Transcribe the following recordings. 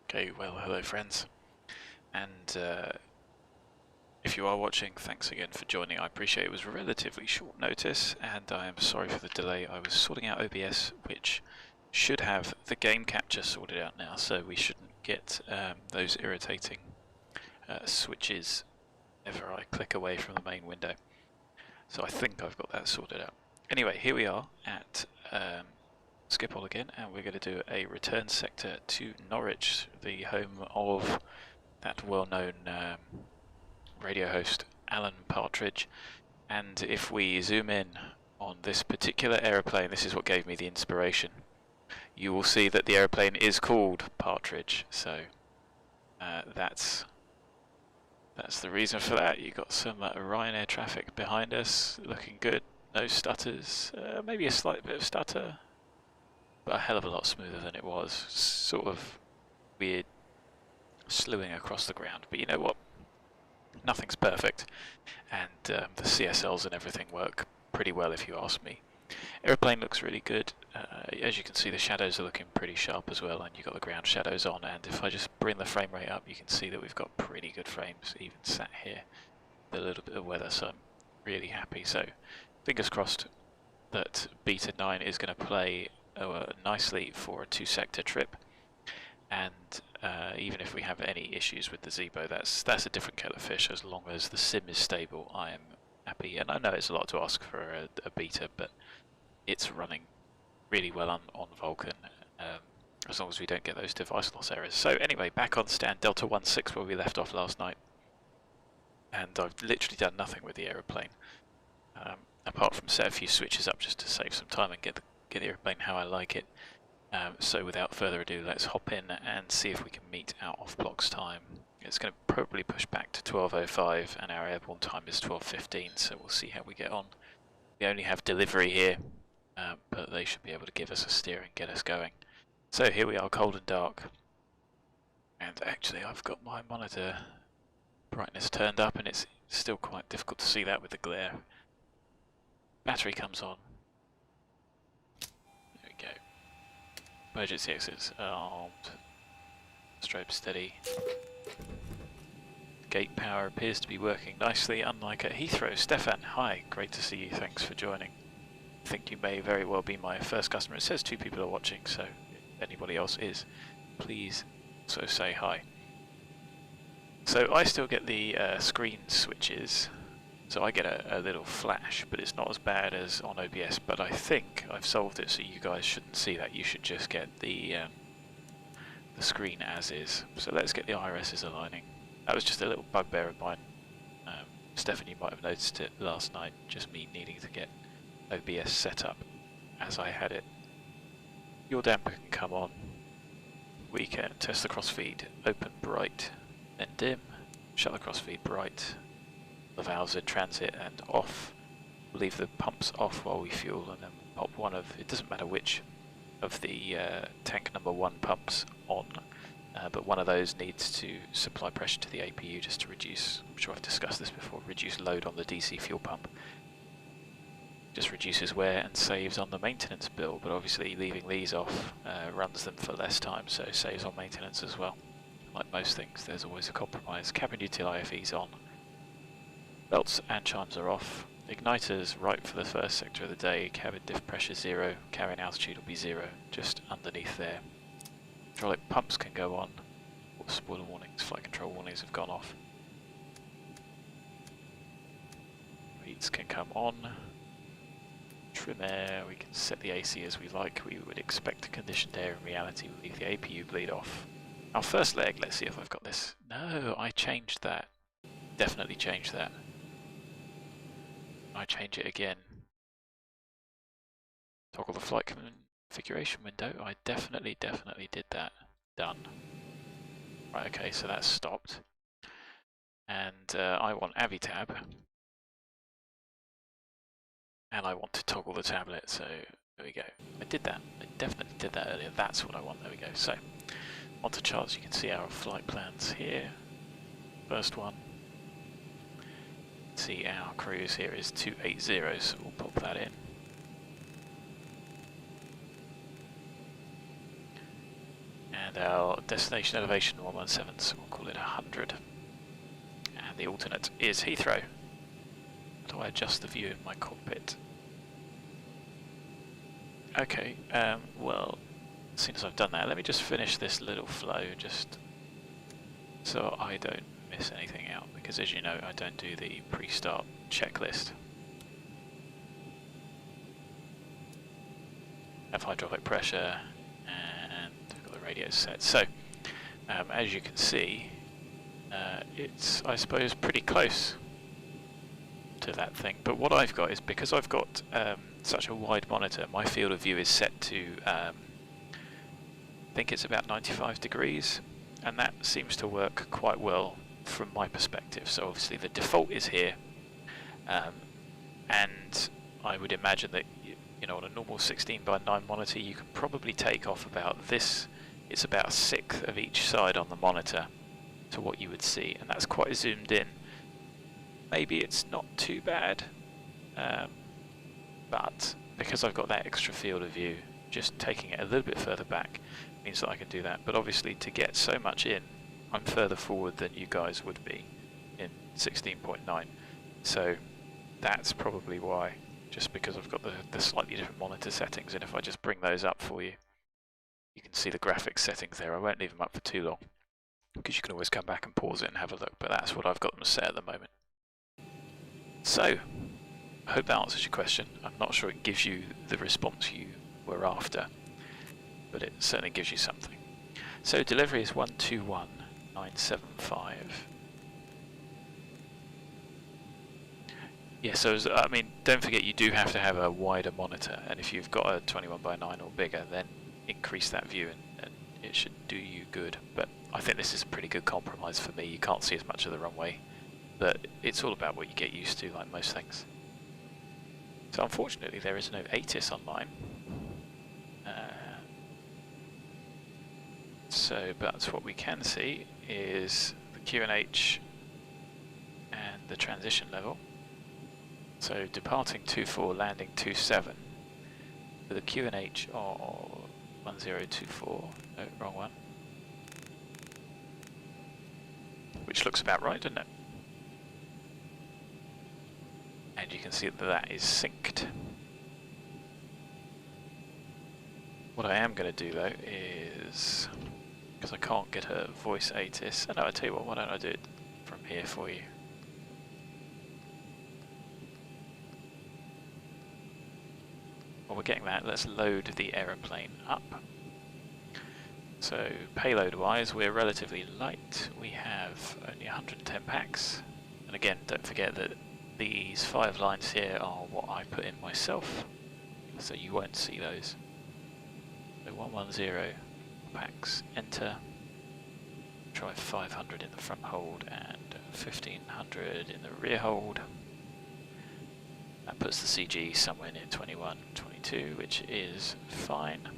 Okay, well, hello friends, and if you are watching, thanks again for joining. I appreciate it was relatively short notice, and I am sorry for the delay. I was sorting out OBS, which should have the game capture sorted out now, so we shouldn't get those irritating switches whenever I click away from the main window. So I think I've got that sorted out. Anyway, here we are at Schiphol again, and we're going to do a return sector to Norwich, the home of that well-known radio host Alan Partridge. And if we zoom in on this particular aeroplane, this is what gave me the inspiration. You will see that the aeroplane is called Partridge, so that's the reason for that. You got some Ryanair traffic behind us, looking good. No stutters, maybe a slight bit of stutter, but a hell of a lot smoother than it was. Sort of weird slewing across the ground, but you know what? Nothing's perfect, and the CSLs and everything work pretty well if you ask me. Airplane looks really good. As you can see, the shadows are looking pretty sharp as well, and you've got the ground shadows on, and if I just bring the frame rate up, you can see that we've got pretty good frames, even sat here with a little bit of weather, so I'm really happy. So fingers crossed that Beta 9 is going to play nicely for a two-sector trip, and even if we have any issues with the Zibo, that's a different kettle of fish. As long as the sim is stable, I am happy. And I know it's a lot to ask for a beta, but it's running really well on Vulkan, as long as we don't get those device loss errors. So anyway, back on stand Delta 16 where we left off last night, and I've literally done nothing with the aeroplane, apart from set a few switches up just to save some time and get the airplane how I like it. So without further ado, let's hop in and see if we can meet our off-blocks time. It's going to probably push back to 12:05, and our airborne time is 12:15, so we'll see how we get on. We only have delivery here, but they should be able to give us a steer and get us going. So here we are, cold and dark. And actually I've got my monitor brightness turned up, and it's still quite difficult to see that with the glare. Battery comes on. There we go. Emergency exits armed. Strobe steady. Gate power appears to be working nicely, unlike at Heathrow. Stefan, hi, great to see you, thanks for joining. I think you may very well be my first customer. It says 2 people are watching, so if anybody else is, please so say hi. So I still get the screen switches, so I get a little flash, but it's not as bad as on OBS, but I think I've solved it so you guys shouldn't see that. You should just get the screen as is. So let's get the IRSs aligning. That was just a little bugbear of mine. Stefan, you might have noticed it last night, just me needing to get OBS set up as I had it. Your damper can come on. We can test the crossfeed, open bright, then dim, shut the crossfeed bright, the valves in transit and off. Leave the pumps off while we fuel, and then pop one of, it doesn't matter which of the tank number 1 pumps on, but one of those needs to supply pressure to the APU just to reduce, I'm sure I've discussed this before, reduce load on the DC fuel pump. Just reduces wear and saves on the maintenance bill, but obviously leaving these off runs them for less time, so saves on maintenance as well. Like most things, there's always a compromise. Cabin util IFE's on. Belts and chimes are off. Igniters right for the first sector of the day. Cabin diff pressure 0. Carrying altitude will be 0, just underneath there. Hydraulic pumps can go on. Spoiler warnings, flight control warnings have gone off. Reeds can come on. Trim air, we can set the AC as we like. We would expect conditioned air. In reality, we'll leave the APU bleed off. Our first leg, let's see if I've got this. No, I changed that. Definitely changed that. I change it again. Toggle the flight configuration window. I definitely did that. Done. Right, okay, so that's stopped. And I want AviTab. And I want to toggle the tablet, so there we go. I did that. I definitely did that earlier. That's what I want. There we go. So, onto charts. You can see our flight plans here. First one. See our cruise here is 280, so we'll pop that in. And our destination elevation 117, so we'll call it 100. And the alternate is Heathrow. How do I adjust the view in my cockpit? Okay, well, as soon as I've done that, let me just finish this little flow just so I don't miss anything out, because as you know, I don't do the pre-start checklist. Have hydraulic pressure, and I've got the radio set. So, as you can see, it's, I suppose, pretty close to that thing. But what I've got is, because I've got such a wide monitor, my field of view is set to, I think it's about 95 degrees, and that seems to work quite well from my perspective. So obviously the default is here, and I would imagine that, you know, on a normal 16:9 monitor, you can probably take off about this. It's about 1/6 of each side on the monitor to what you would see, and that's quite zoomed in. Maybe it's not too bad, but because I've got that extra field of view, just taking it a little bit further back means that I can do that. But obviously, to get so much in, I'm further forward than you guys would be in 16.9, so that's probably why, just because I've got the slightly different monitor settings. And if I just bring those up for you, you can see the graphics settings there. I won't leave them up for too long, because you can always come back and pause it and have a look, but that's what I've got them set at the moment. So, I hope that answers your question. I'm not sure it gives you the response you were after, but it certainly gives you something. So delivery is 121975. Yeah, so I mean, don't forget you do have to have a wider monitor, and if you've got a 21:9 or bigger, then increase that view and it should do you good. But I think this is a pretty good compromise for me. You can't see as much of the runway, but it's all about what you get used to, like most things. So unfortunately there is no ATIS online. But what we can see is the QNH and the transition level. So departing 24, landing 27, with a QNH of 1024, no, wrong one. Which looks about right, doesn't it? And you can see that that is synced. What I am going to do though is, because I can't get a voice ATIS, no, I tell you what, why don't I do it from here for you? While we're getting that, let's load the aeroplane up. So payload wise, we're relatively light. We have only 110 packs, and again, don't forget that these 5 lines here are what I put in myself, so you won't see those. So 110 packs, enter, try 500 in the front hold and 1500 in the rear hold. That puts the CG somewhere near 21, 22, which is fine.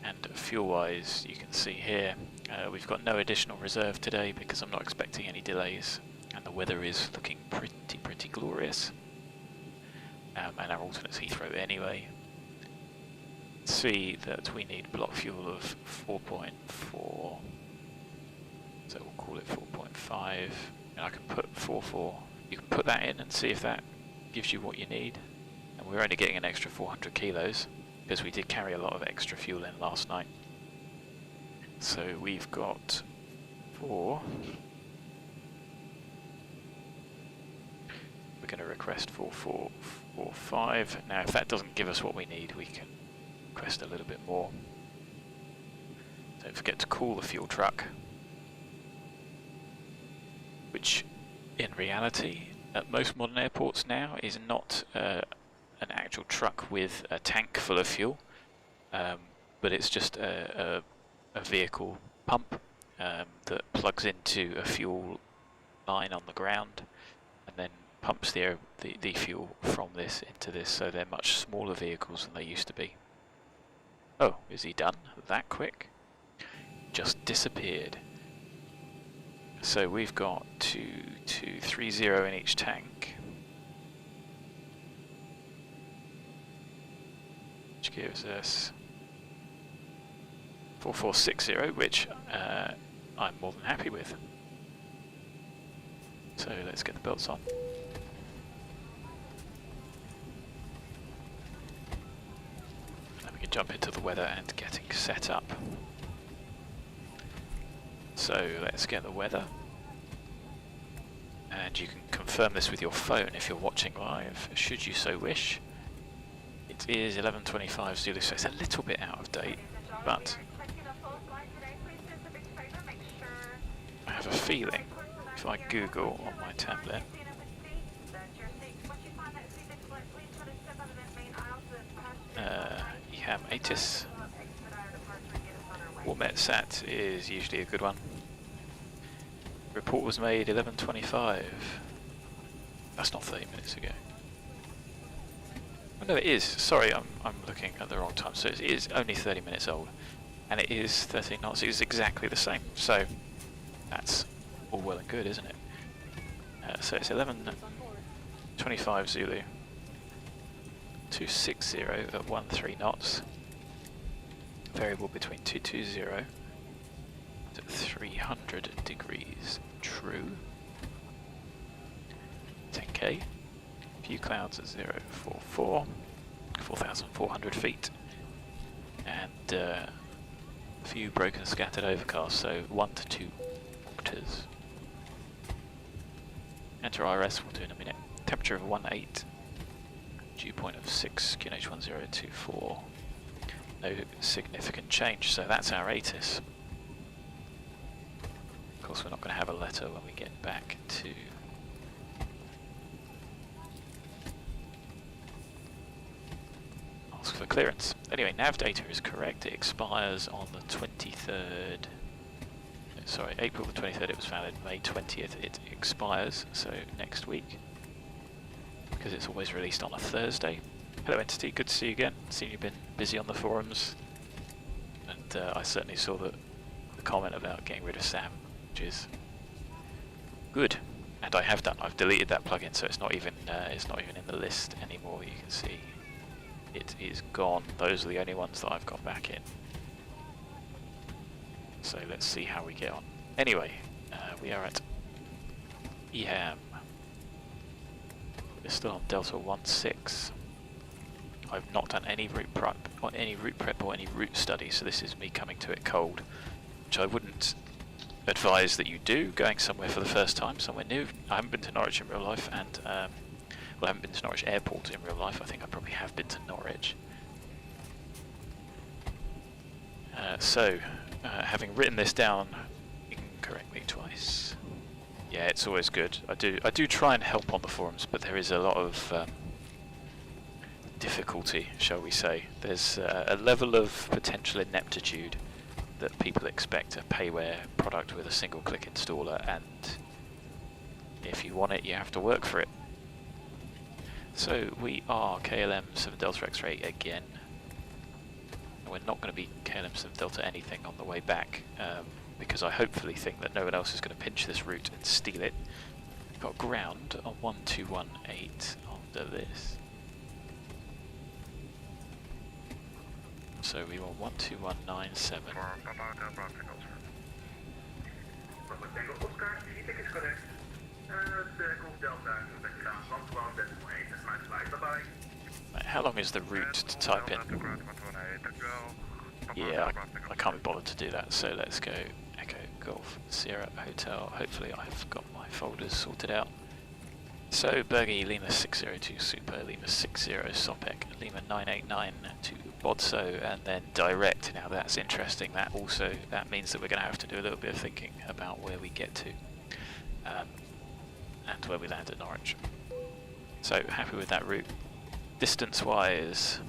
And fuel-wise, you can see here, we've got no additional reserve today because I'm not expecting any delays, and the weather is looking pretty glorious. And our alternate's Heathrow anyway. See that we need block fuel of 4.4, so we'll call it 4.5. And I can put 4.4. You can put that in and see if that gives you what you need. And we're only getting an extra 400 kilos because we did carry a lot of extra fuel in last night. So we've got 4. We're going to request 4445. Now if that doesn't give us what we need, we can request a little bit more. Don't forget to cool the fuel truck, which in reality at most modern airports now is not an actual truck with a tank full of fuel, but it's just a vehicle pump that plugs into a fuel line on the ground and then pumps the fuel from this into this, so they're much smaller vehicles than they used to be. Oh, is he done that quick? Just disappeared. So we've got 2230 in each tank, which gives us 4460, which I'm more than happy with. So let's get the belts on. And we can jump into the weather and getting set up. So let's get the weather. And you can confirm this with your phone if you're watching live, should you so wish. It is 11:25 Zulu, so it's a little bit out of date, but I have a feeling if I Google on my tablet, AMS WarMetSat is usually a good one. Report was made 11:25. That's not 30 minutes ago. Oh, no, it is. Sorry, I'm looking at the wrong time. So it is only 30 minutes old, and it is 13 knots. It's exactly the same. So that's all well and good, isn't it? So it's 11:25 Zulu. 260 at 13 knots. Variable between 220 to 300 degrees true. 10k. Few clouds at 044, 4,400 feet. And a few broken scattered overcasts, so 1 to 2 octaves. Enter IRS, we'll do in a minute. Temperature of 18. Dew point of 6, QNH1024. No significant change, so that's our ATIS. Of course, we're not going to have a letter when we get back to ask for clearance. Anyway, nav data is correct. It expires on the 23rd. Sorry, April the 23rd it was valid. May 20th it expires, so next week. Because it's always released on a Thursday. Hello Entity, good to see you again. Seen you've been busy on the forums. And I certainly saw the comment about getting rid of Sam, which is good. And I have done. I've deleted that plugin, so it's not even in the list anymore. You can see it is gone. Those are the only ones that I've got back in. So let's see how we get on. Anyway, we are at EHAM. We're still on Delta 16. I've not done any route prep or any route study, so this is me coming to it cold, which I wouldn't advise that you do, going somewhere for the first time, somewhere new. I haven't been to Norwich in real life, and well, I haven't been to Norwich Airport in real life. I think I probably have been to Norwich. Having written this down incorrectly twice, yeah, it's always good. I do try and help on the forums, but there is a lot of difficulty, shall we say. There's a level of potential ineptitude that people expect a payware product with a single click installer, and if you want it you have to work for it. So we are KLM 7 Delta X-ray again. We're not going to be KLM 7 Delta anything on the way back, because I hopefully think that no one else is going to pinch this route and steal it. We've got ground on 1218 under this. So we want 12197. Right, how long is the route to type in? Yeah, I can't be bothered to do that, so let's go Echo Golf Sierra Hotel. Hopefully I've got my folders sorted out. So BERGI Lima 602 Super, Lima 60 SOPEK, Lima 989 to BODSO, and then direct. Now that's interesting. That means that we're going to have to do a little bit of thinking about where we get to, and where we land at Norwich. So happy with that route. Distance wise,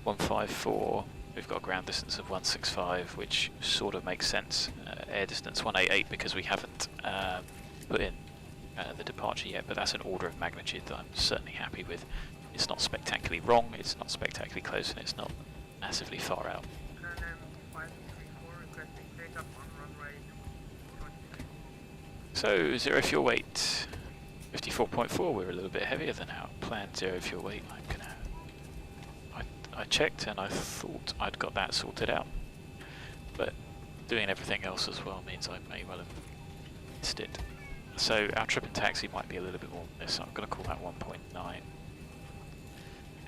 154. We've got a ground distance of 165, which sort of makes sense. Air distance 188 because we haven't put in the departure yet, but that's an order of magnitude that I'm certainly happy with. It's not spectacularly wrong, it's not spectacularly close, and it's not massively far out. So, zero fuel weight, 54.4, we're a little bit heavier than our planned zero fuel weight. I checked and I thought I'd got that sorted out. but doing everything else as well means I may well have missed it. So our trip and taxi might be a little bit more than this, so I'm going to call that 1.9.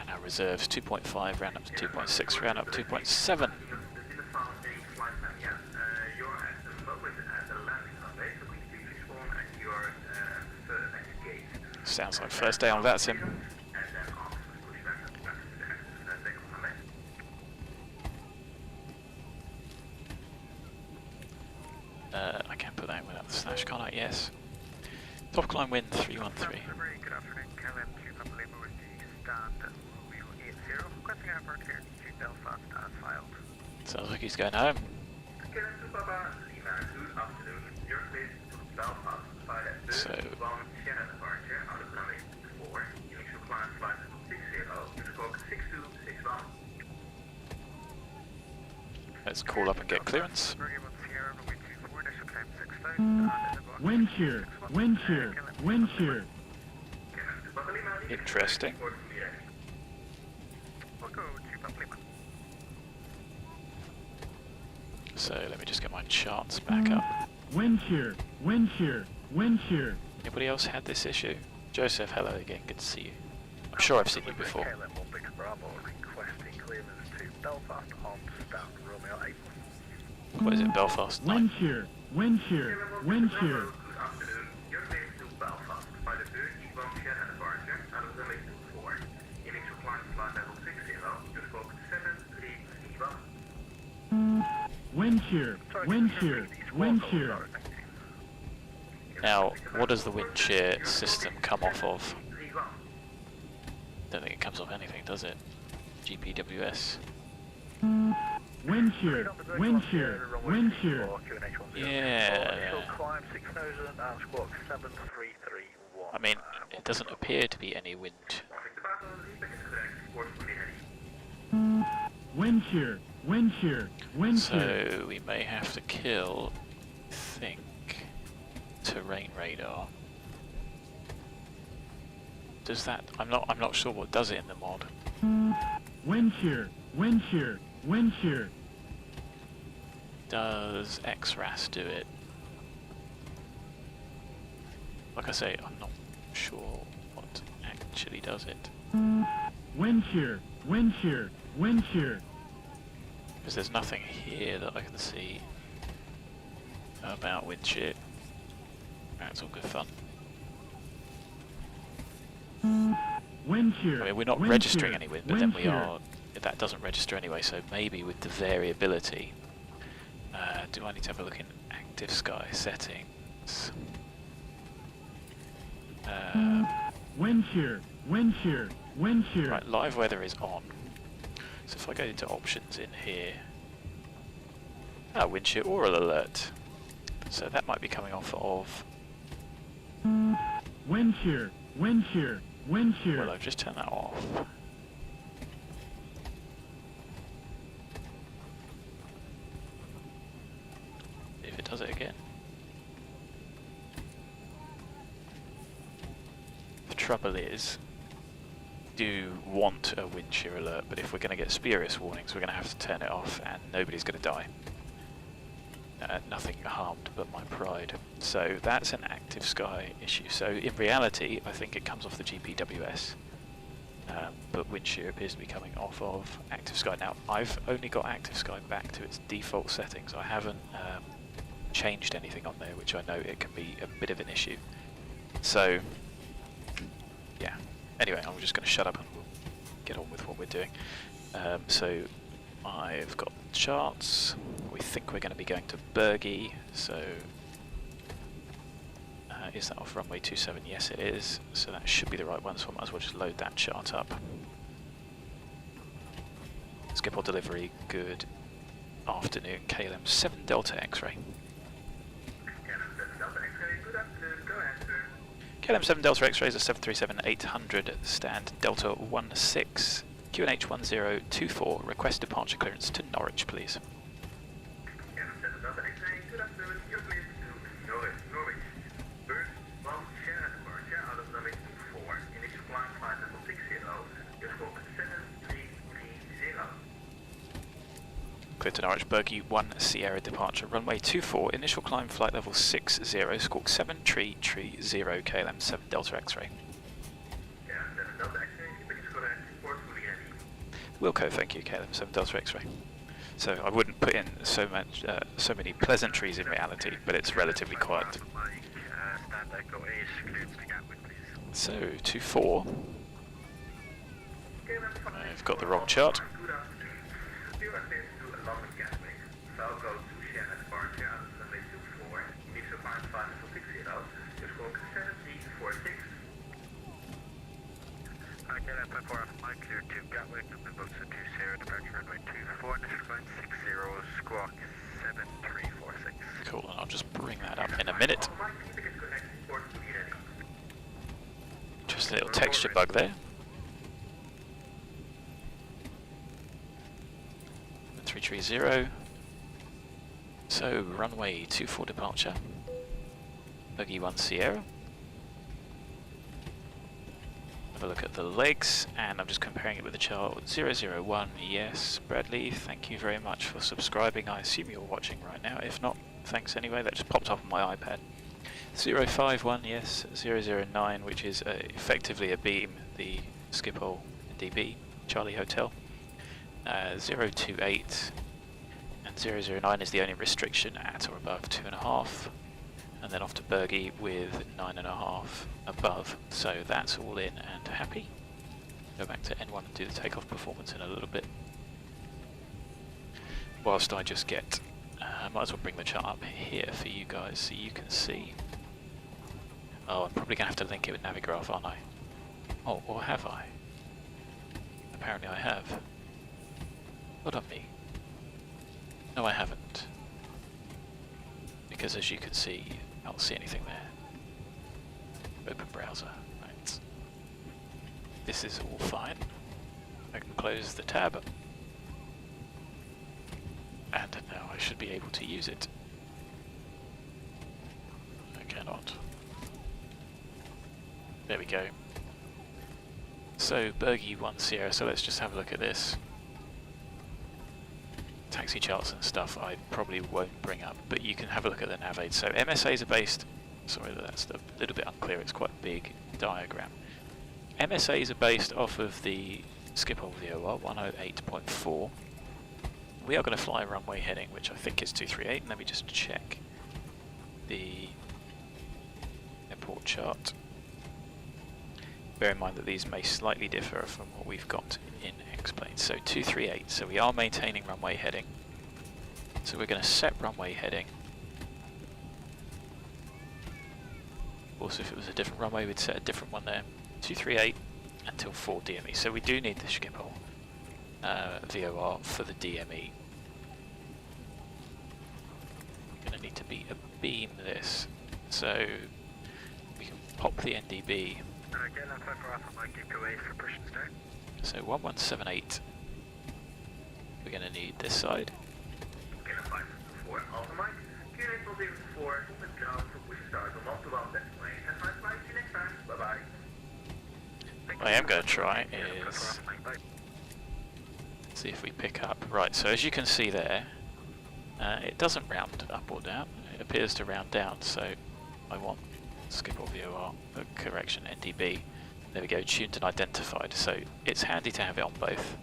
And our reserves 2.5, round up to 2.6, round up 2.7. Sounds like first day on VATSIM. I can put that in without the slash, can't I? Yes. Top climb wind 313. Good afternoon, KLM 2 Papa Lima with the stand wheel 80, requesting airport here to Belfast as filed. Sounds like he's going home. KLM 2 Papa Lima, good afternoon. Your place to Belfast via So, Vulkan departure out of runway 4. Initial climb flight 60, your squawk 6261. let's call up and get clearance. BERGI 1 Sierra, runway 24, initial climb 6000. Wind shear, wind shear, wind shear. Interesting. We'll go to Papa Lima. So let me just get my charts back up. Wind shear, wind shear, wind shear. Anybody else had this issue? Joseph, hello again, good to see you. I'm sure I've seen you before. KLM 1 Big Bravo requesting clearance to Belfast on stand Romeo 8. What is it, Belfast 9? Wind shear, wind shear, wind shear. Good afternoon. Your place to Belfast by the BERGI 1 Sierra departure out of runway 24. Initial climb flight level 60, your squawk 731. Wind shear, wind shear, wind shear. Now, what does the wind shear system come off of? Don't think it comes off anything, does it? GPWS. Wind shear, wind shear, wind shear. Yeah. I mean, it doesn't appear to be any wind. Wind shear, wind shear, wind shear. So we may have to kill, I think, terrain radar. Does that? I'm not sure what does it in the mod. Wind shear, wind shear, wind shear. Does XRAS do it? Like I say, I'm not sure what actually does it. Wind shear, wind shear, wind shear. Because there's nothing here that I can see about wind shear. That's all good fun. Wind shear. I mean, we're not wind registering shear, any wind, but wind then we shear. are. That doesn't register anyway. So maybe with the variability, do I need to have a look in active sky settings? Wind shear, wind shear, wind shear. Right, live weather is on. So if I go into options in here, wind shear oral alert. So that might be coming off of. Wind shear, wind shear, wind shear. Well, I've just turned that off. If it does it again. The trouble is, do want a wind shear alert, but if we're going to get spurious warnings, we're going to have to turn it off, and nobody's going to die. Nothing harmed but my pride. So that's an active sky issue. So in reality, I think it comes off the GPWS, but wind shear appears to be coming off of active sky. Now, I've only got active sky back to its default settings. I haven't changed anything on there, which I know it can be a bit of an issue. So, yeah. Anyway, I'm just going to shut up and we'll get on with what we're doing. So I've got charts. We think we're going to be going to BERGI. So is that off runway 27? Yes, it is. So that should be the right one. So I might as well just load that chart up. Skip or delivery. Good afternoon. KLM 7 Delta X-ray. KLM 7 Delta X-ray is a 737-800 stand Delta 16 QNH 1024. Request departure clearance to Norwich, please. clear to Norwich, BERGI 1 Sierra departure, runway 24, initial climb flight level 60, squawk 7 tree 0 KLM 7 Delta X-ray. Yeah, 7 Delta X-ray, keeping us correct, report fully ready. Wilco, thank you, KLM 7 Delta X-ray. So I wouldn't put in so many pleasantries in reality, but it's relatively quiet. So 2-4. I've got the wrong chart. Good afternoon. You are cleared to London Gatwick. Falco 2 Sierra departure out of runway 24. Initial climb flight level 60, just squawk 7346. KLM 54 off Mike, clear to Gatwick, BODSO 2 Sierra departure runway 24, initial climb 60, squawk 7346. Cool, and I'll just bring that up in a minute. Just a little texture bug there. 330. So runway 24 departure. BERGI 1 Sierra. Have a look at the legs, and I'm just comparing it with the chart. 001, yes. Bradley, thank you very much for subscribing. I assume you're watching right now. If not, thanks anyway. That just popped up on my iPad. 051, yes. 009, which is effectively a beam, the Schiphol DB, Charlie Hotel. 028 and 009 is the only restriction at or above 2.5, and then off to BERGI with 9.5 above. So that's all in and happy. Go back to N1 and do the takeoff performance in a little bit. Whilst I just get, I might as well bring the chart up here for you guys so you can see. Oh, I'm probably going to have to link it with Navigraph, aren't I? Oh, or have I? Apparently I have. What on me? No, I haven't. Because as you can see, I don't see anything there. Open browser. Right. This is all fine. I can close the tab. And now I should be able to use it. I cannot. There we go. So, BERGI 1 Sierra, so let's just have a look at this. Taxi charts and stuff I probably won't bring up, but you can have a look at the nav aid. So MSAs are based, sorry that's a little bit unclear, it's quite a big diagram. MSAs are based off of the Schiphol VOR 108.4. We are going to fly runway heading, which I think is 238, and let me just check the airport chart. Bear in mind that these may slightly differ from what we've got in X-Plane. So 238, so we are maintaining runway heading. So we're going to set runway heading. Also, if it was a different runway, we'd set a different one there. 238 until 4 DME. So we do need the Schiphol VOR for the DME. We're going to need to beam this. So we can pop the NDB. So 1178. We're going to need this side. What I am going to try is see if we pick up. Right, so as you can see there, it doesn't round up or down. It appears to round down, so I want Schiphol VOR, correction, NDB. There we go, tuned and identified. So it's handy to have it on both.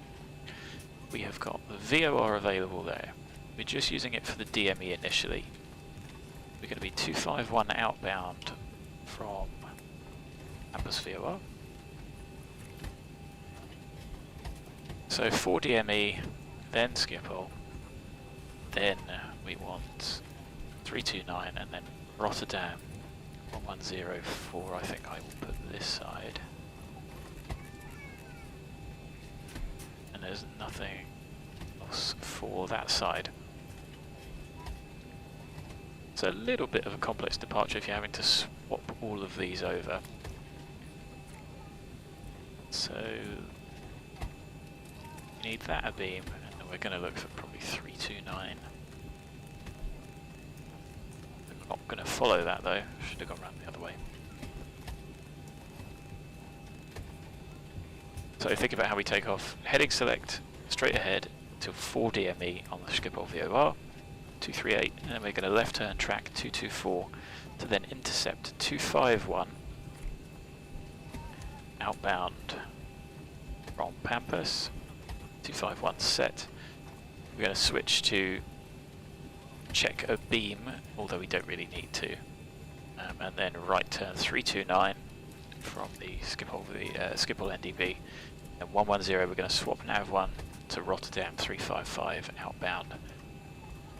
We have got the VOR available there. We're just using it for the DME initially. We're going to be 251 outbound from Campus VOR. So 4 DME, then Schiphol, then we want 329, and then Rotterdam 1104. I think I will put this side. And there's nothing else for that side. It's a little bit of a complex departure if you're having to swap all of these over. So you need that abeam, and then we're going to look for probably 329. We're not going to follow that though, should have gone around the other way. So think about how we take off. Heading select, straight ahead, till 4 DME on the Schiphol VOR, 238, and then we're going to left turn track 224 to then intercept 251 outbound from Pampas, 251 set. We're going to switch to check a beam, although we don't really need to, and then right turn 329 from the Schiphol NDB, and 110 we're going to swap nav1 to Rotterdam 355 outbound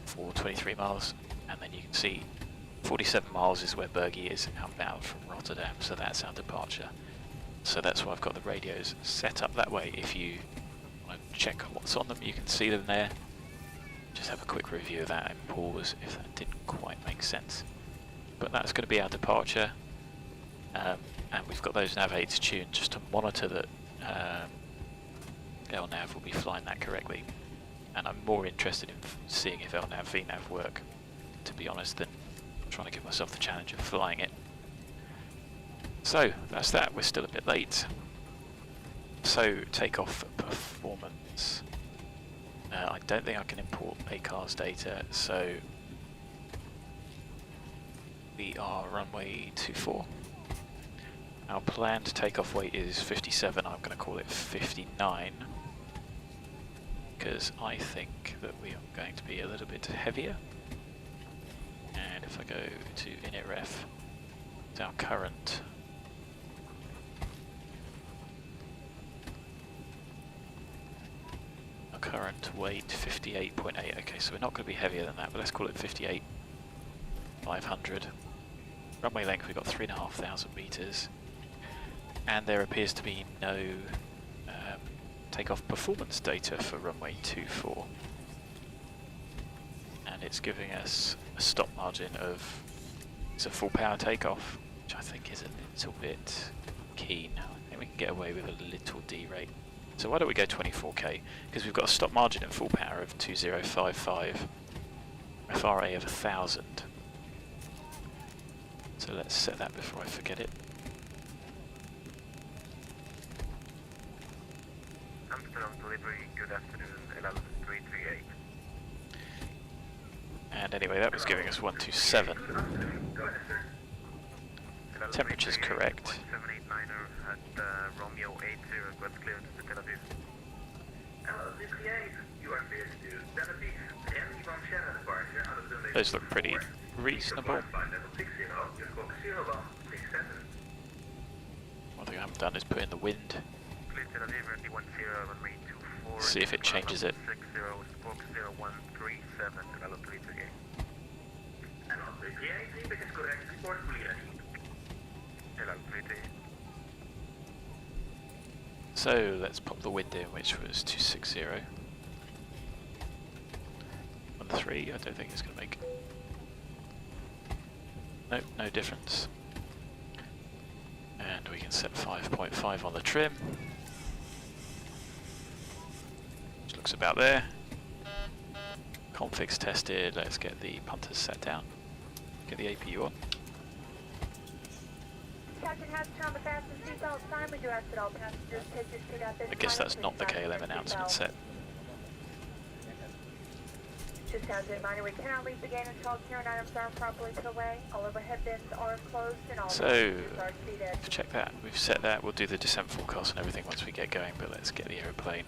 for 23 miles, and then you can see 47 miles is where BERGI is outbound from Rotterdam, so that's our departure. So that's why I've got the radios set up that way. If you want to check what's on them, you can see them there. Just have a quick review of that and pause if that didn't quite make sense. But that's going to be our departure, and we've got those nav 8s tuned just to monitor that LNAV will be flying that correctly. And I'm more interested in seeing if LNAV VNAV work, to be honest, than trying to give myself the challenge of flying it. So that's that. We're still a bit late. So takeoff performance. I don't think I can import ACARS data, so we are runway 24. Our planned takeoff weight is 57. I'm going to call it 59 because I think that we are going to be a little bit heavier. And if I go to init-ref, it's our current weight 58.8. Okay, so we're not going to be heavier than that, but let's call it 58,500. Runway length, we've got 3,500 meters, and there appears to be no takeoff performance data for runway 24, and it's giving us a stop margin of, it's a full power takeoff, which I think is a little bit keen. I think we can get away with a little D-rate. So why don't we go 24k? Because we've got a stop margin at full power of 2055, FRA of 1000. So let's set that before I forget it. Amsterdam delivery, good afternoon, 11338. And anyway, that was giving us 127. Go ahead, sir. Temperature's correct. 1789er at Romeo 80, request clearance to Tel Aviv. Hello, 58, you are cleared to Tel Aviv. And Ivan Shannon departure out of the Those look pretty reasonable. One thing I haven't done is put in the wind. See if it changes it. So let's pop the wind in, which was 260. 13, I don't think it's going to make... Nope, no difference. And we can set 5.5 on the trim. Which looks about there. Configs tested, let's get the punters set down. Get the APU on. I guess that's not the KLM announcement set. Just as a reminder, we cannot leave the gate until current items are properly put away. All overhead bins are closed and all passengers are seated. Check that. We've set that. We'll do the descent forecast and everything once we get going, but let's get the aeroplane,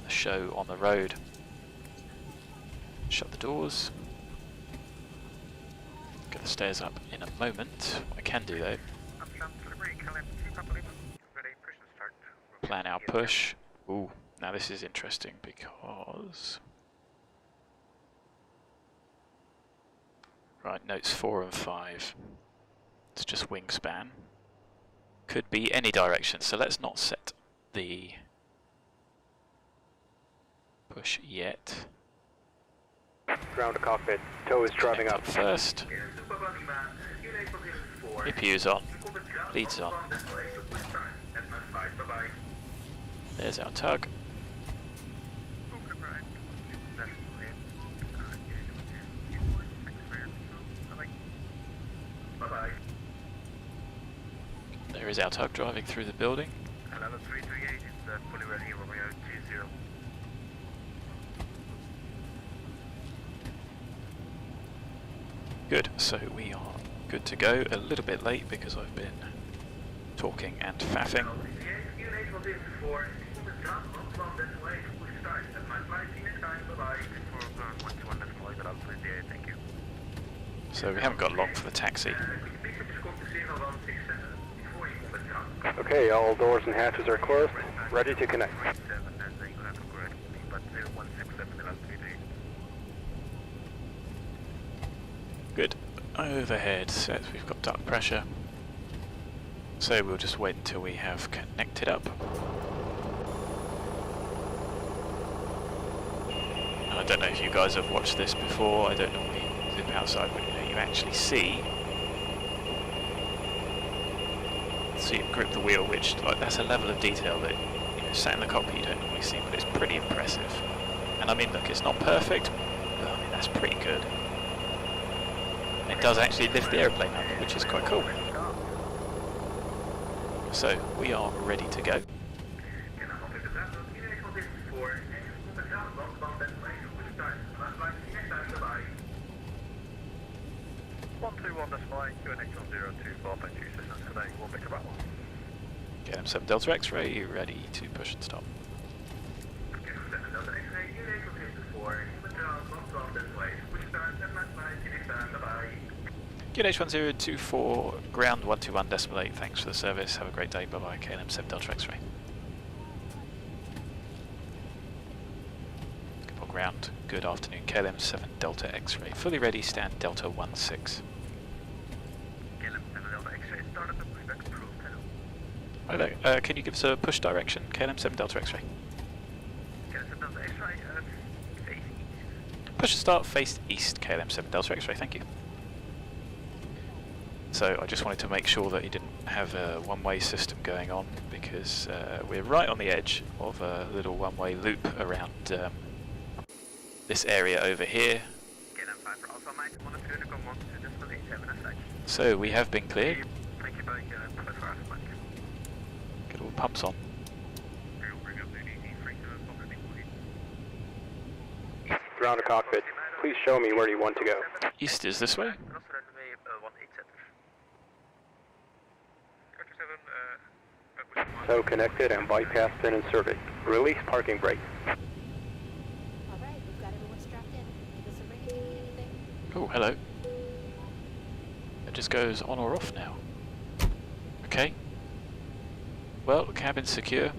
the show on the road. Shut the doors. Get the stairs up in a moment. What I can do though, plan our push. Ooh, now this is interesting because... Right, notes 4 and 5. It's just wingspan. Could be any direction, so let's not set the push yet. Ground to cockpit, tow is driving up. First. APU's on, leads on. There's our tug. There is our tug driving through the building. Good, so we are good to go. A little bit late because I've been talking and faffing. So we haven't got long for the taxi. Okay, all doors and hatches are closed. Ready to connect. Good. Overhead says we've got duct pressure. So we'll just wait until we have connected up. And I don't know if you guys have watched this before. I don't normally zip outside, but you actually see it grip the wheel, which that's a level of detail that sat in the cockpit you don't normally see, but it's pretty impressive. And I mean, look, it's not perfect, but I mean that's pretty good. And it does actually lift the airplane up, which is quite cool. So we are ready to go. 121.9, QNH1024.2 systems today, we'll pick about one. KLM-7 Delta X-ray, ready to push and stop. KLM-7 Delta X-ray, QNH1024, push start, 799, bye-bye. QNH1024, ground 121.8, thanks for the service, have a great day, bye-bye, KLM-7 Delta X-ray. Ground, good afternoon, KLM-7 Delta X-ray, fully ready, stand Delta 16. KLM-7 Delta X-ray, started the pushback approved, Hi there, can you give us a push direction, KLM-7 Delta X-ray? KLM-7 Delta X-ray, face east. Push and start, face east, KLM-7 Delta X-ray, thank you. So I just wanted to make sure that you didn't have a one-way system going on, because we're right on the edge of a little one-way loop around this area over here. So we have been cleared. Get all the pumps on. Ground to cockpit. Please show me where you want to go. East is this way. So connected and bypass pin inserted. Release parking brake. Oh, hello. It just goes on or off now. Okay. Well, cabin's secure.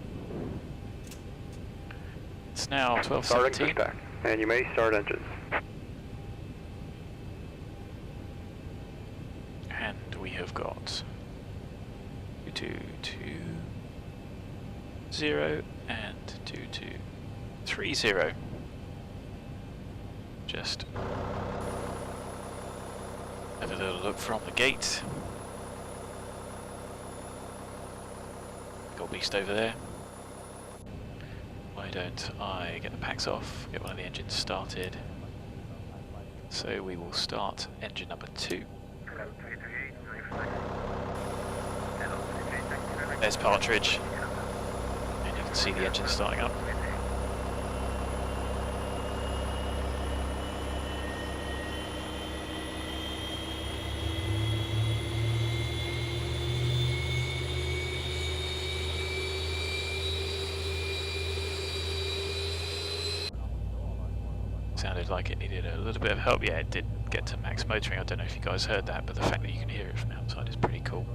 It's now 12:17. Starting pushback, and you may start engines. And we have got 2220 and 2230. Just have a little look from the gate. Got beast over there. Why don't I get the packs off, get one of the engines started. So we will start engine number 2. There's Partridge, and you can see the engine starting up. Sounded like it needed a little bit of help. Yeah, it did get to max motoring. I don't know if you guys heard that, but the fact that you can hear it from outside is pretty cool.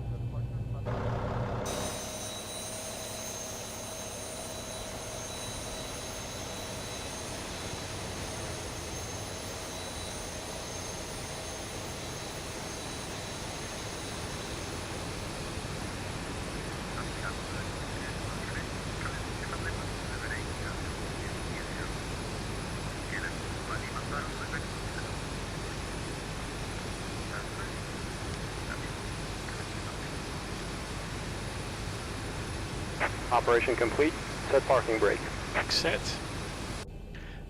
Operation complete. Set parking brake. Set.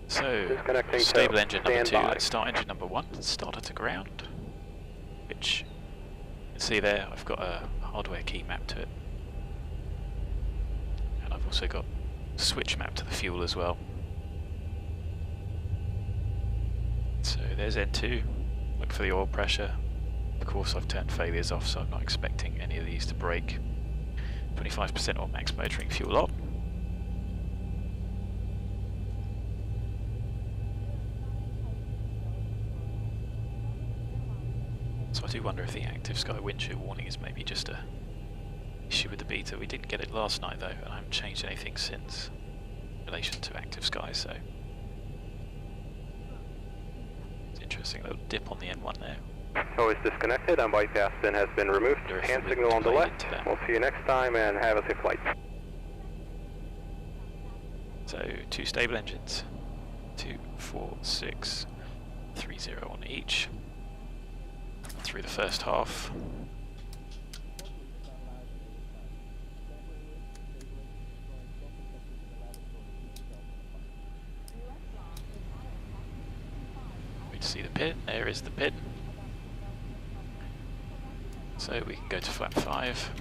So, Disconnecting stable tow. engine number Stand 2, by. let's start engine number 1, let's start it to ground, which you can see there, I've got a hardware key mapped to it, and I've also got a switch mapped to the fuel as well. So there's N2, Look for the oil pressure. Of course I've turned failures off, so I'm not expecting any of these to break. 25% or max motoring fuel on. So I do wonder if the active sky wind shear warning is maybe just a issue with the beta. We didn't get it last night though, and I haven't changed anything since in relation to active sky, so it's interesting little dip on the N1 there. So it's disconnected and bypass pin has been removed. Hand signal on the left. We'll see you next time and have a safe flight. So 2 stable engines, 2, 4, 6, 3, 0 on each through the first half. We see the pin, there is the pin. So we can go to flap 5.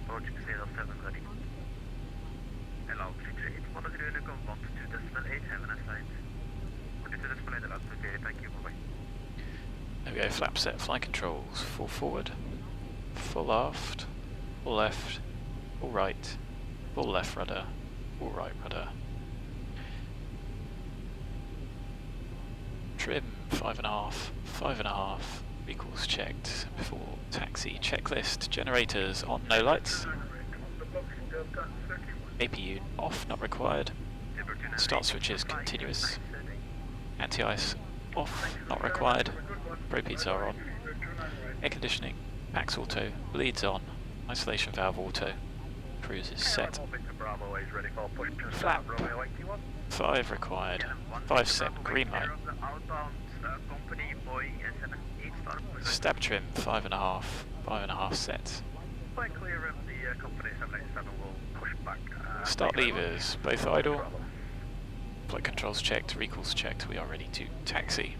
approaching 07 ready. Allow 68, monitor uniform 122.8, have a nice flight. 42.8 allowed, okay, thank you, bye-bye. There we go, flap set, flight controls, full forward, full aft, full left, full right, full left rudder, full right rudder. Trim 5.5, 5.5, vehicles checked before taxi. Checklist, generators on, no lights. APU off, not required. Start switches continuous. Anti-ice off, not required. Propeeds are on. Air conditioning, packs auto, bleeds on. Isolation valve auto. Cruise is set. Flap 5 required. 5 set, green light. Stab trim 5.5, 5.5 sets. Start levers, both idle. Flight controls checked, recalls checked, we are ready to taxi.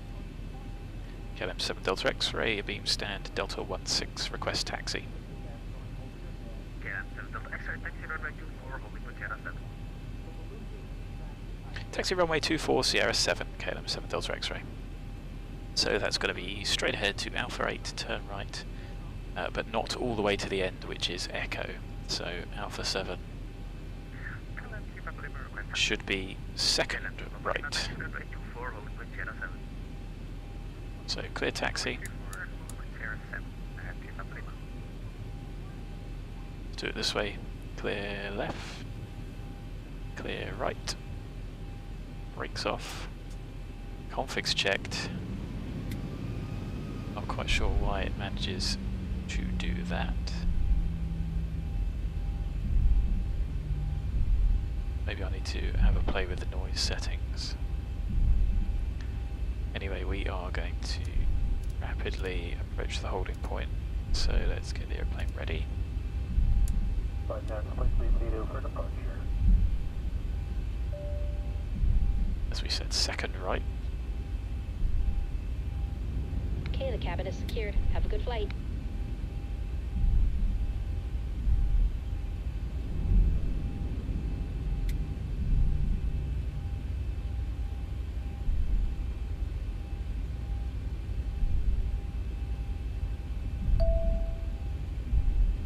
KLM 7 Delta X-ray, beam stand, Delta 16, request taxi. KLM 7 Delta X-ray, taxi runway 24, holding with Sierra 7. Taxi runway 24, Sierra 7, KLM 7 Delta X-ray. So that's going to be straight ahead to Alpha 8, turn right, but not all the way to the end, which is Echo. So Alpha 7 should be second right. So clear taxi. Let's do it this way. Clear left, clear right, brakes off, configs checked. Not quite sure why it manages to do that. Maybe I need to have a play with the noise settings. Anyway, we are going to rapidly approach the holding point, so let's get the airplane ready. As we said, second right. Okay, the cabin is secured. Have a good flight.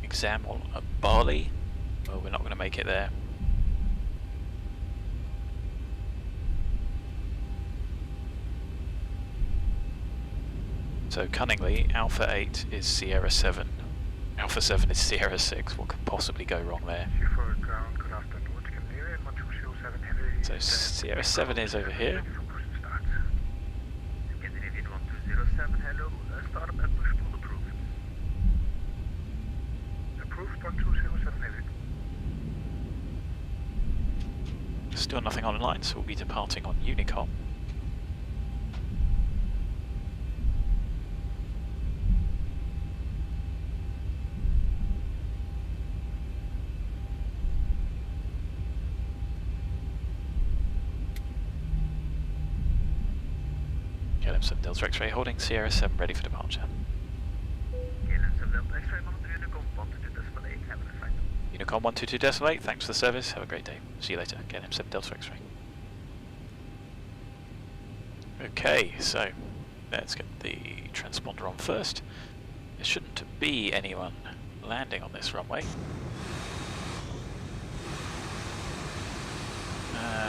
Exam on a Bali. Well, we're not going to make it there. So cunningly, Alpha 8 is Sierra 7, Alpha 7 is Sierra 6, what could possibly go wrong there? So Sierra 7 is over here. Still nothing online, so we'll be departing on Unicom. KLM 7 Delta X-ray holding Sierra 7 ready for departure. KLM 7 Delta X-ray, monitor Unicom 122.8, have a nice flight. Vulkan 122.8, thanks for the service, have a great day. See you later, KLM 7 Delta X-ray. Okay, so let's get the transponder on first. There shouldn't be anyone landing on this runway.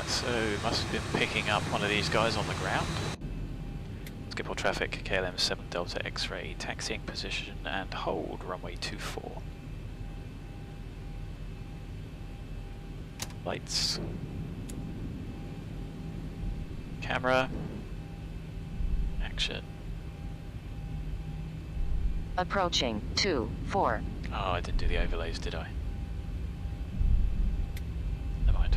So must have been picking up one of these guys on the ground. Skip all traffic, KLM 7 Delta X-ray, taxiing position and hold runway 24. Lights. Camera. Action. Approaching 2-4. Oh, I didn't do the overlays, did I? Never mind.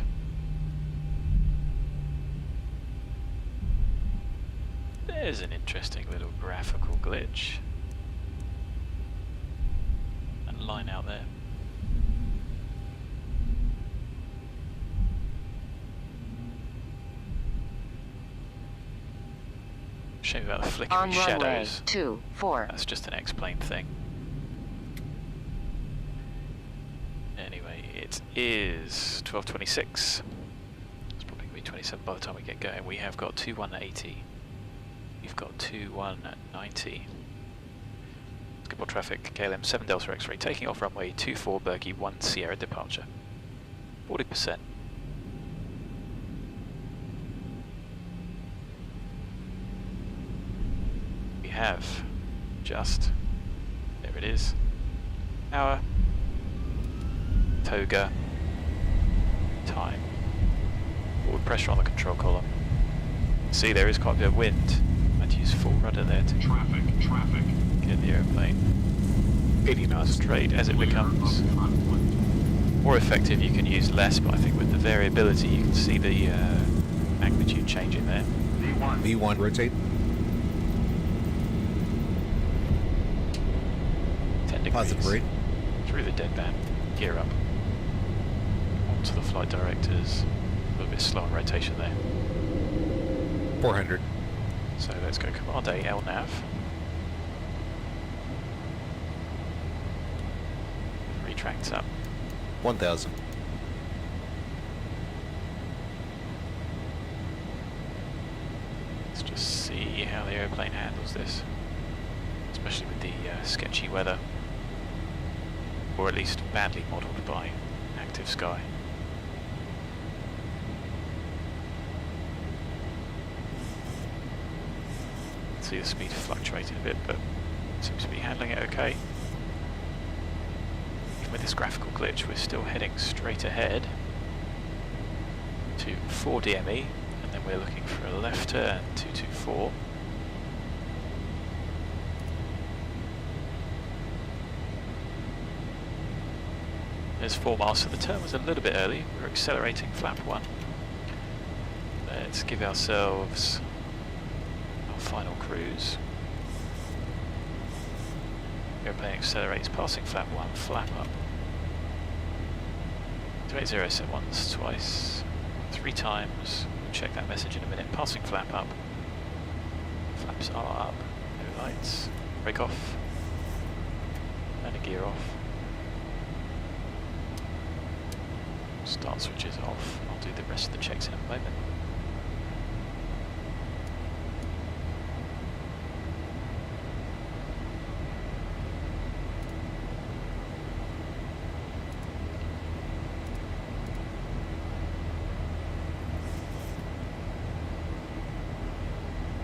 There's an interesting little graphical glitch. And line out there. Shame about the flickering On runway shadows. 2-4. That's just an X-plane thing. Anyway, it is 12:26. It's probably going to be 27 by the time we get going. We have got 2180. We've got 2190. Skip all traffic, KLM 7 Delta X-ray, taking off runway 24, BERGI 1 Sierra departure. 40%. We have just, there it is, hour, toga, time, forward pressure on the control column. See, there is quite a bit of wind. I'd use full rudder there to Traffic. get the aeroplane 80 miles straight. As it becomes more effective you can use less, but I think with the variability you can see the magnitude changing there. V1 rotate. 10 degrees. Positive rate. Through the deadband, gear up. Onto the flight directors. A little bit slow on rotation there. 400. So let's go command A, LNAV. Retracts up. 1000. Let's just see how the aeroplane handles this. Especially with the sketchy weather. Or at least badly modelled by active sky. See the speed fluctuating a bit, but seems to be handling it okay. Even with this graphical glitch, we're still heading straight ahead to 4 DME, and then we're looking for a left turn 224. There's 4 miles, so the turn was a little bit early. We're accelerating flap 1. Let's give ourselves final cruise. Airplane accelerates, passing flap 1, flap up. 280 set once, twice, 3 times. We'll check that message in a minute. Passing flap up. Flaps are up. No lights. Brake off. And a gear off. Start switches off. I'll do the rest of the checks in a moment.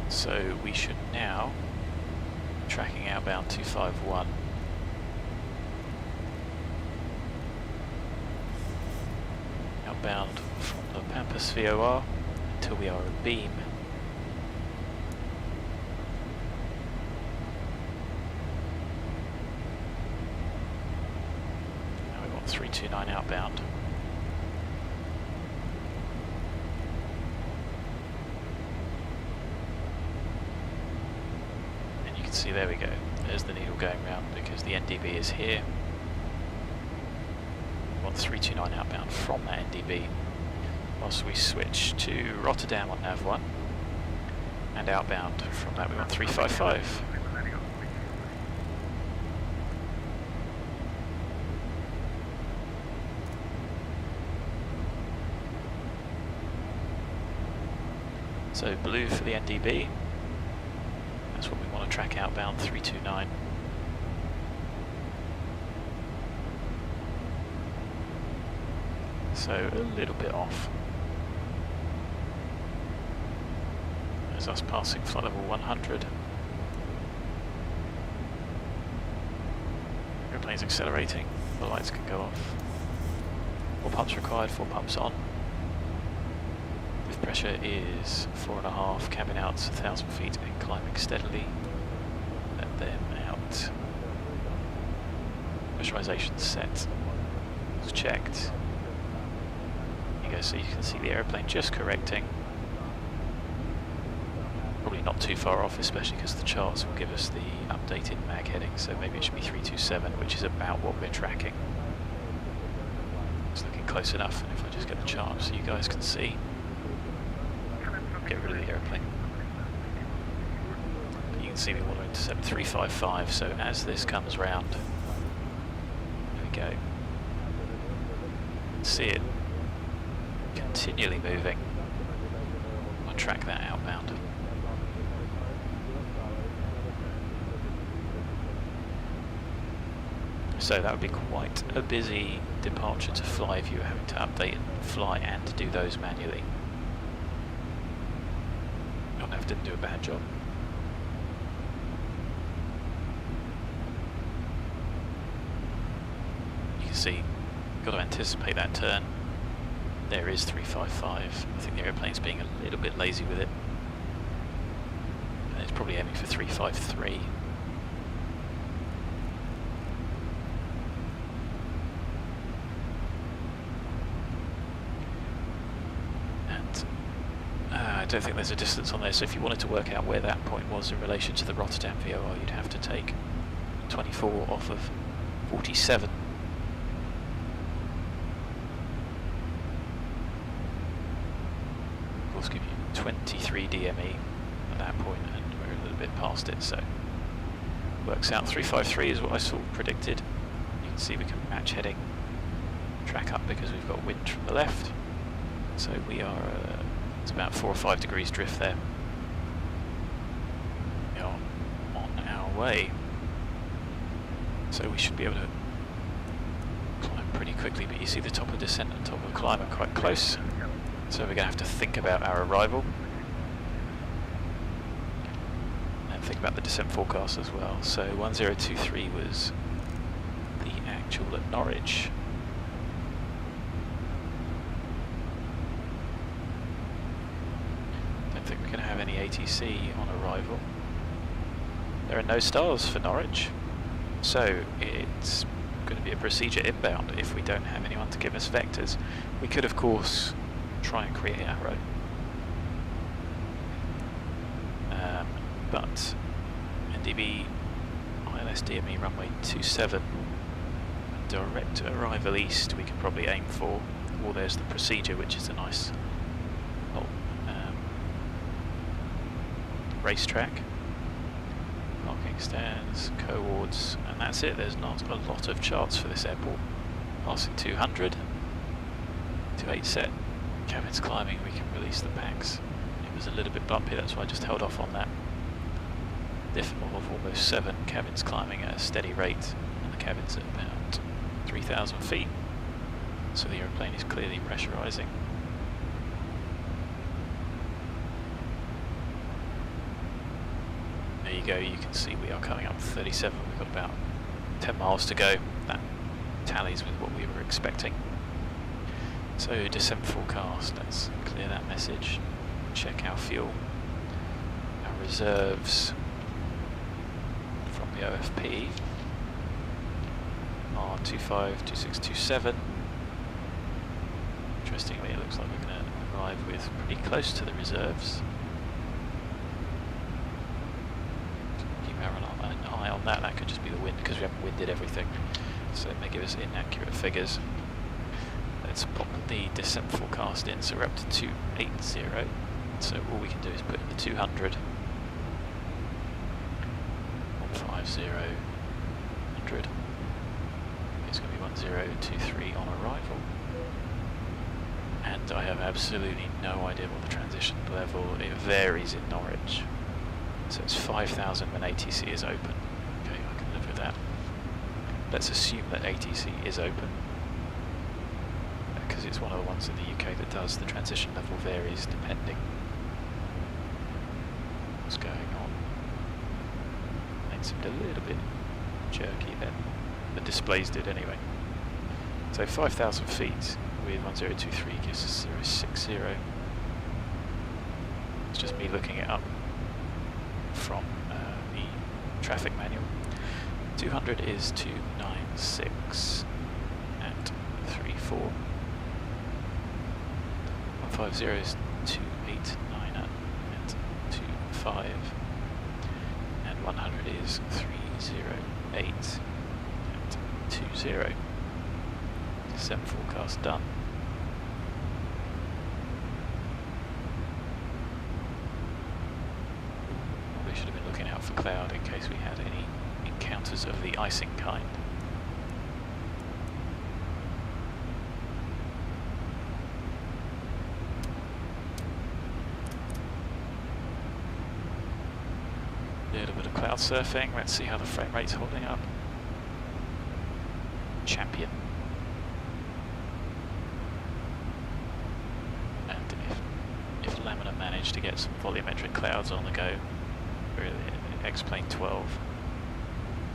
So we should now, tracking outbound 251. Outbound from the Pampas VOR until we are a beam. Now we want 329 outbound. See, there we go. There's the needle going round because the NDB is here. We want 329 outbound from that NDB. Whilst we switch to Rotterdam on nav1, and outbound from that we want 355. So blue for the NDB. That's what we want to track outbound 329. So a little bit off. There's us passing flight level 100. Airplane's accelerating, the lights can go off. 4 pumps required, 4 pumps on. Lift pressure is 4.5, cabin out 1,000 feet and climbing steadily. Let them out. Pressurization set. It's checked. There you go, so you can see the aeroplane just correcting. Probably not too far off, especially because the charts will give us the updated mag heading, so maybe it should be 327, which is about what we're tracking. It's looking close enough, and if I just get the chart so you guys can see, get rid of the aeroplane. You can see we want to intercept 355, so as this comes round, there we go. See it continually moving. I'll track that outbound. So that would be quite a busy departure to fly if you were having to update and fly and do those manually. Yonaf didn't do a bad job. You can see, got to anticipate that turn. There is 355. I think the airplane's being a little bit lazy with it. And it's probably aiming for 353. I don't think there's a distance on there, so if you wanted to work out where that point was in relation to the Rotterdam VOR, you'd have to take 24 off of 47. Of course, give you 23 DME at that point, and we're a little bit past it, so works out. 353 is what I sort of predicted. You can see we can match heading, track up because we've got wind from the left, so we are it's about 4 or 5 degrees drift there. We are on our way, so we should be able to climb pretty quickly, but you see the top of descent and top of the climb are quite close, so we're going to have to think about our arrival and think about the descent forecast as well. So 1023 was the actual at Norwich. Don't think we're going to have any ATC on arrival. There are no stars for Norwich, so it's going to be a procedure inbound if we don't have anyone to give us vectors. We could of course try and create our own, but NDB ILS DME runway 27, direct arrival east we could probably aim for, or there's the procedure, which is a nice racetrack, parking stands, coords, and that's it. There's not a lot of charts for this airport. Passing 200, 28 set, cabin's climbing, we can release the packs. It was a little bit bumpy, that's why I just held off on that. Diff of almost 7, cabin's climbing at a steady rate, and the cabin's at about 3,000 feet, so the aeroplane is clearly pressurizing. There you go, you can see we are coming up 37, we've got about 10 miles to go. That tallies with what we were expecting. So descent forecast, let's clear that message, check our fuel, our reserves from the OFP are 252627. Interestingly, it looks like we're going to arrive with pretty close to the reserves. An eye on that. That could just be the wind because we haven't winded everything, so it may give us inaccurate figures. Let's pop the descent forecast in, so we're up to 280, so all we can do is put in the 200, 150, 100, it's going to be 1023 on arrival, and I have absolutely no idea what the transition level, it varies in Norwich. So it's 5,000 when ATC is open. Okay, I can live with that. Let's assume that ATC is open, because it's one of the ones in the UK that does. The transition level varies depending what's going on. It seemed a little bit jerky then. The displays did anyway. So 5,000 feet with 1023 gives us 060. It's just me looking it up from the traffic manual. 200 is 296 at 34. 150 is 289 at 25. And 100 is 308 at 20. 7 forecast done. Probably should have been looking out for cloud in case we had any encounters of the icing kind. A little bit of cloud surfing. Let's see how the frame rate's holding up. Champion. To get some volumetric clouds on the go, really, X-Plane 12,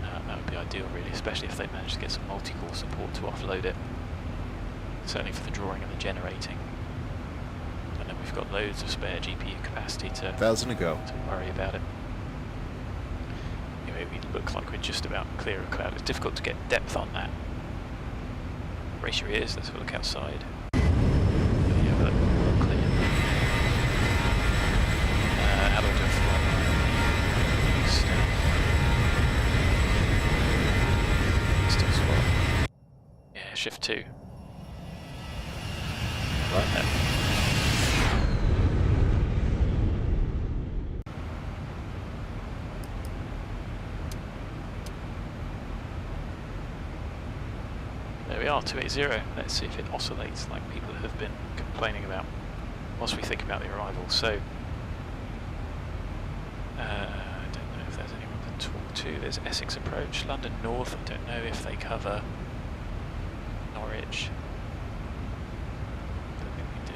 that would be ideal really, especially if they manage to get some multi-core support to offload it, certainly for the drawing and the generating. And then we've got loads of spare GPU capacity to 1,000 to go. To worry about it. Anyway, we look like we're just about clear of cloud. It's difficult to get depth on that. Brace your ears, let's have a look outside. Yeah, we're clear. How do I do it for still swap. Yeah, shift 2. Right there. There we are, 280. Let's see if it oscillates like people have been complaining about whilst we think about the arrival. So I don't know if there's anyone to talk to. There's Essex Approach, London North. I don't know if they cover Norwich. I don't think we do.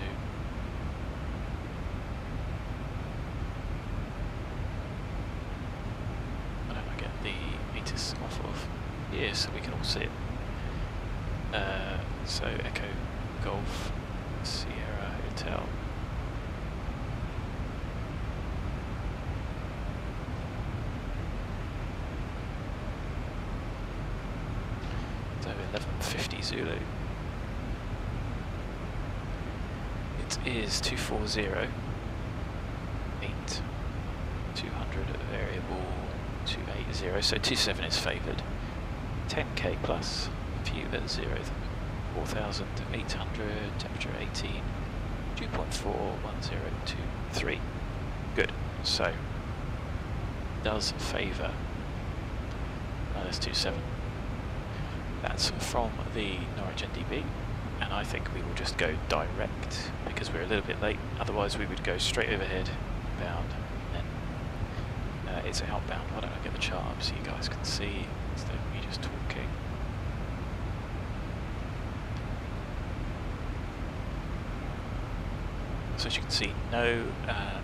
Why don't I get the meters off of here so we can all see it? So Echo Golf Sierra Hotel. So 1150 Zulu. It is 240 8 200 variable 280. So 27 is favoured. 10k plus. View at 0, 4,800, temperature 18, 2.41023. Good. So, does favour -27. That's from the Norwich NDB, and I think we will just go direct because we're a little bit late. Otherwise, we would go straight overhead, bound, and then it's outbound. Why don't I get the chart up so you guys can see instead of me just talking? So as you can see, no there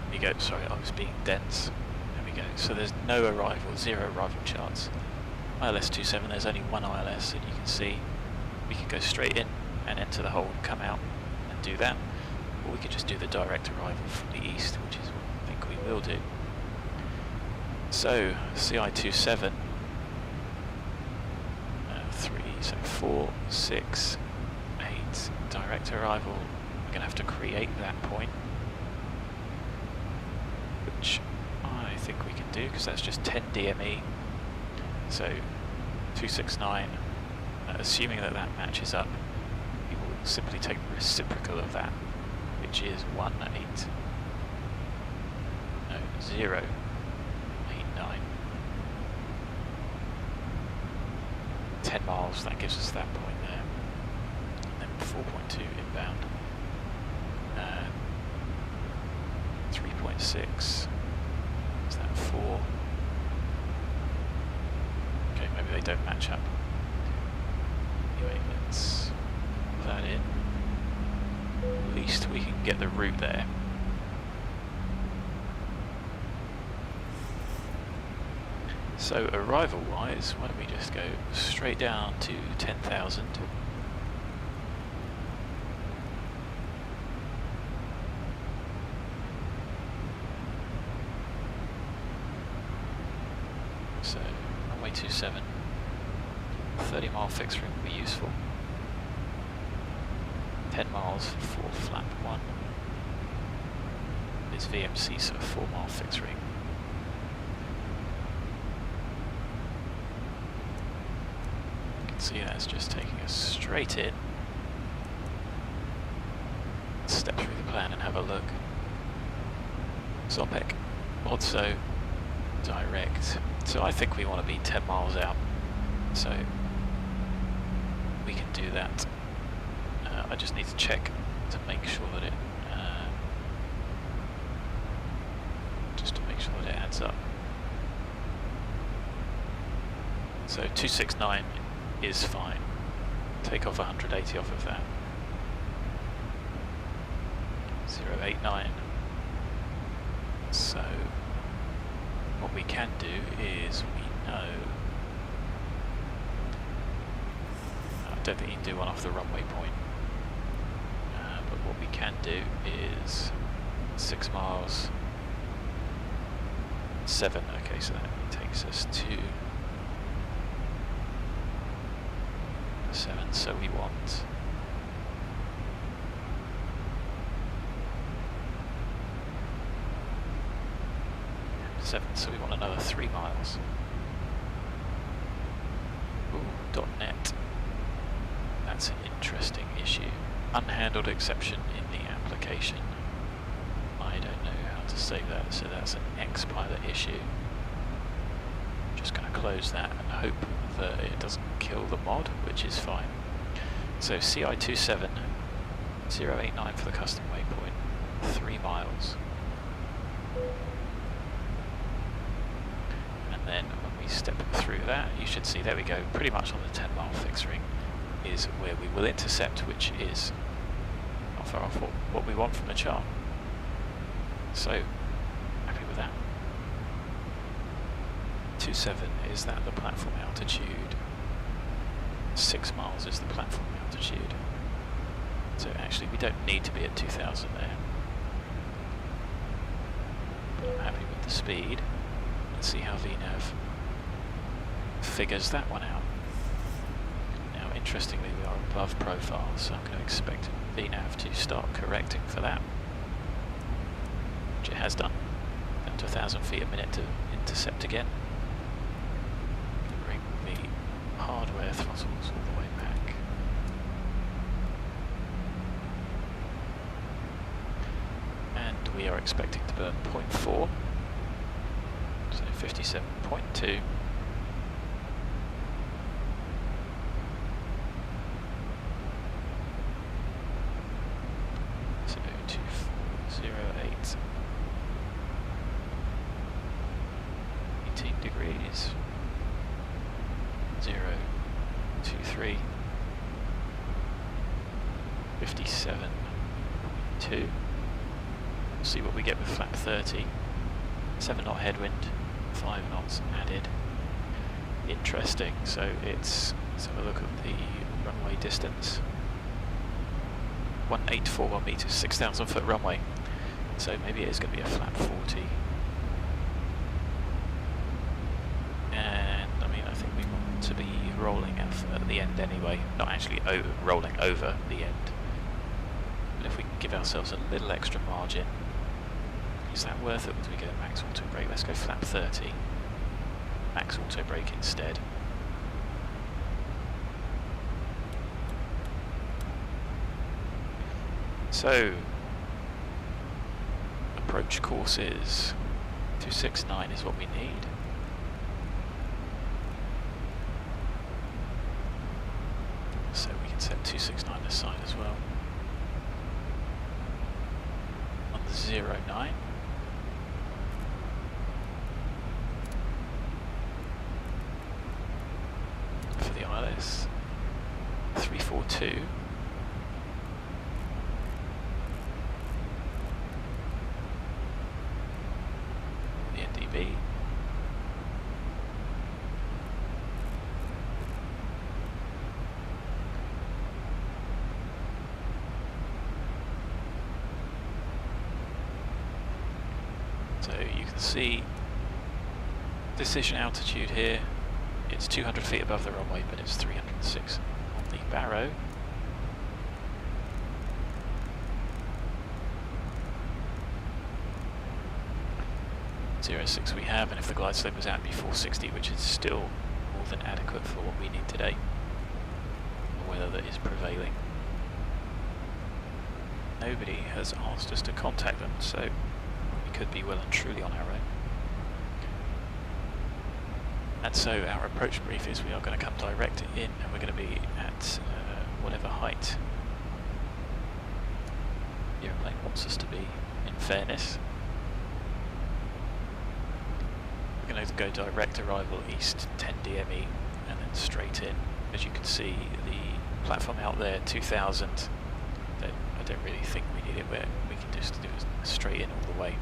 we go, sorry, I was being dense. There we go, so there's no arrival, 0 arrival charts. ILS 27, there's only one ILS, and you can see we can go straight in and enter the hole and come out and do that. Or we could just do the direct arrival from the east, which is what I think we will do. So, CI27, 3, so 4, 6, 8, direct arrival. We're going to have to create that point, which I think we can do, because that's just 10 DME. So, 269, assuming that that matches up, we will simply take the reciprocal of that. which is 089. 10 miles, that gives us that point there. And then 4.2 inbound. 3.6. Is that 4? Okay, maybe they don't match up. Anyway, let's put that in. At least we can get the route there. So arrival wise, why don't we just go straight down to 10,000. So runway 27, 30-mile fixed ring will be useful. 10 miles for flap 1. It's VMC, so a 4-mile fixed ring. See, that's just taking us straight in. Let's step through the plan and have a look. SOPEK, BODSO, direct. So I think we want to be 10 miles out. So we can do that. I just need to check to make sure that it adds up. So 269 is fine. Take off 180 off of that. 089. So what we can do is we know. I don't think you can do one off the runway point. But what we can do is 6 miles. 7. Okay, so that takes us to 7, so we want 7, so we want another 3 miles. Ooh, .net. That's an interesting issue. Unhandled exception in the application. I don't know how to save that, so that's an X-pilot issue. Just going to close that and hope that it doesn't kill the mod, which is fine. So CI27, 089 for the custom waypoint, 3 miles. And then when we step through that, you should see, there we go, pretty much on the 10-mile fixed ring is where we will intercept, which is not far off what we want from the chart. So, happy with that. 27, is that the platform altitude? 6 miles is the platform altitude. So actually we don't need to be at 2,000 there. I'm happy with the speed. Let's see how VNav figures that one out. Now interestingly we are above profile, so I'm going to expect VNav to start correcting for that. Which it has done. Down to 1,000 feet a minute to intercept again. Bring the hardware throttles all the way back. And we are expecting to burn 0.4. So 57.2. So 2408. 18 degrees. 023. 57.2. We'll see what we get with flap 30. 7 knot headwind, 5 knots added. Interesting, so let's have a look at the runway distance. 1841 meters, 6,000 foot runway. So maybe it is going to be a flap 40. And I mean, I think we want to be rolling at the end anyway, not actually rolling over the end. But if we can give ourselves a little extra margin, is that worth it? Or do we go max auto brake? Let's go flap 30. Max auto brake instead. So approach courses. 269 is what we need. So we can set 269 aside as well. On the 09. For the ILS. 342. The NDB. So you can see decision altitude here. It's 200 feet above the runway, but it's 306 on the Barrow. .06 we have, and if the glide slope was out, it'd be 460, which is still more than adequate for what we need today. The weather that is prevailing. Nobody has asked us to contact them, so we could be well and truly on our own. And so our approach brief is we are going to come direct in, and we're going to be at whatever height the airplane wants us to be, in fairness. We're going to go direct arrival east 10 DME and then straight in. As you can see, the platform out there 2000, I don't really think we need it, where we can just do it straight in all the way.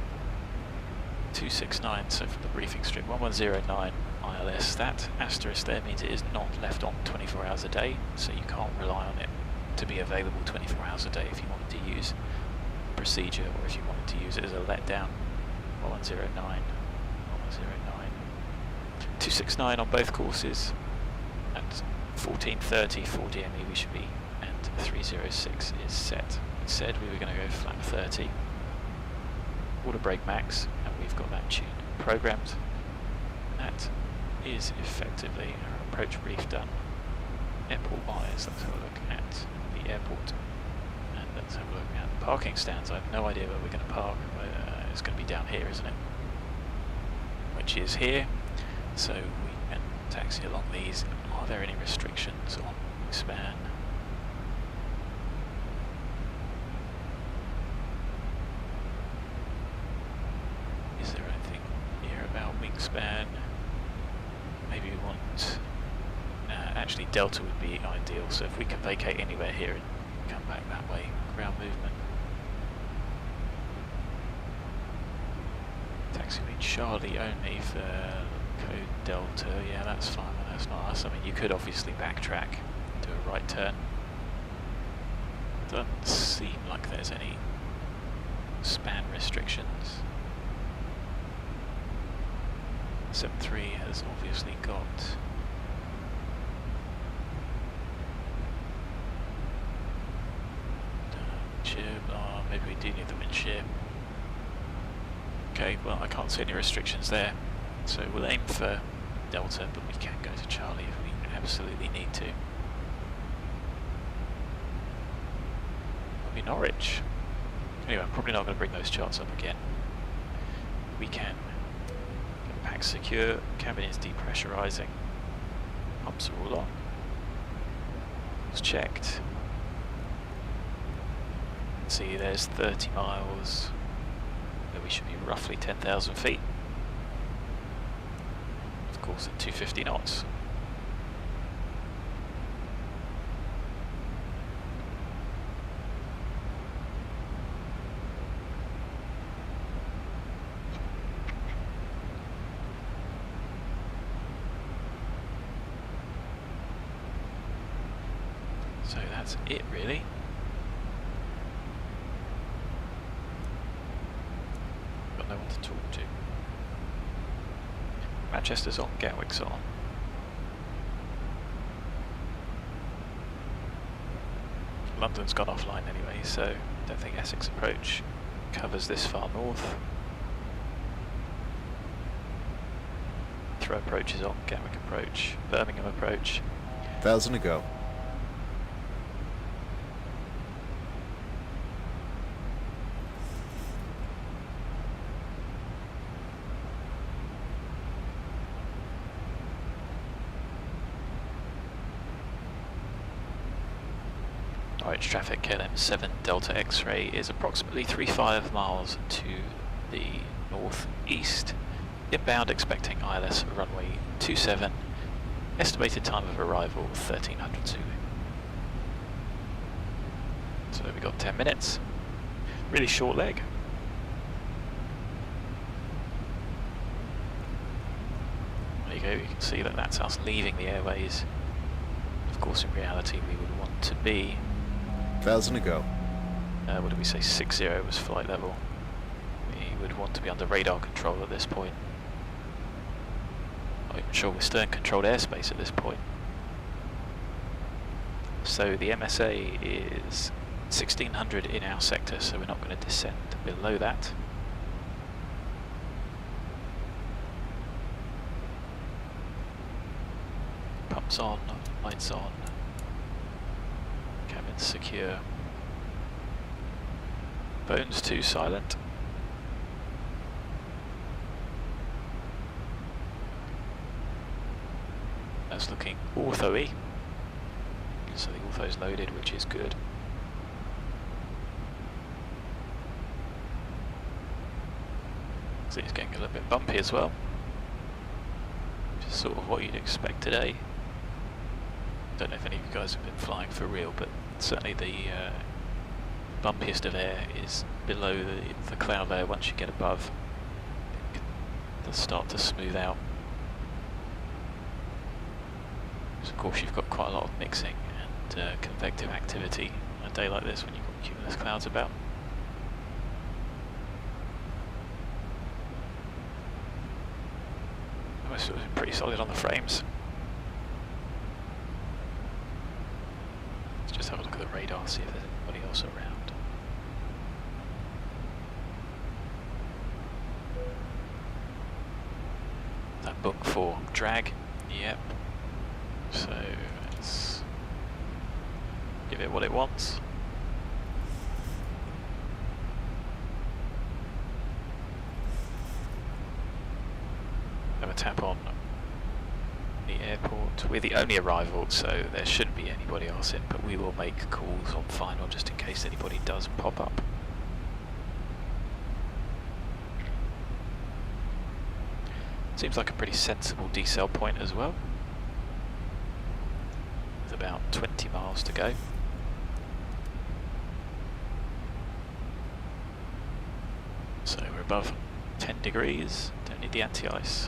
269, so from the briefing strip, 1109 ILS, that asterisk there means it is not left on 24 hours a day, so you can't rely on it to be available 24 hours a day if you wanted to use procedure, or if you wanted to use it as a letdown. 1109, 1109. 269 on both courses. At 1430 for DME we should be, and 306 is set. It said we were going to go flat 30. Water brake max, and we've got that tune programmed. That is effectively our approach brief done. Airport wires, let's have a look at the airport. And let's have a look at the parking stands. I have no idea where we're going to park. It's going to be down here, isn't it? Which is here. So we can taxi along these. Are there any restrictions on span? Is there anything here about wingspan? Maybe we want... actually Delta would be ideal, so if we can vacate anywhere here and come back that way, ground movement. Taxiway Charlie only for code Delta, yeah that's fine, that's not us. I mean you could obviously backtrack, do a right turn. Doesn't seem like there's any span restrictions. 73 has obviously got windshield. Oh, maybe we do need the windshield. Okay, well I can't see any restrictions there, so we'll aim for Delta, but we can go to Charlie if we absolutely need to. That'll be Norwich. Anyway, I'm probably not going to bring those charts up again. We can. Pack secure, cabin is depressurizing, pumps are all on. It's checked. See, there's 30 miles. We should be roughly 10,000 feet. Of course at 250 knots. So that's it really. No one to talk to. Manchester's on, Gatwick's on. London's gone offline anyway, so I don't think Essex approach covers this far north. Throw approach is on, Gatwick approach, Birmingham approach. 1,000 to go. Alright, traffic KLM 7 Delta X-ray is approximately 35 miles to the northeast. Inbound expecting ILS runway 27. Estimated time of arrival 1300 Zulu. So we got 10 minutes. Really short leg. There you go, you can see that that's us leaving the airways. Of course, in reality, we would want to be 1,000 to go. what did we say, 60 was flight level. We would want to be under radar control at this point. Not even sure we're still in controlled airspace at this point. So the MSA is 1600 in our sector, so we're not going to descend below that. Pumps on, lights on, cabin's secure. Phones too silent. That's looking ortho-y. So the ortho's loaded, which is good. So it's getting a little bit bumpy as well. Which is sort of what you'd expect today. Don't know if any of you guys have been flying for real, but certainly the bumpiest of air is below the cloud layer. Once you get above, it does start to smooth out. So of course you've got quite a lot of mixing and convective activity on a day like this when you've got cumulus clouds about. We're sort of pretty solid on the frames. Let's just have a look at the radar, see if there's anybody else around. That book for drag, yep. So let's give it what it wants. Have a tap on the airport. We're the only arrival, so there shouldn't be anybody else in, but we will make calls on final just in case anybody does pop up. Seems like a pretty sensible decel point as well, with about 20 miles to go. So we're above 10 degrees, don't need the anti-ice.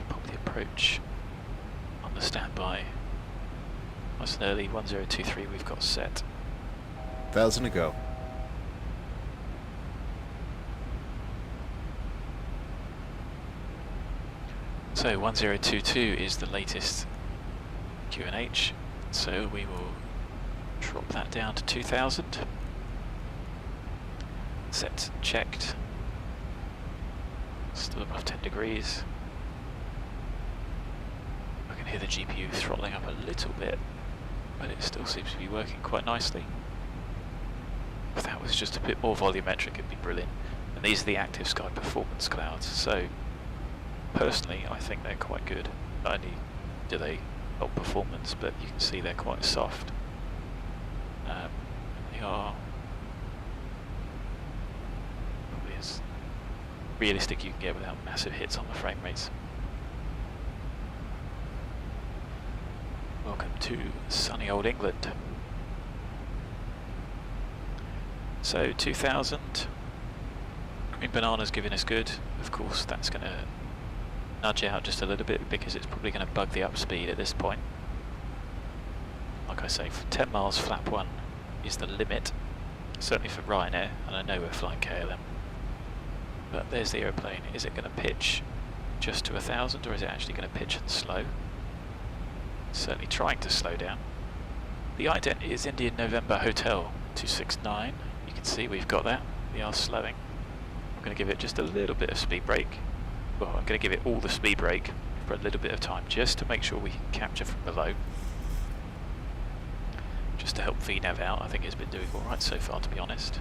Pop the approach on the standby. Nice and early, 1023 we've got set. 1,000 to go. So 1022 is the latest QNH, so we will drop that down to 2000. Set checked. Still above 10 degrees. I can hear the GPU throttling up a little bit, but it still seems to be working quite nicely. If that was just a bit more volumetric, it'd be brilliant. And these are the active sky performance clouds, so personally I think they're quite good. Not only do they help performance, but you can see they're quite soft. They are probably as realistic you can get without massive hits on the frame rates. Welcome to sunny old England. So 2000, green banana's giving us good. Of course that's going to nudge out just a little bit because it's probably going to bug the upspeed at this point. Like I say, for 10 miles flap 1 is the limit, certainly for Ryanair, and I know we're flying KLM. But there's the aeroplane. Is it going to pitch just to 1,000 or is it actually going to pitch and slow? Certainly trying to slow down. The ident is Indian November Hotel 269. You can see we've got that. We are slowing. I'm going to give it just a little bit of speed brake. Well, I'm going to give it all the speed brake for a little bit of time just to make sure we can capture from below. Just to help VNAV out. I think it's been doing alright so far, to be honest.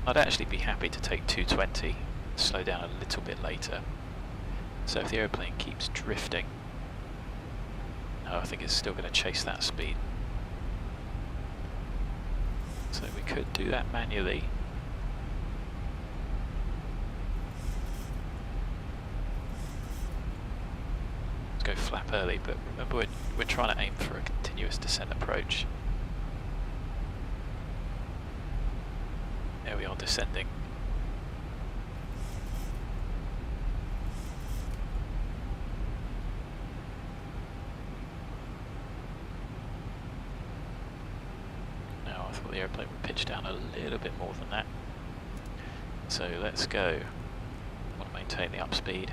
I'd actually be happy to take 220, slow down a little bit later. So if the aeroplane keeps drifting, no, I think it's still going to chase that speed. So we could do that manually. Let's go flap early, but remember we're trying to aim for a continuous descent approach. There we are, descending. Now I thought the airplane would pitch down a little bit more than that. So let's go. I want to maintain the upspeed.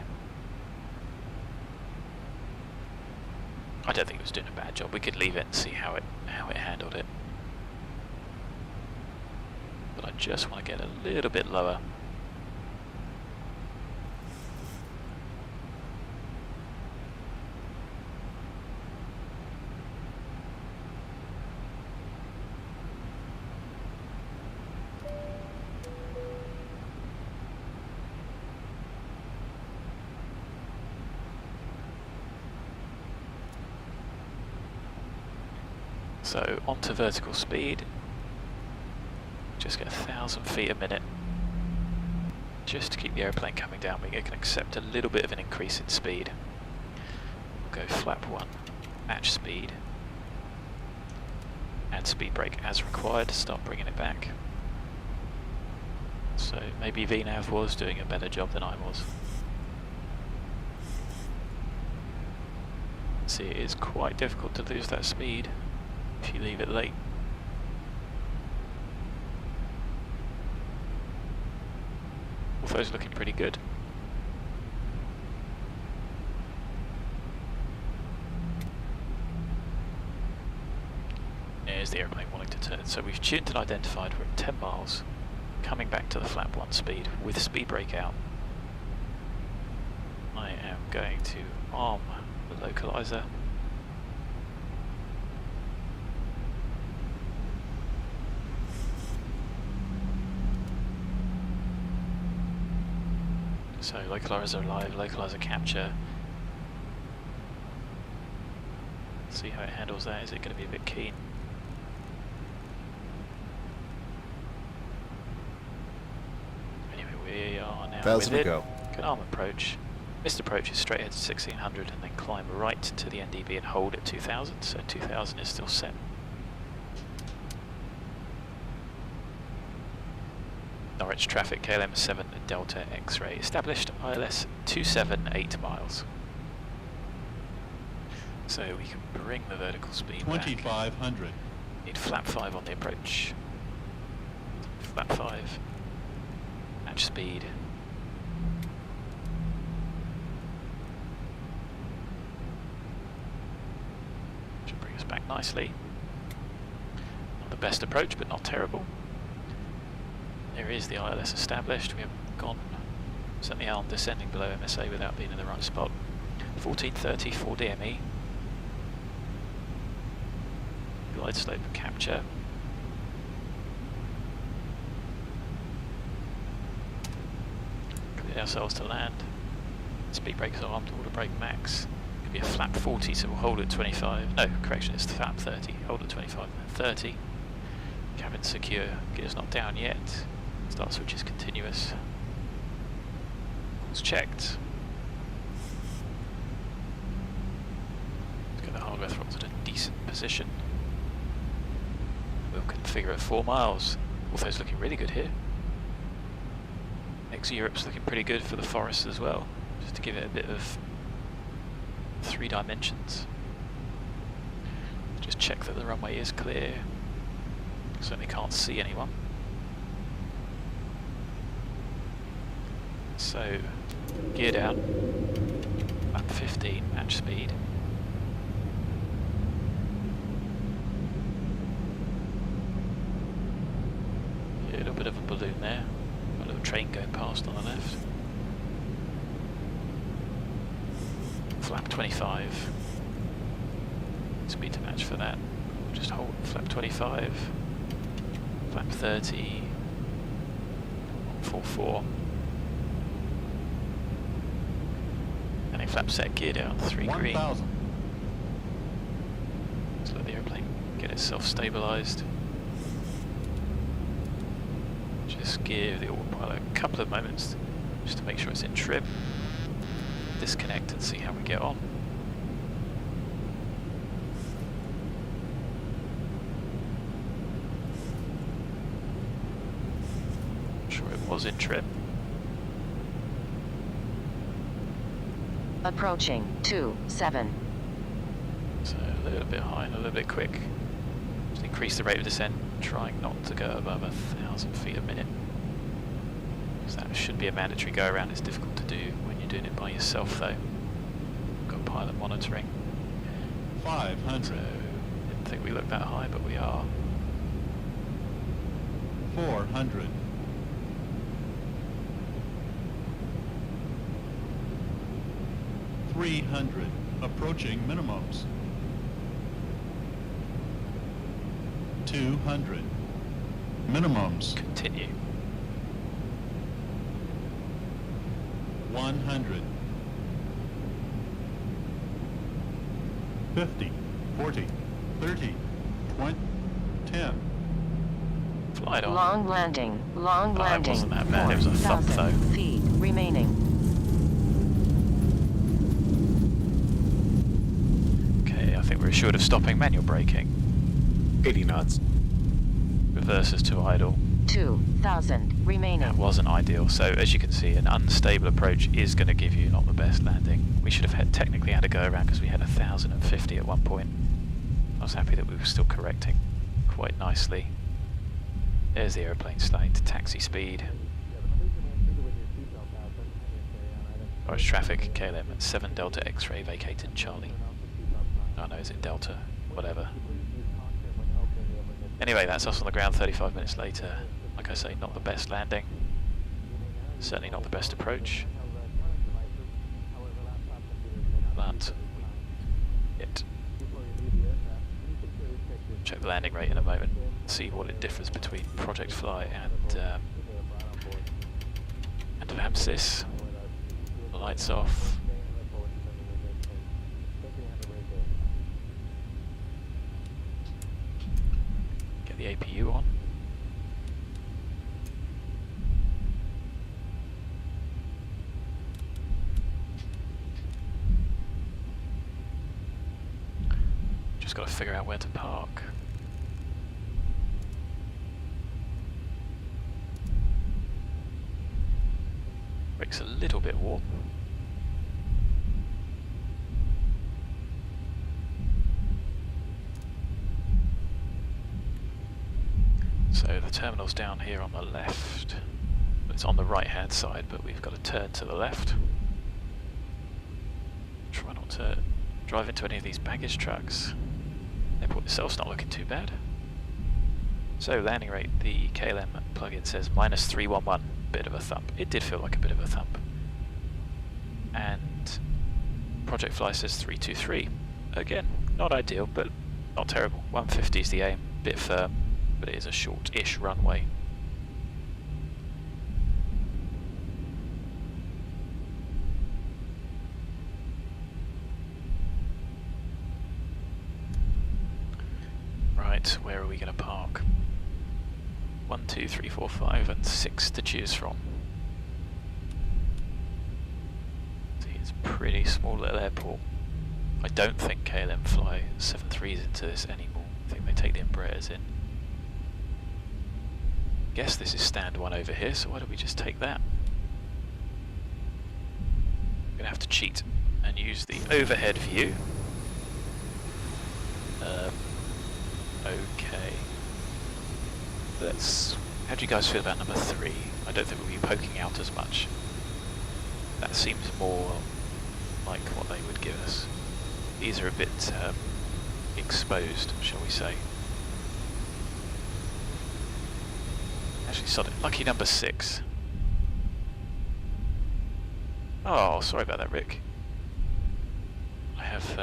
I don't think it was doing a bad job. We could leave it and see how it handled it. But I just want to get a little bit lower. So onto vertical speed. Just get 1,000 feet a minute. Just to keep the airplane coming down, we can accept a little bit of an increase in speed. We'll go flap 1, match speed. Add speed brake as required to start bringing it back. So maybe VNAV was doing a better job than I was. See, it is quite difficult to lose that speed if you leave it late. Ortho's looking pretty good. There's the airplane wanting to turn. So we've tuned and identified we're at 10 miles, coming back to the flap 1 speed with speed brake out. I am going to arm the localizer. So localizer live, localizer capture. See how it handles that. Is it going to be a bit keen? Anyway, we are now 1,000 to within. go. Good arm approach. Missed approach is straight ahead to 1600 and then climb right to the NDB and hold at 2000. So 2000 is still set. Norwich traffic, KLM 7 Delta X-ray. Established ILS 278 miles. So we can bring the vertical speed 2,500. back. Need flap 5 on the approach. Flap 5. Match speed. Should bring us back nicely. Not the best approach, but not terrible. There is the ILS established. We haven't gone certainly on descending below MSA without being in the right spot. 1430 for DME. Glide slope capture. Clear ourselves to land. Speed brake is armed, auto brake max. Could be a flap 40, so we'll hold at 25. No, correction, it's flap 30. Hold at 25 and 30. Cabin secure. Gear's not down yet. Start switch is continuous. It's checked. Let's get the hardware throttle at a decent position. We'll configure at 4 miles. Ortho's looking really good here. Europe's looking pretty good for the forest as well, just to give it a bit of 3 dimensions. Just check that the runway is clear. Certainly can't see anyone. So, gear down, lap 15, match speed. A little bit of a balloon there, a little train going past on the left. Flap 25, speed to match for that. We'll just hold flap 25, flap 30, 144. Flap set, gear down, 3 green. 1,000. Let's let the airplane get itself stabilised. Let's give the autopilot a couple of moments just to make sure it's in trim. Disconnect and see how we get on. Sure it was in trim. Approaching 27. So a little bit high and a little bit quick. Just increase the rate of descent, trying not to go above 1,000 feet a minute. Because that should be a mandatory go around. It's difficult to do when you're doing it by yourself though. Got pilot monitoring. 500. So didn't think we looked that high, but we are. 400. 300. Approaching minimums. 200. Minimums. Continue. 100. 50. 40. 30. 20. 10. Fly it on. Long landing. Long Oh, it landing. wasn't that bad, it was a thump, 4,000 though. feet remaining. Okay, I think we're assured of stopping manual braking. 80 knots. Reverses to idle. 2,000 remaining. That wasn't ideal, so as you can see, an unstable approach is going to give you not the best landing. We should have technically had a go around because we had 1,050 at one point. I was happy that we were still correcting quite nicely. There's the aeroplane starting to taxi speed. Orange traffic, KLM at 7 Delta X-ray vacated Charlie. Oh no, is it Delta? Whatever. Anyway, that's us on the ground 35 minutes later. Like I say, not the best landing. Certainly not the best approach. But it. Check the landing rate in a moment. See what it differs between Project Fly and VAMSIS. The lights off. Get the APU on. Just got to figure out where to park. Brake's a little bit warm. So the terminal's down here on the left. It's on the right hand side, but we've got to turn to the left. Try not to drive into any of these baggage trucks. The airport itself's not looking too bad. So landing rate, the KLM plugin says -311, bit of a thump. It did feel like a bit of a thump. And Project Fly says 323. Again, not ideal, but not terrible. 150 is the aim, bit firm, but it is a short-ish runway. Right, where are we going to park? 1, 2, 3, 4, 5 and 6 to choose from. See, it's a pretty small little airport. I don't think KLM fly 7.3s into this anymore. I think they take the Embraers in. Guess this is stand 1 over here, so why don't we just take that? I'm going to have to cheat and use the overhead view. Okay. How do you guys feel about number 3? I don't think we'll be poking out as much. That seems more like what they would give us. These are a bit exposed, shall we say. Actually, solid. Lucky number 6. Oh, sorry about that, Rick. I have.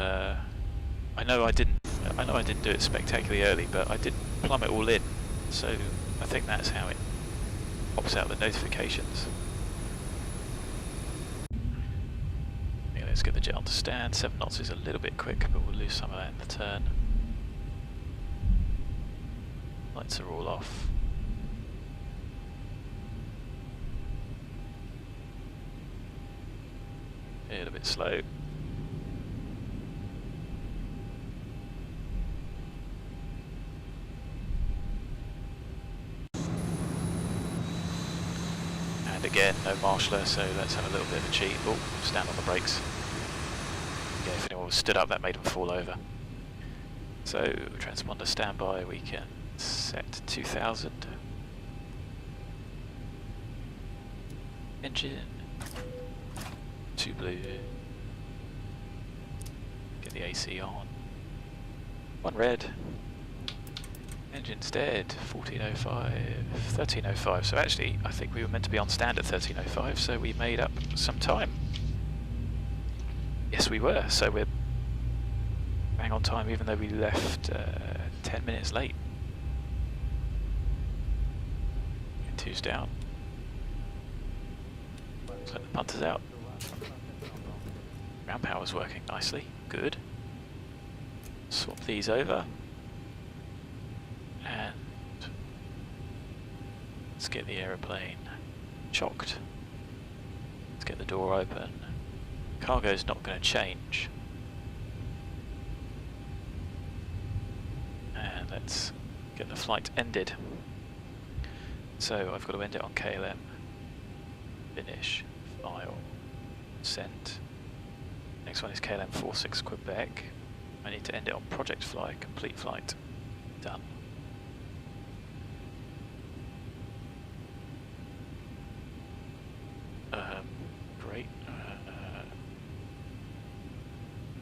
I know I didn't do it spectacularly early, but I did plumb it all in. So I think that's how it pops out the notifications. Yeah, let's get the jet on to stand. 7 knots is a little bit quick, but we'll lose some of that in the turn. Lights are all off. A little bit slow. And again, no marshaller, so let's have a little bit of a cheat. Oh, stand on the brakes. Yeah, if anyone was stood up, that made them fall over. So, transponder standby, we can set 2000. Engine. 2 blue. Get the AC on. 1 red. Engine's dead. 1405. 1305. So actually, I think we were meant to be on stand at 1305, so we made up some time. Yes, we were. So we're bang on time, even though we left 10 minutes late. 2's down. Let the punters out. Ground power's working nicely. Good. Swap these over. And let's get the aeroplane chocked. Let's get the door open. Cargo's not going to change. And let's get the flight ended. So I've got to end it on KLM. Finish. File. Send. Next one is KLM 46 Quebec. I need to end it on project fly. Complete flight. Done. Great.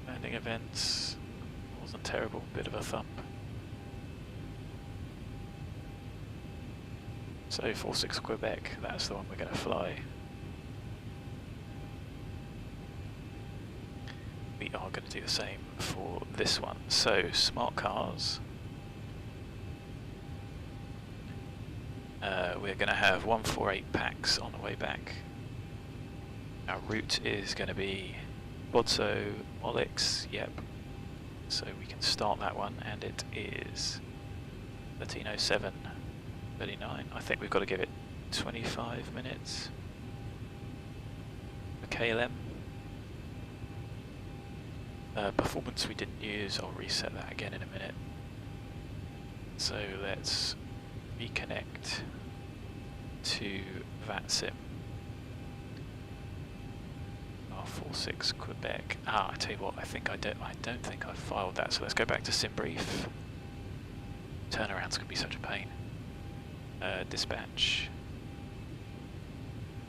Landing events. Wasn't terrible. Bit of a thump. So 46 Quebec, that's the one we're going to fly. We are going to do the same for this one. So smart cars. We're going to have 148 packs on the way back. Our route is going to be BODSO, MOLIX, yep. So we can start that one, and it is 1307. 39. I think we've got to give it 25 minutes. The KLM. Performance we didn't use, I'll reset that again in a minute. So let's reconnect to VATSIM. R46 Quebec. Ah, I tell you what, I don't think I've filed that, so let's go back to SimBrief. Turnarounds can be such a pain. Dispatch.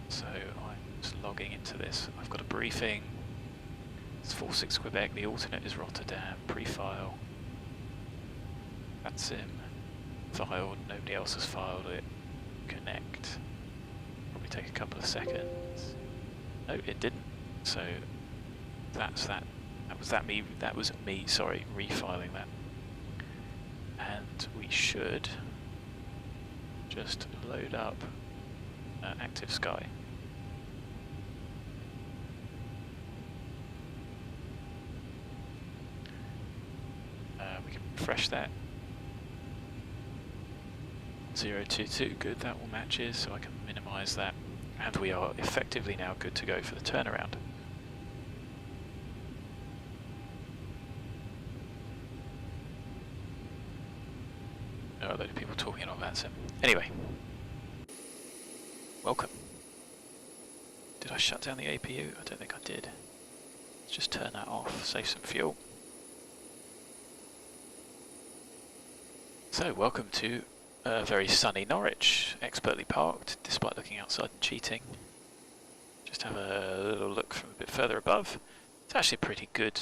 So I'm just logging into this. I've got a briefing. It's 46 Quebec. The alternate is Rotterdam. Pre-file. VATSIM. Filed. Nobody else has filed it. Connect. Probably take a couple of seconds. No, it didn't. So that's that. That was me. Sorry, refiling that. And we should just load up Active Sky. We can refresh that. 022, good, that all matches, so I can minimize that. And we are effectively now good to go for the turnaround. There are a load of people talking on VATSIM. Anyway, welcome. Did I shut down the APU? I don't think I did. Let's just turn that off, save some fuel. So, welcome to very sunny Norwich, expertly parked, despite looking outside and cheating. Just have a little look from a bit further above. It's actually a pretty good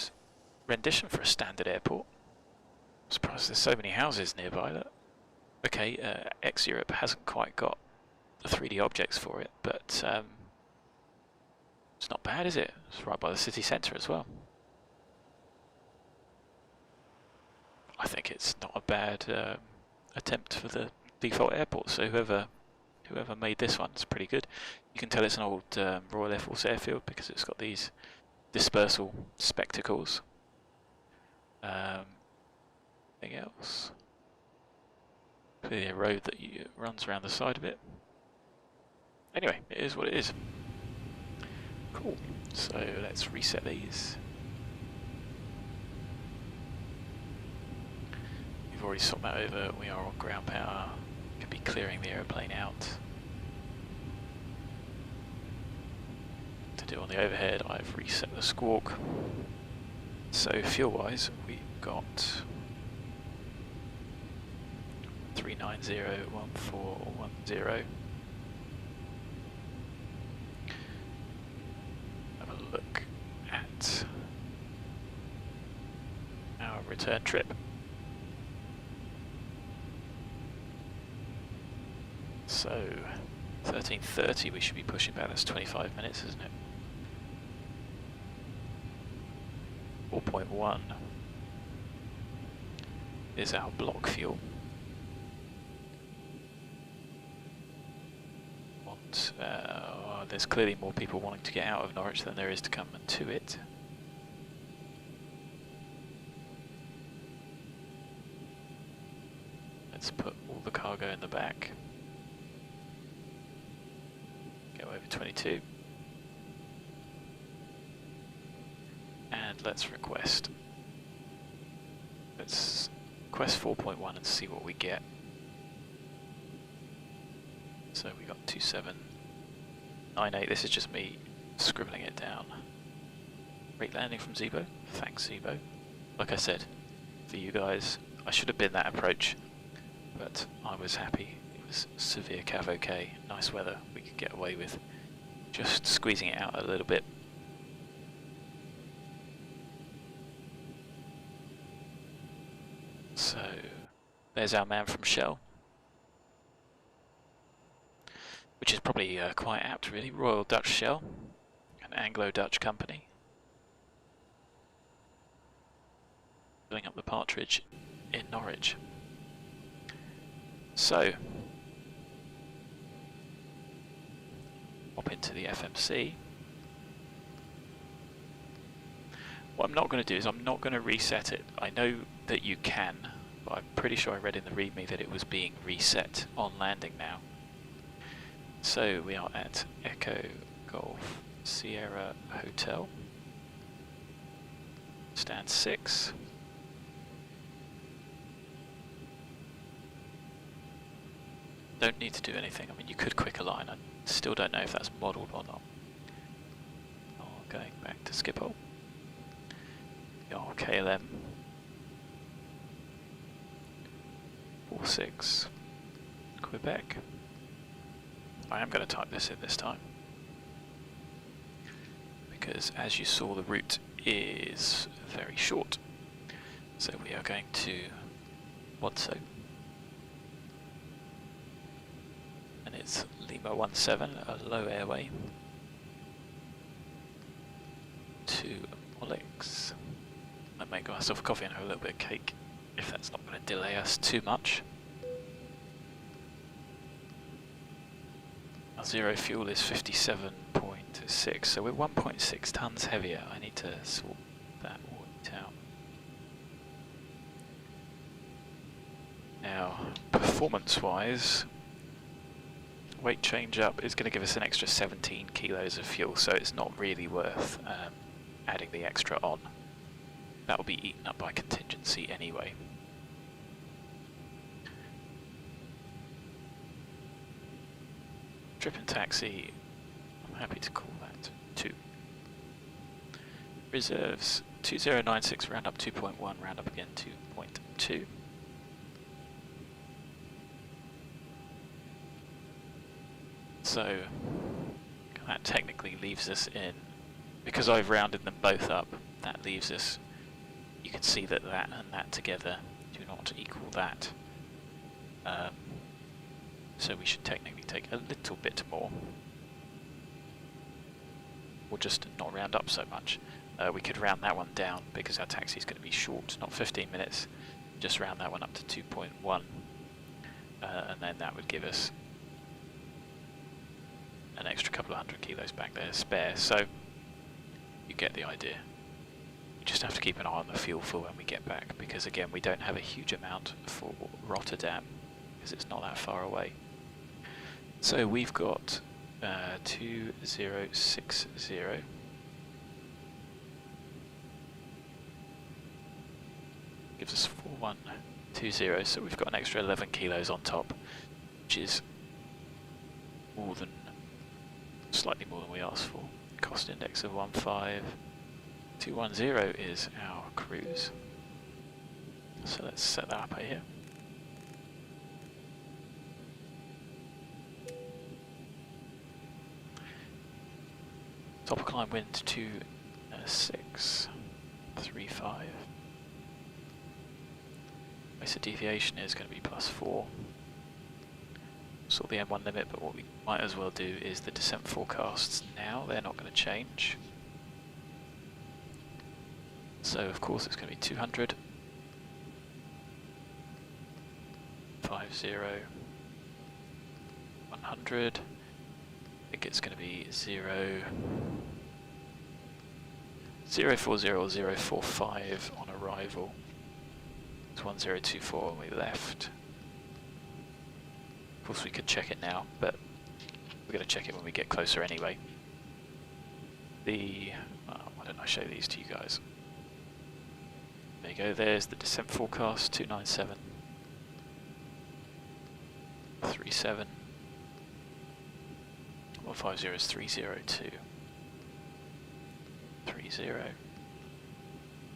rendition for a standard airport. I'm surprised there's so many houses nearby. That okay, ex-Europe hasn't quite got the 3D objects for it, but it's not bad, is it? It's right by the city centre as well. I think it's not a bad attempt for the default airport, so whoever made this one is pretty good. You can tell it's an old Royal Air Force airfield because it's got these dispersal spectacles. Anything else? Clearly a road that runs around the side of it. Anyway, it is what it is. Cool. So let's reset these. We've already swapped that over, we are on ground power. Could be clearing the aeroplane out. To do on the overhead, I've reset the squawk. So fuel-wise, we've got 3901410. Have a look at our return trip. So 13:30 we should be pushing back. That's 25 minutes, isn't it? 4.1 is our block fuel. There's clearly more people wanting to get out of Norwich than there is to come to it. Let's put all the cargo in the back. Go over 22. And let's request. Let's request 4.1 and see what we get. So we got 2798. This is just me scribbling it down. Great landing from Zibo. Thanks, Zibo. Like I said, for you guys, I should have been that approach, but I was happy. It was severe cav okay. Nice weather. We could get away with just squeezing it out a little bit. So there's our man from Shell, which is probably quite apt really. Royal Dutch Shell, an Anglo-Dutch company, filling up the Partridge in Norwich. So hop into the FMC. What I'm not going to do is I'm not going to reset it. I know that you can, but I'm pretty sure I read in the README that it was being reset on landing now. So we are at Echo Golf Sierra Hotel, stand 6. Don't need to do anything. I mean, you could quick align. I still don't know if that's modelled or not. Oh, going back to Schiphol. vKLM 46 Quebec. I am going to type this in this time, because as you saw, the route is very short. So we are going to BODSO, and it's Lima 17, a low airway, to MOLIX. I may go myself a coffee and have a little bit of cake, if that's not going to delay us too much. Our zero fuel is 57.6, so we're 1.6 tons heavier. I need to sort that out. Now, performance-wise, weight change up is going to give us an extra 17 kilos of fuel, so it's not really worth adding the extra on. That will be eaten up by contingency anyway. Trip and taxi, I'm happy to call that 2. Reserves 2096, round up 2.1, round up again 2.2. So that technically leaves us in, because I've rounded them both up, that leaves us, you can see that that and that together do not equal that. So we should technically take a little bit more, or just not round up so much. We could round that one down because our taxi is going to be short, not 15 minutes. Just round that one up to 2.1, and then that would give us an extra couple of 100 kilos back there spare. So you get the idea. You just have to keep an eye on the fuel for when we get back, because again we don't have a huge amount for Rotterdam because it's not that far away. So we've got 2060 gives us 4120, so we've got an extra 11 kilos on top, which is more than, slightly more than we asked for. Cost index of 15210 is our cruise. So let's set that up here. Top climb wind 2635. So deviation is going to be +4. Saw the M1 limit, but what we might as well do is the descent forecasts now. They're not going to change. So of course it's going to be 200, 50, 100. I think it's going to be 040 or 045 on arrival. It's 1024 when we left. Of course we could check it now, but we're going to check it when we get closer anyway. Why don't I show these to you guys? There you go, there's the descent forecast, 297, 37, 150 is 302, 30,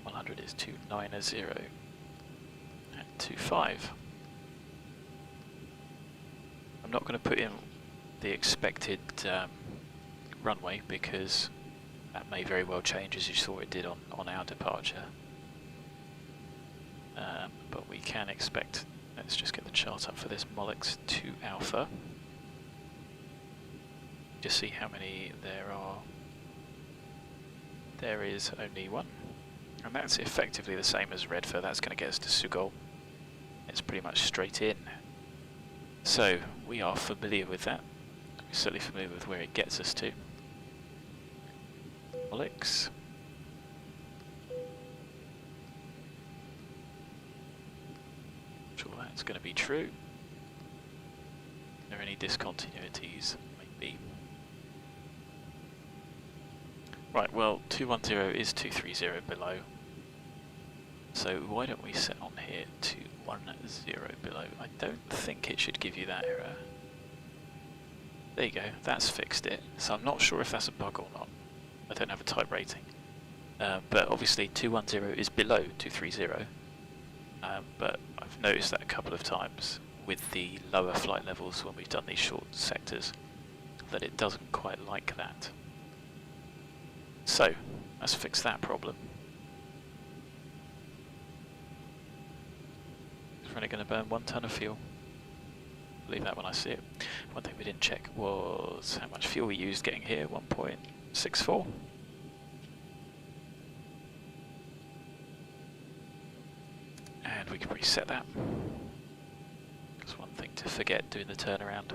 100 is 290, and 25. I'm not going to put in the expected runway because that may very well change, as you saw it did on our departure. But we can expect, let's just get the chart up for this MOLIX 2 Alpha. Just see how many there are. There is only one, and that's effectively the same as Redford. That's going to get us to Sugol. It's pretty much straight in. So we are familiar with that. We're certainly familiar with where it gets us to. MOLIX. Sure that's going to be true. Are there any discontinuities? Maybe. Right, well 210 is 230 below. So why don't we set on here 210 below? I don't think it should give you that error. There you go, that's fixed it. So I'm not sure if that's a bug or not. I don't have a type rating. But obviously 210 is below 230. But I've noticed that a couple of times with the lower flight levels when we've done these short sectors, that it doesn't quite like that. So, let's fix that problem. We're only going to burn 1 ton of fuel. Believe that when I see it. One thing we didn't check was how much fuel we used getting here, 1.64. And we can reset that. Just one thing to forget doing the turnaround.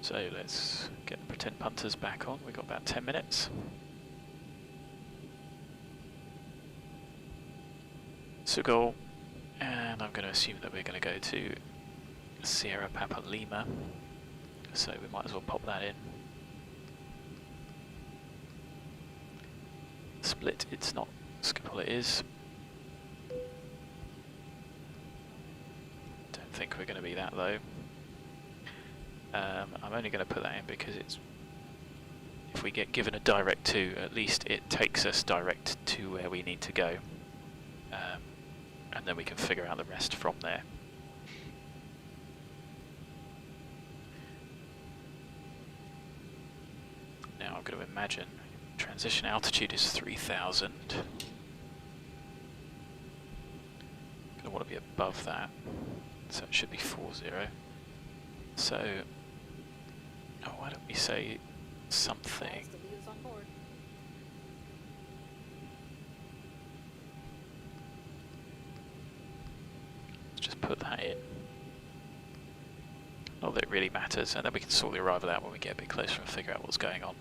So let's get the pretend punters back on. We've got about 10 minutes. Sugol, and I'm going to assume that we're going to go to Sierra Papa Lima, so we might as well pop that in. Split, it's not. Schiphol it is. Don't think we're going to be that low. I'm only going to put that in because it's, if we get given a direct to, at least it takes us direct to where we need to go, and then we can figure out the rest from there. Now I'm going to imagine transition altitude is 3000. Going to want to be above that, so it should be 40. So, why don't we say something? Let's just put that in. Not that it really matters, and then we can sort the arrival out when we get a bit closer and figure out what's going on.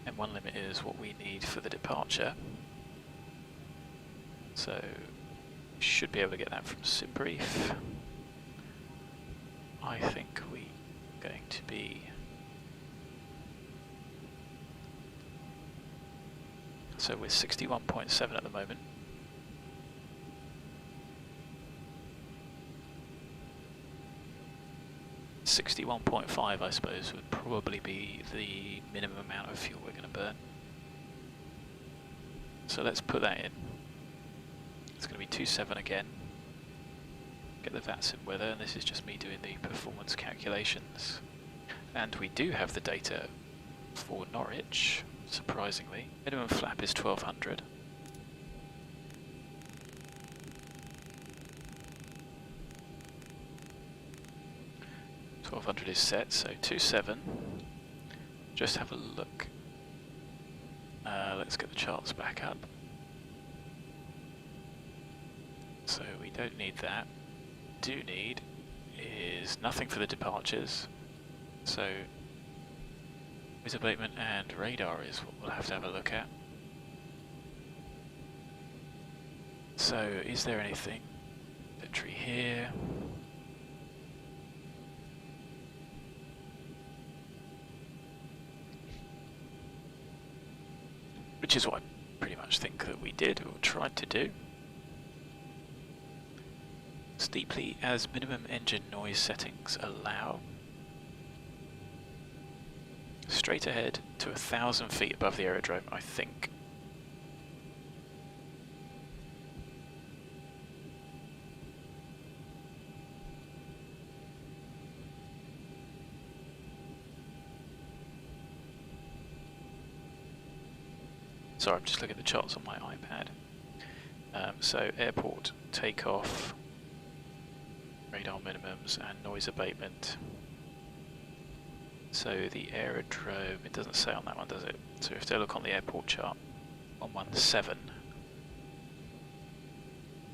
M1 limit is what we need for the departure. So, we should be able to get that from SUPUR. I think we're going to be So we're 61.7 at the moment. .5, I suppose, would probably be the minimum amount of fuel we're going to burn. So let's put that in. It's going to be 2.7 again. Get the VATSIM weather, and this is just me doing the performance calculations. And we do have the data for Norwich, surprisingly. Minimum flap is 1200. .1200 is set, so 2.7. Just have a look. Let's get the charts back up. So we don't need that. Do need is nothing for the departures. So noise abatement and radar is what we'll have to have a look at. So is there anything? Battery here. Which is what I pretty much think that we did, or tried to do. Steeply as minimum engine noise settings allow. Straight ahead to 1,000 feet above the aerodrome, I think. Sorry, I'm just looking at the charts on my iPad. So airport takeoff, radar minimums and noise abatement. So the aerodrome, it doesn't say on that one, does it? So if they look on the airport chart, on 1.7.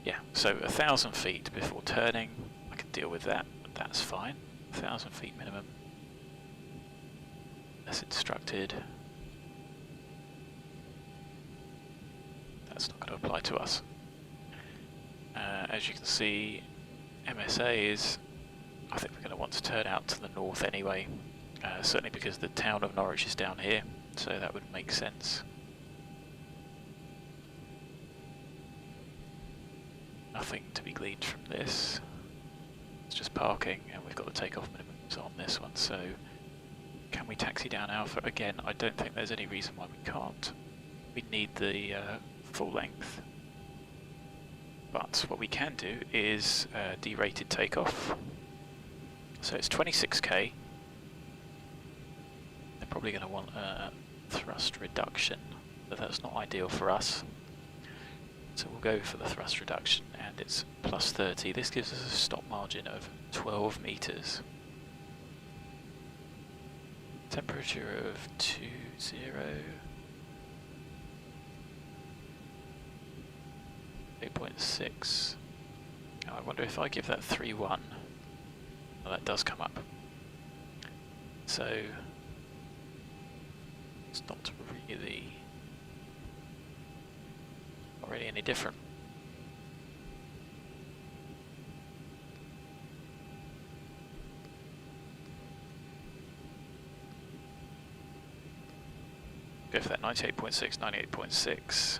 Yeah, so 1,000 feet before turning, I can deal with that, that's fine. 1,000 feet minimum. As instructed. That's not going to apply to us. As you can see, MSA is, I think we're going to want to turn out to the north anyway, certainly because the town of Norwich is down here, so that would make sense. Nothing to be gleaned from this. It's just parking, and we've got the takeoff minimums on this one, so can we taxi down Alpha? Again, I don't think there's any reason why we can't. We need the full length. But what we can do is derated takeoff. So it's 26k. They're probably going to want a thrust reduction, but that's not ideal for us. So we'll go for the thrust reduction, and it's plus 30. This gives us a stop margin of 12 meters. Temperature of 20. 8.6. Now I wonder if I give that 3.1. Well, that does come up. So it's not really any different. Go for that 98.6, 98.6.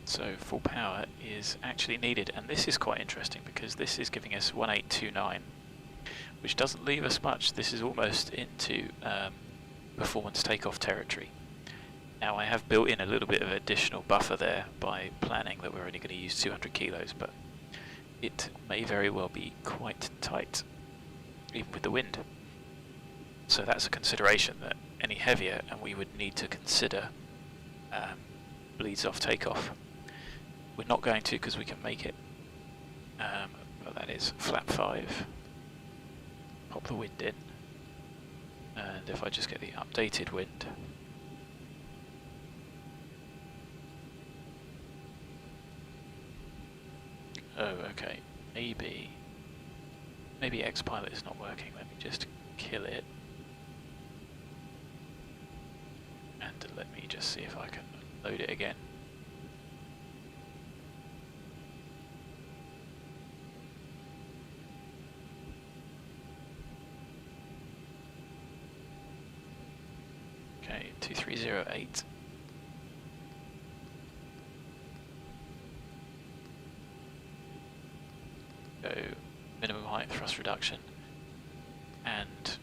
So full power is actually needed, and this is quite interesting because this is giving us 1829, which doesn't leave us much. This is almost into performance takeoff territory. Now I have built in a little bit of additional buffer there by planning that we're only going to use 200 kilos, but it may very well be quite tight, even with the wind. So that's a consideration, that any heavier and we would need to consider bleeds off takeoff. We're not going to because we can make it, but that is flap 5, pop the wind in, and if I just get the updated wind, oh okay, maybe Xpilot is not working. Let me just kill it, and let me just see if I can load it again. Okay, 2308. go minimum height thrust reduction, and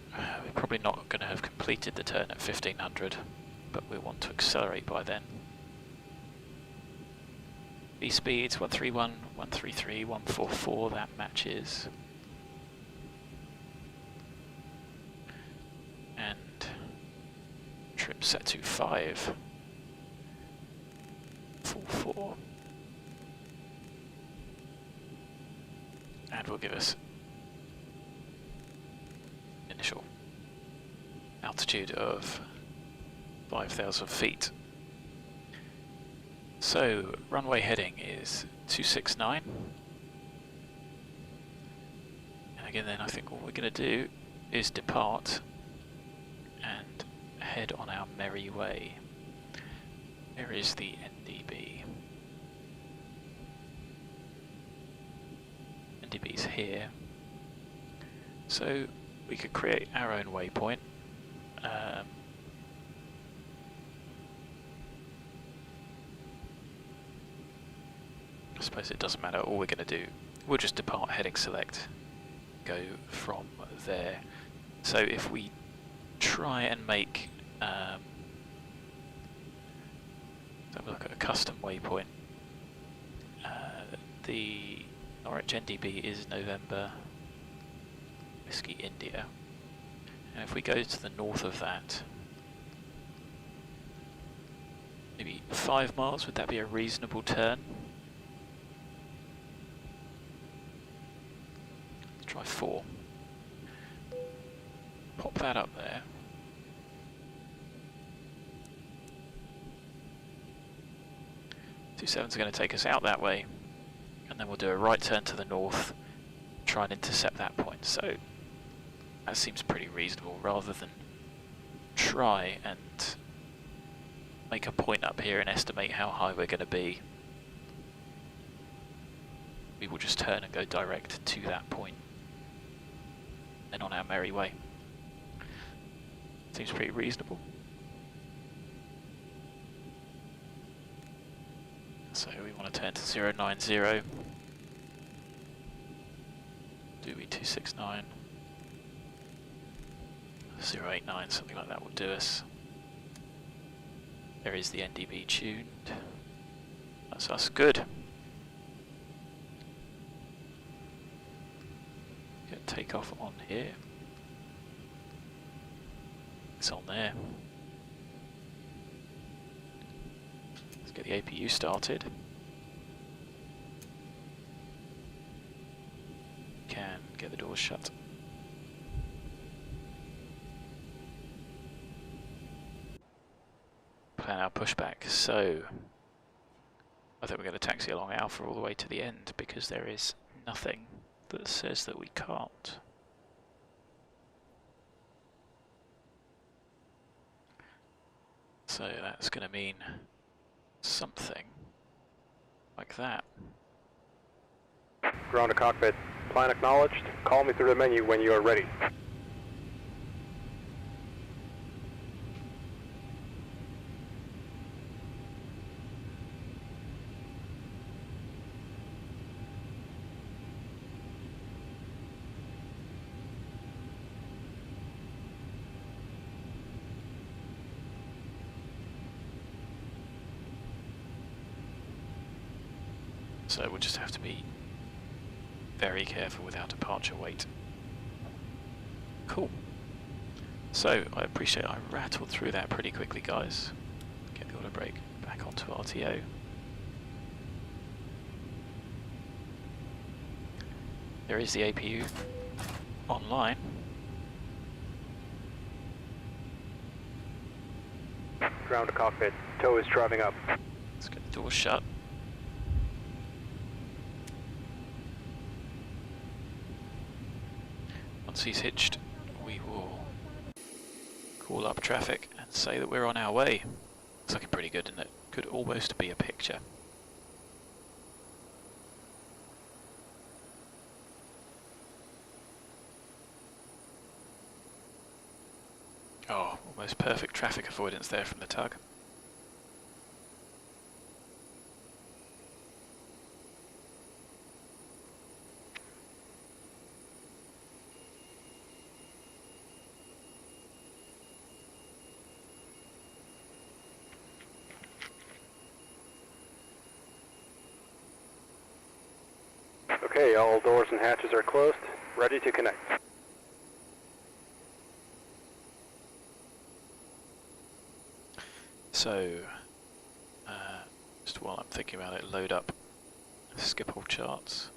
we're probably not going to have completed the turn at 1500, but we want to accelerate by then. V speeds 131, 133, 144, that matches. And trim set to 544. And will give us initial altitude of 5,000 feet. So runway heading is 269. And again then I think what we're going to do is depart and head on our merry way. There is the NDB. NDB's here. So we could create our own waypoint. I suppose it doesn't matter, all we're going to do, we'll just depart heading select, go from there. So if we try and make, let's have a look at a custom waypoint. The Norwich NDB is November Whiskey India, and if we go to the north of that, maybe 5 miles, would that be a reasonable turn? Let's try 4. Pop that up there. Two 7's are going to take us out that way, and then we'll do a right turn to the north, try and intercept that point. So that seems pretty reasonable, rather than try and make a point up here and estimate how high we're going to be. We will just turn and go direct to that point, and on our merry way. Seems pretty reasonable. So we want to turn to 090. Do we 269? 089, something like that will do us. There is the NDB tuned. That's us good. Get takeoff on here. It's on there. Let's get the APU started. Can get the doors shut. Plan our pushback. So I think we're going to taxi along Alpha all the way to the end, because there is nothing that says that we can't. So that's going to mean something like that. Ground to cockpit. Plan acknowledged. Call me through the menu when you are ready. So we'll just have to be very careful with our departure weight. Cool. So I appreciate I rattled through that pretty quickly, guys. Get the auto brake back onto RTO. There is the APU online. Ground to cockpit. Tow is driving up. Let's get the doors shut. Once he's hitched, we will call up traffic and say that we're on our way. It's looking pretty good, isn't it? Could almost be a picture. Oh, almost perfect traffic avoidance there from the tug. Okay, all doors and hatches are closed. Ready to connect. So, just while I'm thinking about it, load up skip all charts.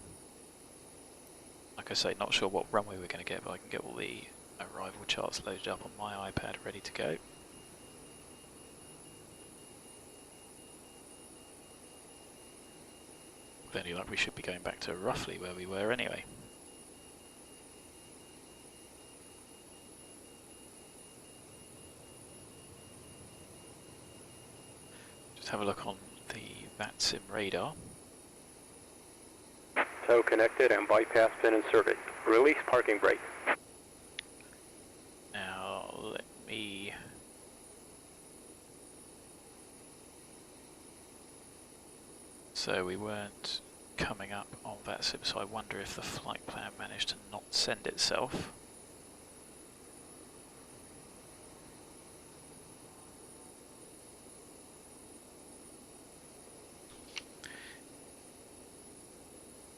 Like I say, not sure what runway we're going to get, but I can get all the arrival charts loaded up on my iPad ready to go. With any luck, we should be going back to roughly where we were anyway. Just have a look on the VATSIM radar. Tow connected and bypass pin inserted. Release parking brake. Now, let me... So we weren't coming up on VATSIM, so I wonder if the flight plan managed to not send itself.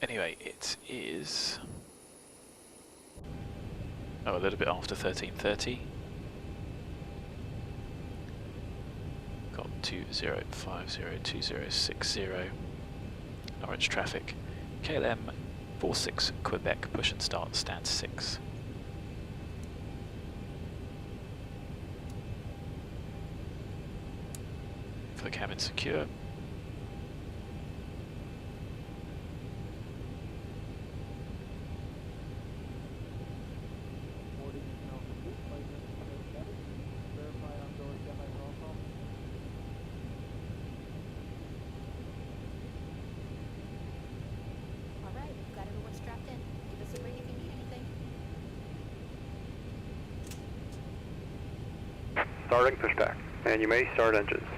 Anyway, it is a little bit after 13:30. Got 20502060 Norwich traffic. KLM 46 Quebec, push and start, stand 6. For the cabin secure. Starting pushback, and you may start engines.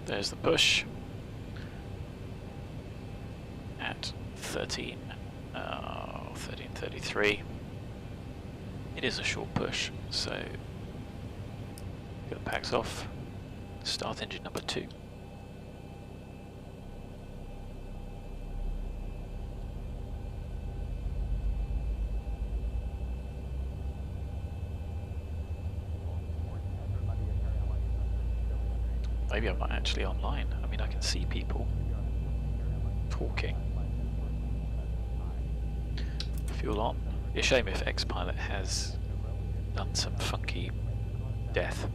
There's the push at 13:33. It is a short push, so get the packs off. Start engine number 2. Maybe I'm not actually online. I mean, I can see people talking. Fuel on. Be a shame if X-Pilot has done some funky death.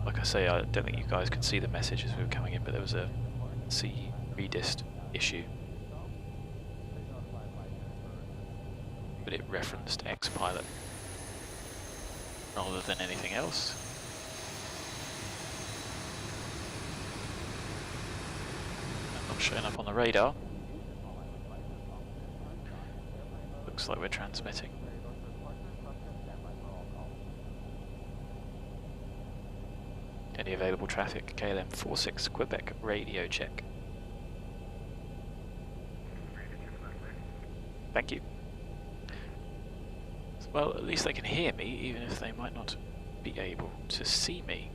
Like I say, I don't think you guys could see the message as we were coming in, but there was a C redist issue. But it referenced X-Pilot rather than anything else. Not showing up on the radar. Looks like we're transmitting. Any available traffic? KLM 46 Quebec, radio check. Thank you. Well, at least they can hear me, even if they might not be able to see me.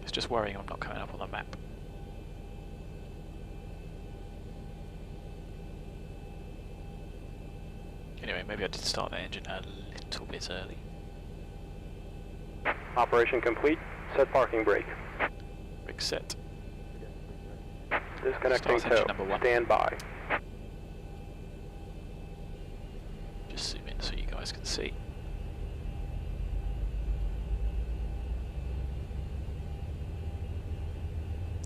It's just worrying I'm not coming up on the map. Anyway, maybe I did start the engine a little bit early. Operation complete. Set parking brake. Brake set. Disconnecting Start engine tow. number 1. Stand by. Just zoom in so you guys can see.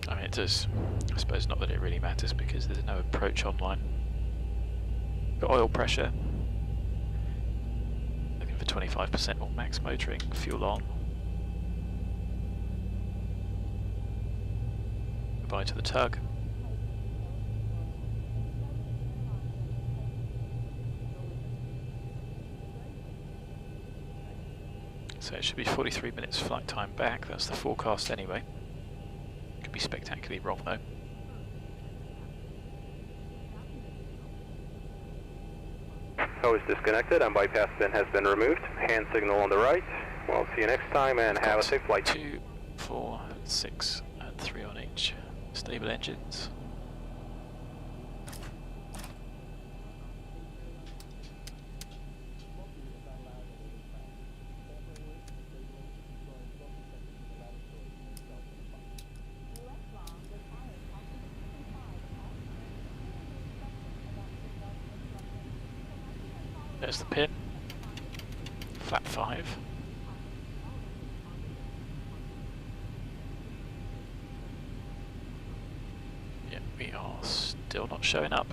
I mean, it does. I suppose not that it really matters because there's no approach online. Got oil pressure. Looking for 25% or max motoring. Fuel on. Goodbye to the tug. So it should be 43 minutes flight time back. That's the forecast anyway. Could be spectacularly wrong though. Tow is disconnected and bypass pin has been removed. Hand signal on the right. We'll see you next time and have a safe flight. 2, 4, 6 and 3 on each. Stable engines. There's the pin. Flap 5. Yeah, we are still not showing up.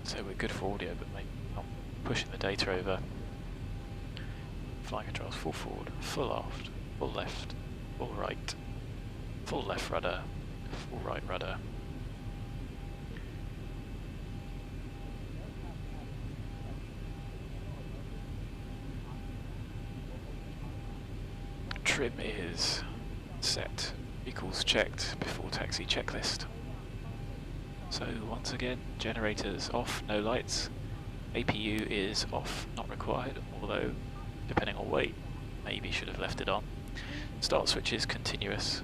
So we're good for audio, but maybe not pushing the data over. Flying controls, full forward, full aft, full left, full right, full left rudder, full right rudder. Trim is set, equals checked before taxi checklist. So once again, generators off, no lights. APU is off, not required, although depending on weight, maybe should have left it on. Start switch is continuous.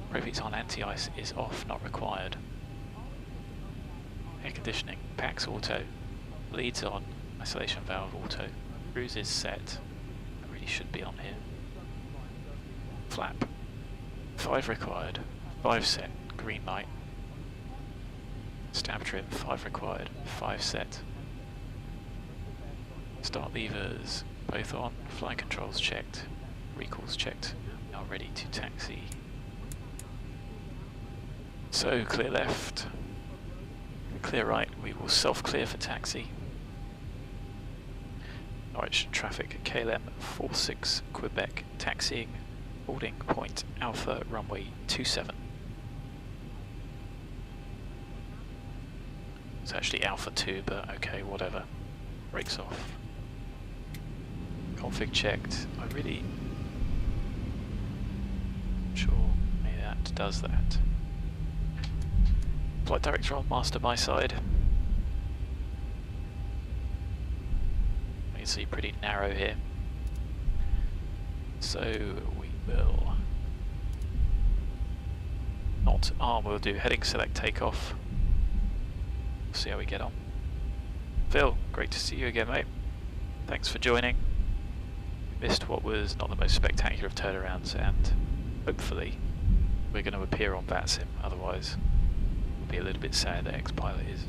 Prefix on anti-ice is off, not required. Air conditioning, PAX auto. Leads on, isolation valve auto. Cruise is set. It really should be on here. Flap. 5 required. 5 set. Green light. Stab trim, 5 required. 5 set. Start levers, both on. Flight controls checked. Recalls checked. Now ready to taxi. So clear left. Clear right. We will self-clear for taxi. Norwich traffic, KLM 46 Quebec, taxiing, boarding point Alpha runway 27. It's actually Alpha 2, but okay, whatever. Brakes off. Config checked. I really... sure maybe that does that. Flight director on master my side. You can see pretty narrow here. So we will not arm, we'll do heading select takeoff. See how we get on. Phil, great to see you again, mate. Thanks for joining. We missed what was not the most spectacular of turnarounds, and hopefully we're going to appear on VATSIM, otherwise it'll be a little bit sad that X-Pilot is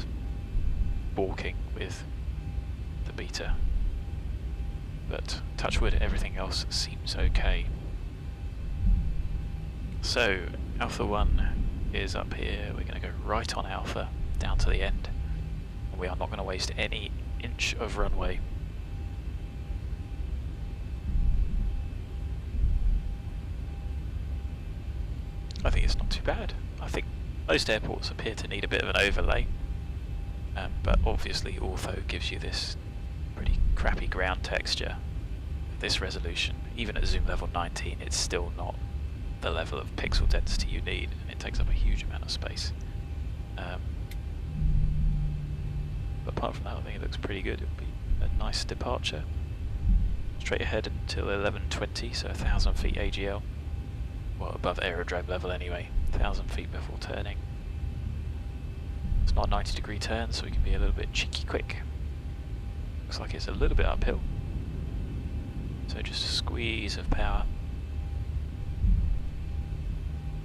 balking with the beta. But touch wood, everything else seems okay. So, Alpha 1 is up here. We're going to go right on Alpha, down to the end. And we are not going to waste any inch of runway. I think it's not too bad. I think most airports appear to need a bit of an overlay. But obviously Ortho gives you this pretty crappy ground texture. This resolution, even at zoom level 19, it's still not the level of pixel density you need, and it takes up a huge amount of space. But apart from that, I think it looks pretty good. It'll be a nice departure. Straight ahead until 1120, so 1,000 feet AGL. Well, above aerodrome level anyway, 1,000 feet before turning. It's not a 90-degree turn, so we can be a little bit cheeky quick. Looks like it's a little bit uphill. So just a squeeze of power.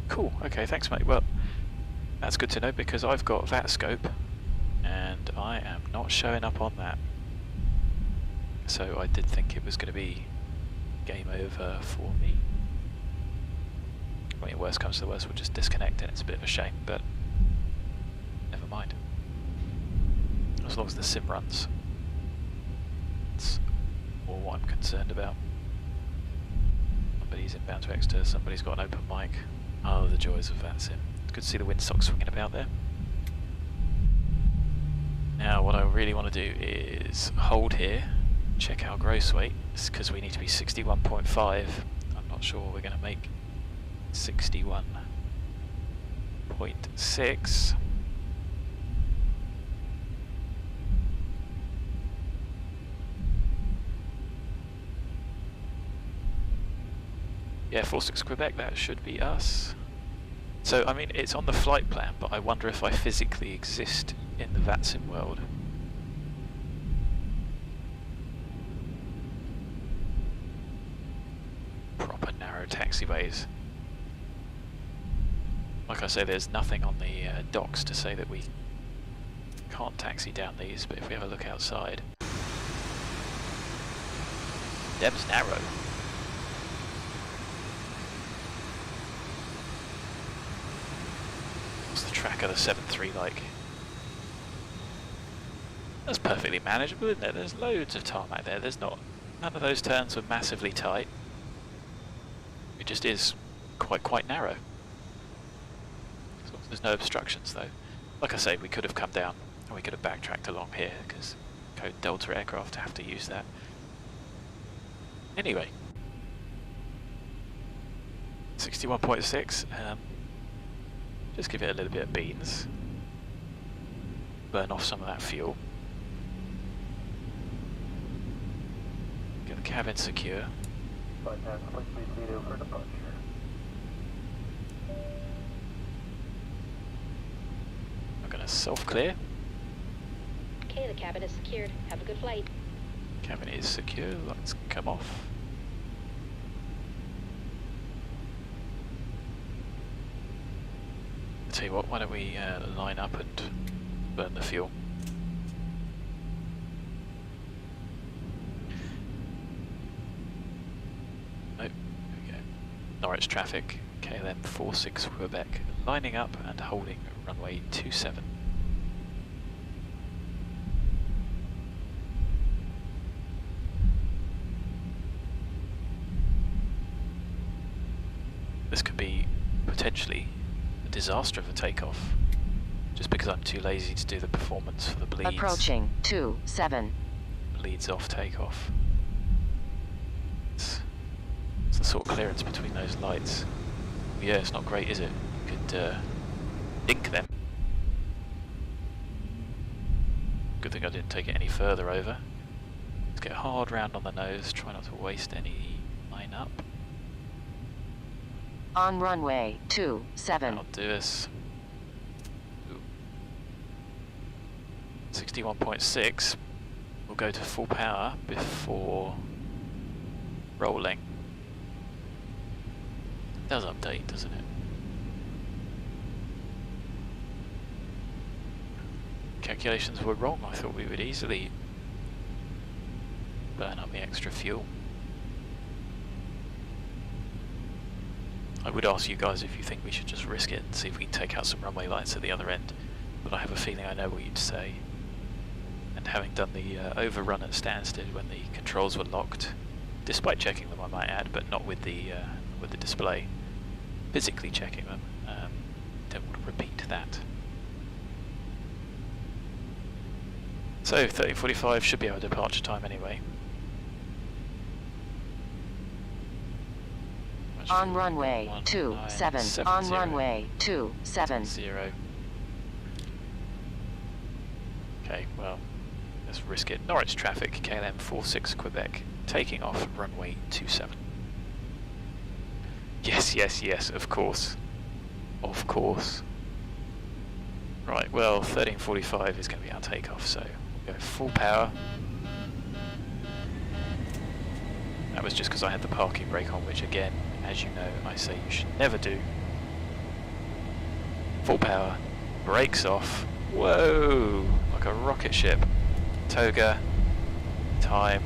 Cool, okay, thanks mate. Well, that's good to know because I've got VATScope and I am not showing up on that. So I did think it was going to be game over for me. When worst comes to the worst, we'll just disconnect and it's a bit of a shame, but never mind. As long as the sim runs. It's more what I'm concerned about. Somebody's inbound to Exeter, somebody's got an open mic. Oh, the joys of VATSIM. It's good to see the windsock swinging about there. Now what I really want to do is hold here, check our gross weight, because we need to be 61.5. I'm not sure we're going to make 61.6. Yeah, 46 Quebec, that should be us. So, I mean, it's on the flight plan, but I wonder if I physically exist in the VATSIM world. Proper narrow taxiways. Like I say, there's nothing on the docks to say that we can't taxi down these, but if we have a look outside, them's narrow. What's the track of the 7.3 like? That's perfectly manageable, isn't it? There's loads of tarmac there. There's not, none of those turns were massively tight. It just is quite narrow. There's no obstructions though. Like I say, we could have come down and we could have backtracked along here because code Delta aircraft have to use that. Anyway, 61.6. Just give it a little bit of beans. Burn off some of that fuel. Get the cabin secure. I'm going to self-clear. Okay, the cabin is secured. Have a good flight. Cabin is secure. Lights come off. I'll tell you what, why don't we line up and burn the fuel. Nope, there we go. Norwich traffic, KLM 46 Quebec, lining up and holding runway 27. This could be potentially a disaster of a takeoff, just because I'm too lazy to do the performance for the bleeds. Approaching 27. Bleeds off takeoff. It's the sort of clearance between those lights. Yeah, it's not great, is it? You could dink them. Good thing I didn't take it any further over. Let's get a hard round on the nose, try not to waste any line up. On runway 27. That'll do us. 61.6. We'll go to full power before rolling. It does update, doesn't it? Calculations were wrong. I thought we would easily burn up the extra fuel. I would ask you guys if you think we should just risk it and see if we can take out some runway lights at the other end, but I have a feeling I know what you'd say. And having done the overrun at Stansted when the controls were locked, despite checking them I might add, but not with the display, physically checking them, don't want to repeat that. So 13:45 should be our departure time anyway. On runway 27. On runway 27. 0. Okay, well, let's risk it. Norwich traffic, KLM 46 Quebec, taking off runway 27. Yes, yes, yes, of course. Of course. Right, well, 13:45 is going to be our takeoff, so we'll go full power. That was just because I had the parking brake on, which again, as you know, I say you should never do. Full power, brakes off. Whoa, like a rocket ship. Toga, time.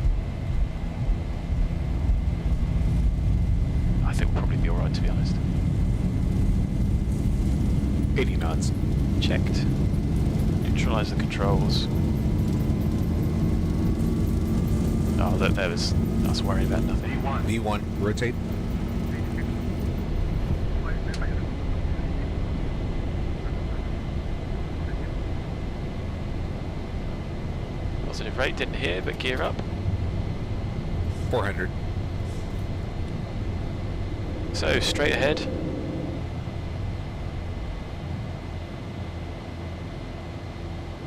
I think we'll probably be alright, to be honest. 80 knots. Checked. Neutralise the controls. Oh, look, there was us worrying about nothing. V1, rotate. Positive rate, didn't hear, but gear up. 400. So, straight ahead.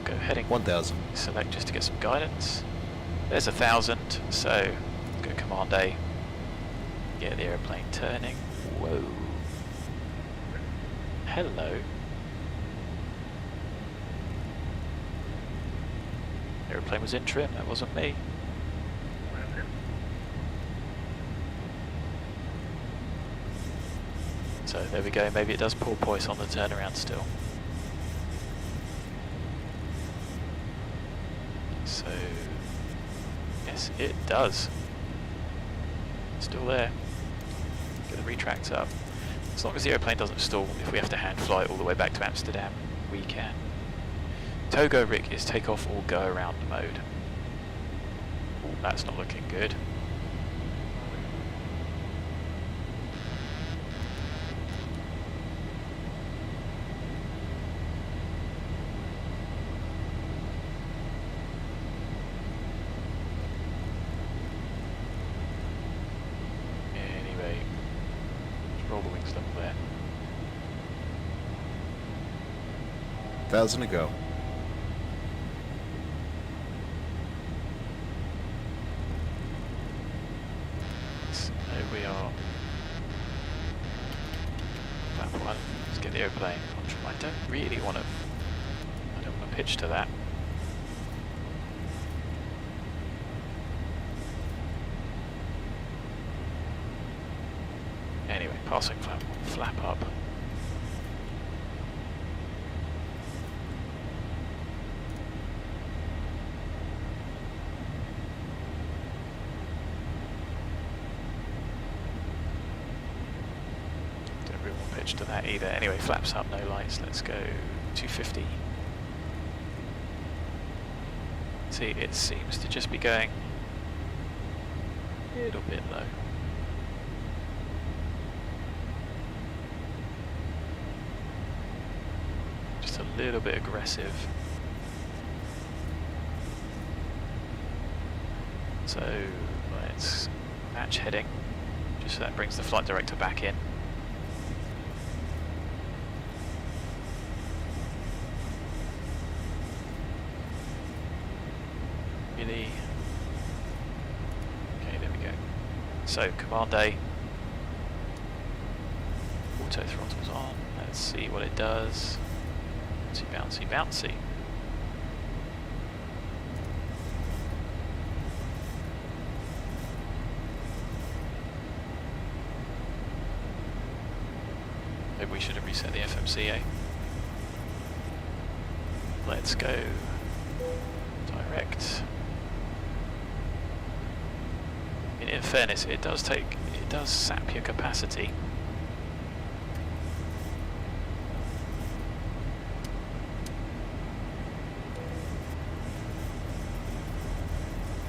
Go heading 1000. select just to get some guidance. There's 1000, so go command A. Get the airplane turning. Whoa. Hello. Airplane was in trim, that wasn't me. So there we go, maybe it does porpoise on the turnaround still. So, yes it does. Still there. Get the retracts up. As long as the airplane doesn't stall, if we have to hand fly it all the way back to Amsterdam, we can. Togo Rick is take off or go around mode. Ooh, that's not looking good. Anyway, just roll the wings level there. 1,000 to go. We are lap 1. Let's get the airplane. I don't really want to. I don't want to pitch to that. Anyway, passing flap 1, flap up. To that either. Anyway, flaps up, no lights. Let's go 250. See, it seems to just be going a little bit low. Just a little bit aggressive. So let's match heading, just so that brings the flight director back in. Okay, there we go. So, Command A. Auto throttles on. Let's see what it does. Bouncy, bouncy, bouncy. Maybe we should have reset the FMCA. Let's go. Direct. In fairness, it does sap your capacity.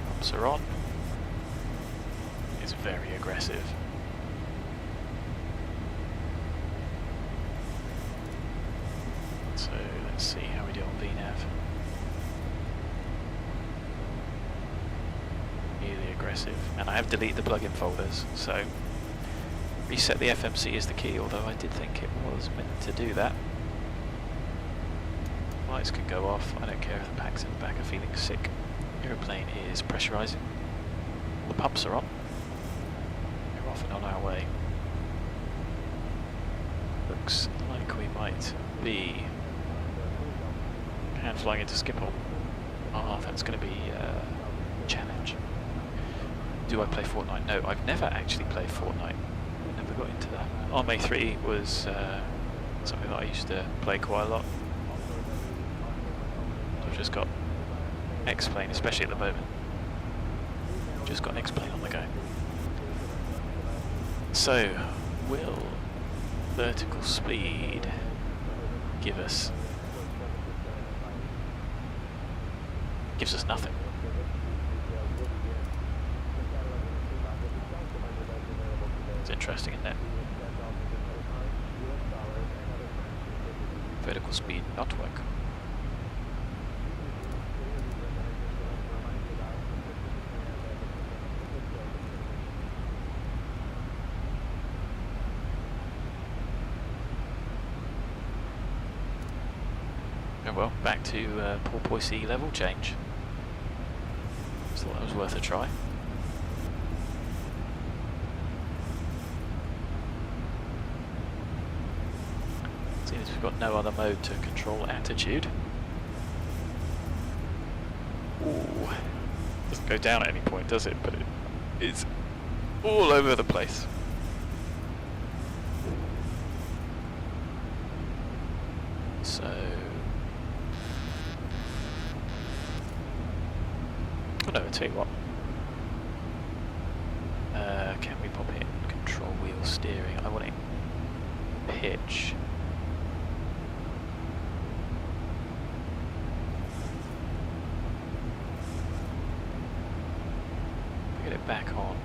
Pumps are on. It's very aggressive. So let's see how we do on VNav. Aggressive, and I have deleted the plugin folders, so reset the FMC is the key, although I did think it was meant to do that. Lights can go off, I don't care if the packs in the back are feeling sick. Aeroplane is pressurising, the pumps are on, we're off and on our way. Looks like we might be hand flying into Schiphol. Ah, that's going to be a challenge. Do I play Fortnite? No, I've never actually played Fortnite. Never got into that. ARM-A3 was something that I used to play quite a lot. I've just got X-Plane, especially at the moment. Just got X-Plane on the go. So, will vertical speed give us... gives us nothing. Interesting, isn't it? Vertical speed not work. Oh well, back to porpoise level change. Just thought that was worth a try. we've got no other mode to control attitude. Ooh. Doesn't go down at any point, does it? But it is all over the place. So... oh no, I'll tell you what. Can we pop in control wheel steering? I want it pitch. Get it back on.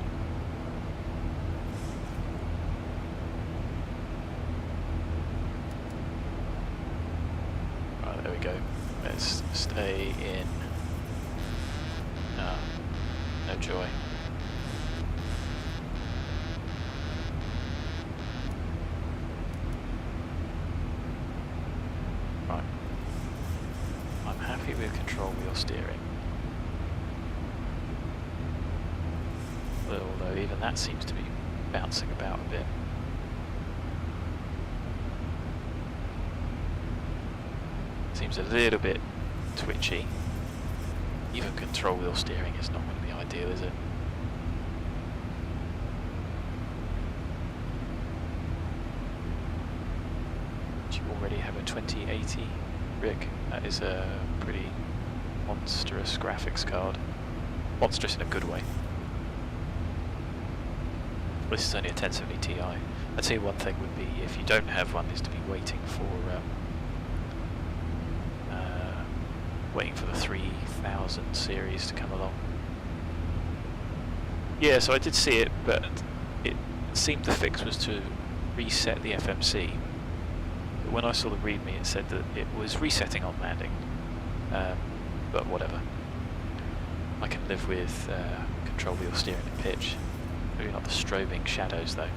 Right, there we go. Let's stay in. No, no joy. Right. I'm happy with control wheel steering. Although even that seems to be bouncing about a bit. Seems a little bit twitchy. Even control wheel steering is not going to be ideal, is it? Do you already have a 2080 rig? That is a pretty monstrous graphics card. Monstrous in a good way. This is only a 1070 Ti. I'd say one thing would be, if you don't have one, is to be waiting for the 3000 series to come along. Yeah, so I did see it, but it seemed the fix was to reset the FMC. But when I saw the README, it said that it was resetting on landing. But whatever. I can live with control wheel steering and pitch. Maybe not the strobing shadows though.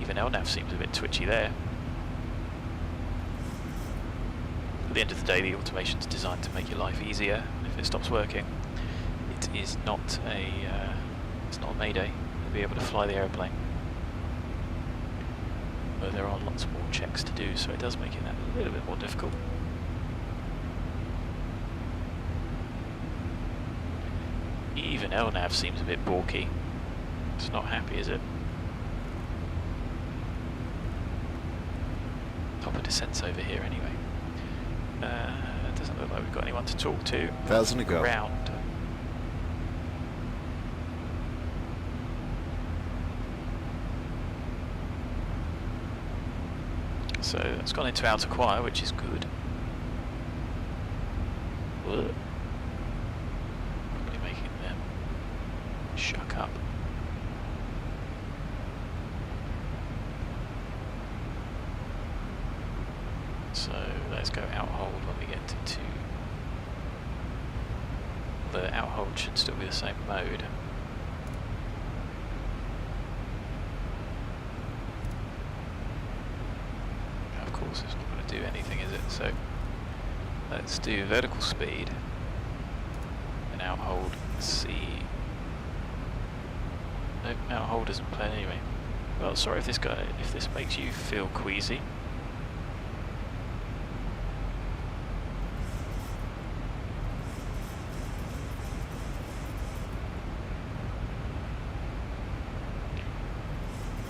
Even LNAV seems a bit twitchy there. At the end of the day, the automation's designed to make your life easier. If it stops working, it is not it's not a mayday to be able to fly the aeroplane. But there are lots more checks to do, so it does make it a little bit more difficult. Even LNAV seems a bit balky. It's not happy, is it? Top of descent's over here anyway. It doesn't look like we've got anyone to talk to. 1,000 to go. Around. So it's gone into outer quiet, which is good. Ugh. Probably making them shuck up. So let's go out hold when we get to 2. The out hold should still be the same mode. Of course it's not going to do anything, is it? So let's do vertical speed and out hold. Let's see. Nope, out hold isn't playing anyway. Well, sorry if this makes you feel queasy.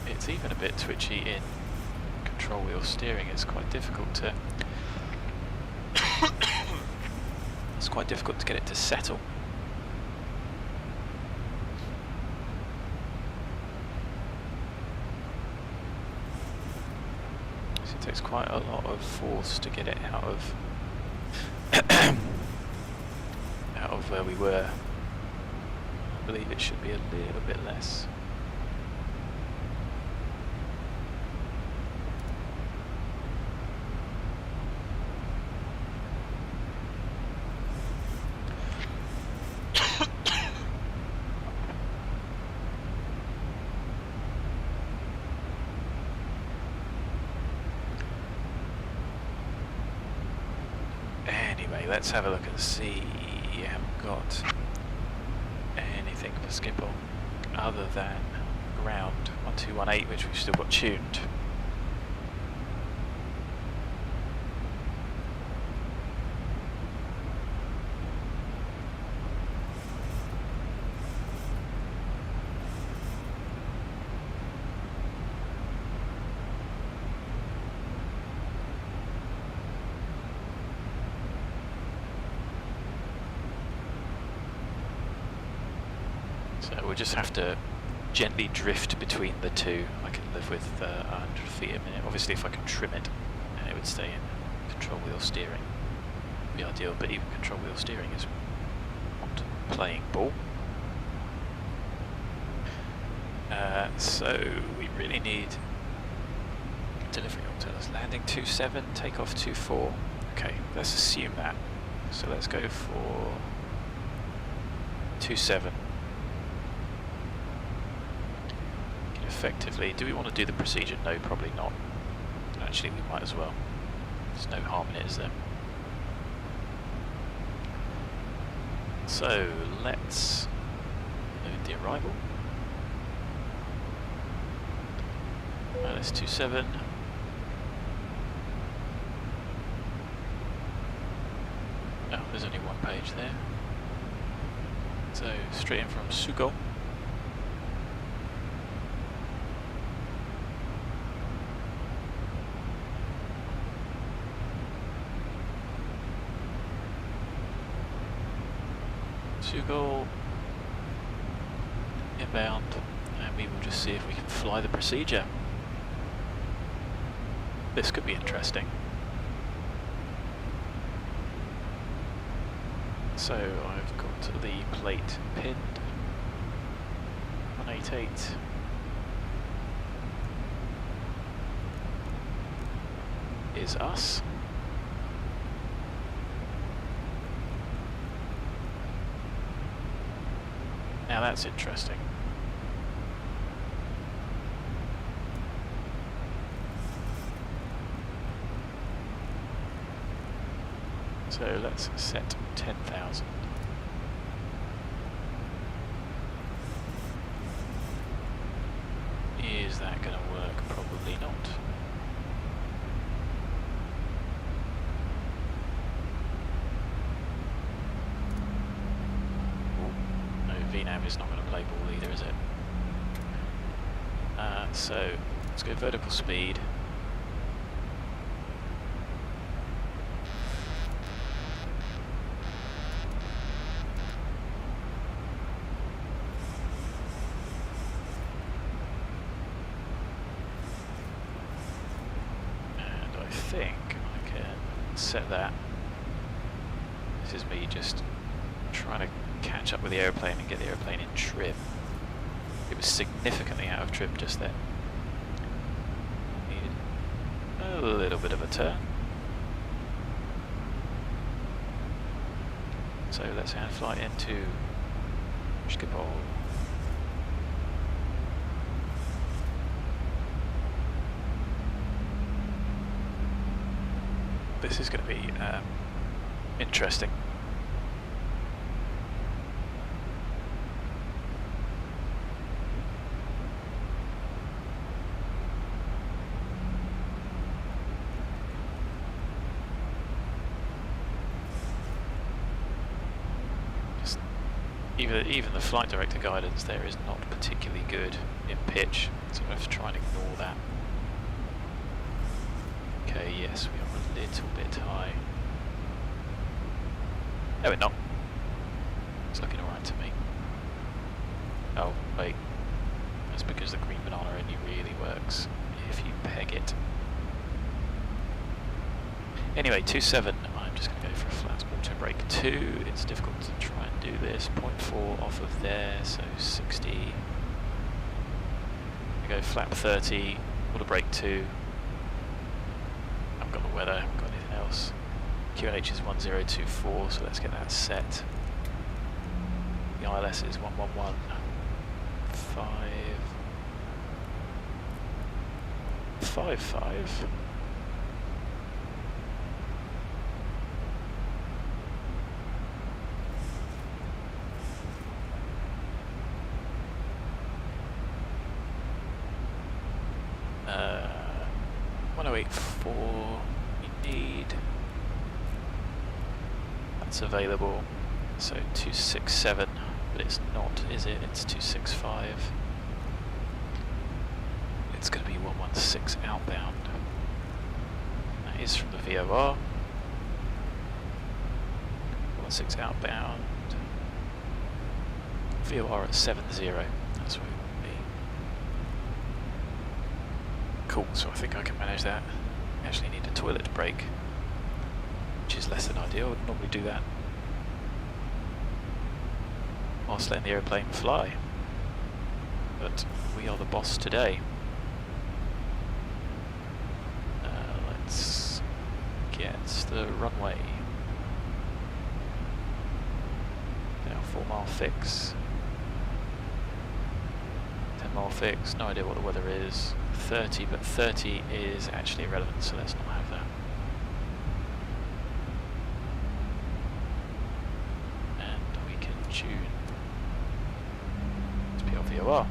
It's even a bit twitchy in control wheel steering. It's quite difficult to it's quite difficult to get it to settle. So it takes quite a lot of force to get it out of out of where we were. I believe it should be a little bit less. Let's have a look and see. You haven't got anything to skip on other than ground. 1, 218, which we've still got tuned. So we'll just have to gently drift between the two. I can live with 100 feet a minute. Obviously if I can trim it, it would stay in control wheel steering. Would be ideal, but even control wheel steering is not playing ball. So we really need delivery will tell us landing 27, takeoff 24. Okay, let's assume that. So let's go for 27. Effectively, do we want to do the procedure? No, probably not. Actually, we might as well. There's no harm in it, is there? So let's load the arrival. LS27. Oh, there's only one page there. So straight in from Sugo. Sugo inbound, and we will just see if we can fly the procedure. This could be interesting. So I've got the plate pinned. 188. Is us. Now that's interesting. So let's set 10,000. Is that going to work? Probably not. VNAV is not going to play ball either, is it? So let's go vertical speed. And I think I can set that. This is me just trying to catch up with the airplane and get the airplane in trim. It was significantly out of trim just then. Needed a little bit of a turn. So let's hand flight into Zibo. This is going to be interesting. Even the flight director guidance there is not particularly good in pitch, so I have to try and ignore that. Okay, yes, we are a little bit high. No, we're not. It's looking alright to me. Oh, wait. That's because the green banana only really works if you peg it. Anyway, 27. I'm just going to go for a flat auto brake 2. It's difficult to try and do this. 0.4 off of there, so 60. I go flap 30, auto brake 2. I haven't got the weather, I haven't got anything else. QNH is 1024, so let's get that set. The ILS is 111. 555. 108.4 we need. That's available. So 267, but it's not, is it? It's 265. It's going to be 116 outbound. That is from the VOR. 116 outbound. VOR at 70. That's where we want to be. Cool, so I think I can manage that. Actually need a toilet break, which is less than ideal. I would normally do that whilst letting the aeroplane fly. But we are the boss today. Let's get the runway. Now 4 mile fix. 10 mile fix, no idea what the weather is. 30, but 30 is actually irrelevant, so let's not have that. And we can tune to PLVOR.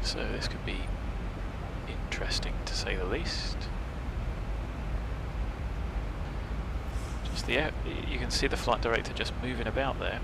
So this could be interesting to say the least. Just the you can see the flight director just moving about there.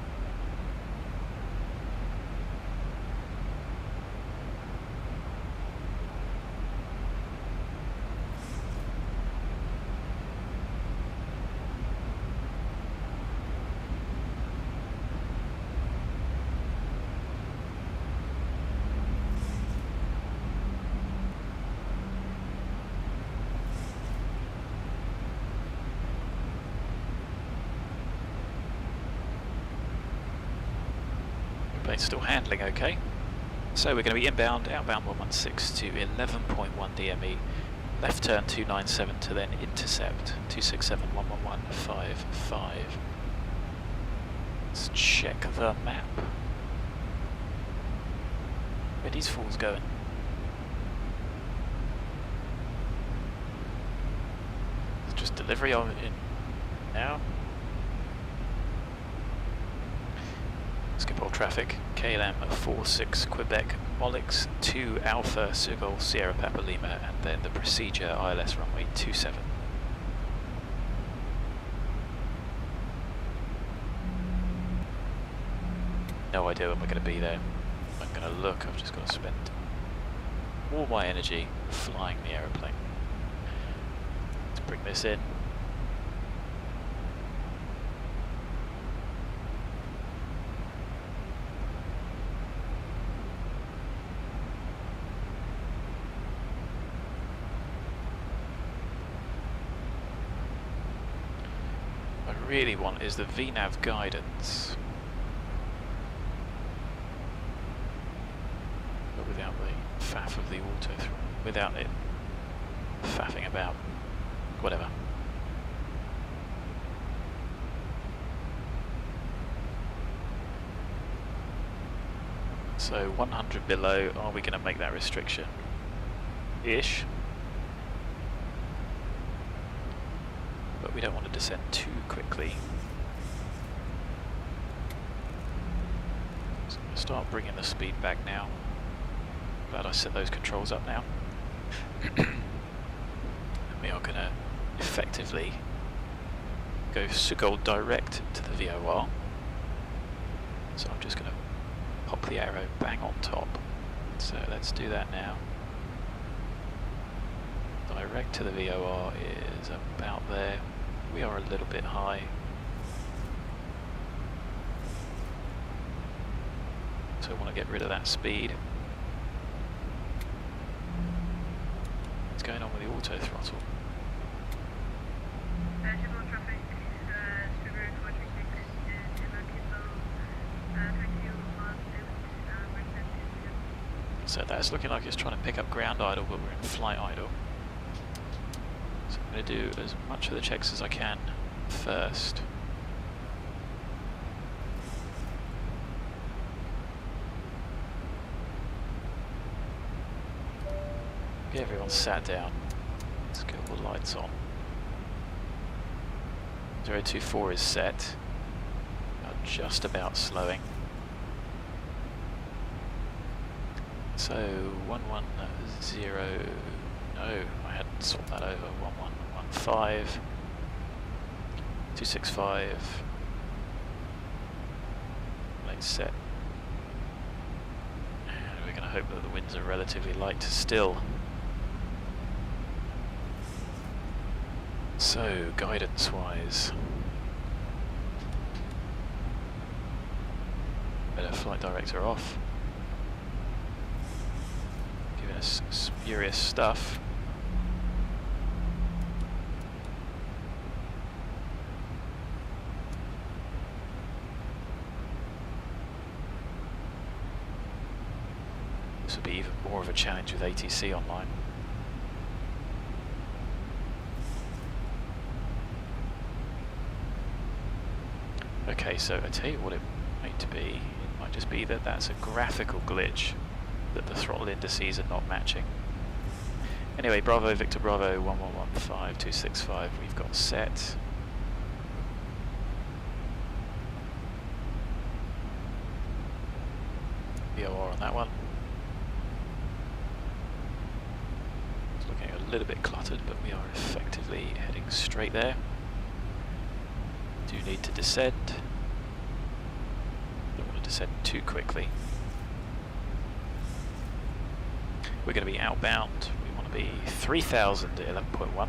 Still handling okay. So we're going to be inbound, outbound 116 to 11.1 DME, left turn 297 to then intercept 267 111.55. Let's check the map. Where these fools going? It's just delivery on in now. Skip all traffic. KLM 46 Quebec, MOLIX 2 Alpha Seagull Sierra Papa Lima, and then the procedure ILS runway 27. No idea when we're going to be there. I'm going to look, I've just got to spend all my energy flying the aeroplane. Let's bring this in. Really want is the VNAV guidance, but without the faff of the auto throttle, without it faffing about, whatever. So 100 below, are we going to make that restriction? Ish. But we don't want to descend too quickly. So I'm going to start bringing the speed back now. Glad I set those controls up now. And we are going to effectively go Seagull direct to the VOR. So I'm just going to pop the arrow bang on top. So let's do that now. Direct to the VOR is about there. We are a little bit high. So I want to get rid of that speed. What's going on with the auto throttle? So that's looking like it's trying to pick up ground idle, but we're in flight idle. So I'm going to do as much of the checks as I can first. Get everyone sat down. Let's get all the lights on. 024 is set. Just about slowing. So 110. No, I hadn't swapped that over. 1115. 265. Late set. And we're going to hope that the winds are relatively light still. So, guidance-wise, better flight director off, giving us spurious stuff. This will be even more of a challenge with ATC online. Okay, so I tell you what it might be. It might just be that that's a graphical glitch, that the throttle indices are not matching. Anyway, Bravo, Victor Bravo, 1115, 265, we've got set. VOR on that one. It's looking a little bit cluttered, but we are effectively heading straight there. Do need to descend. Don't want to descend too quickly. We're going to be outbound. We want to be 3000 at 11.1.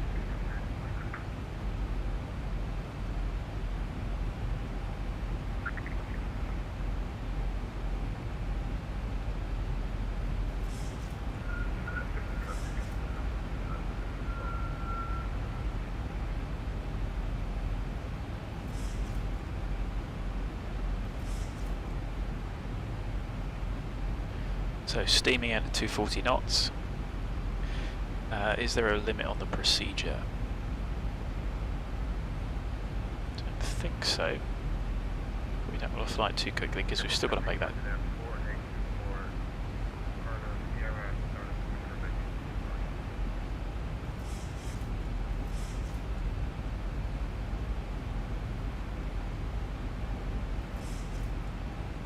So steaming at 240 knots. Is there a limit on the procedure? Don't think so. We don't want to fly too quickly because we've still got to make that.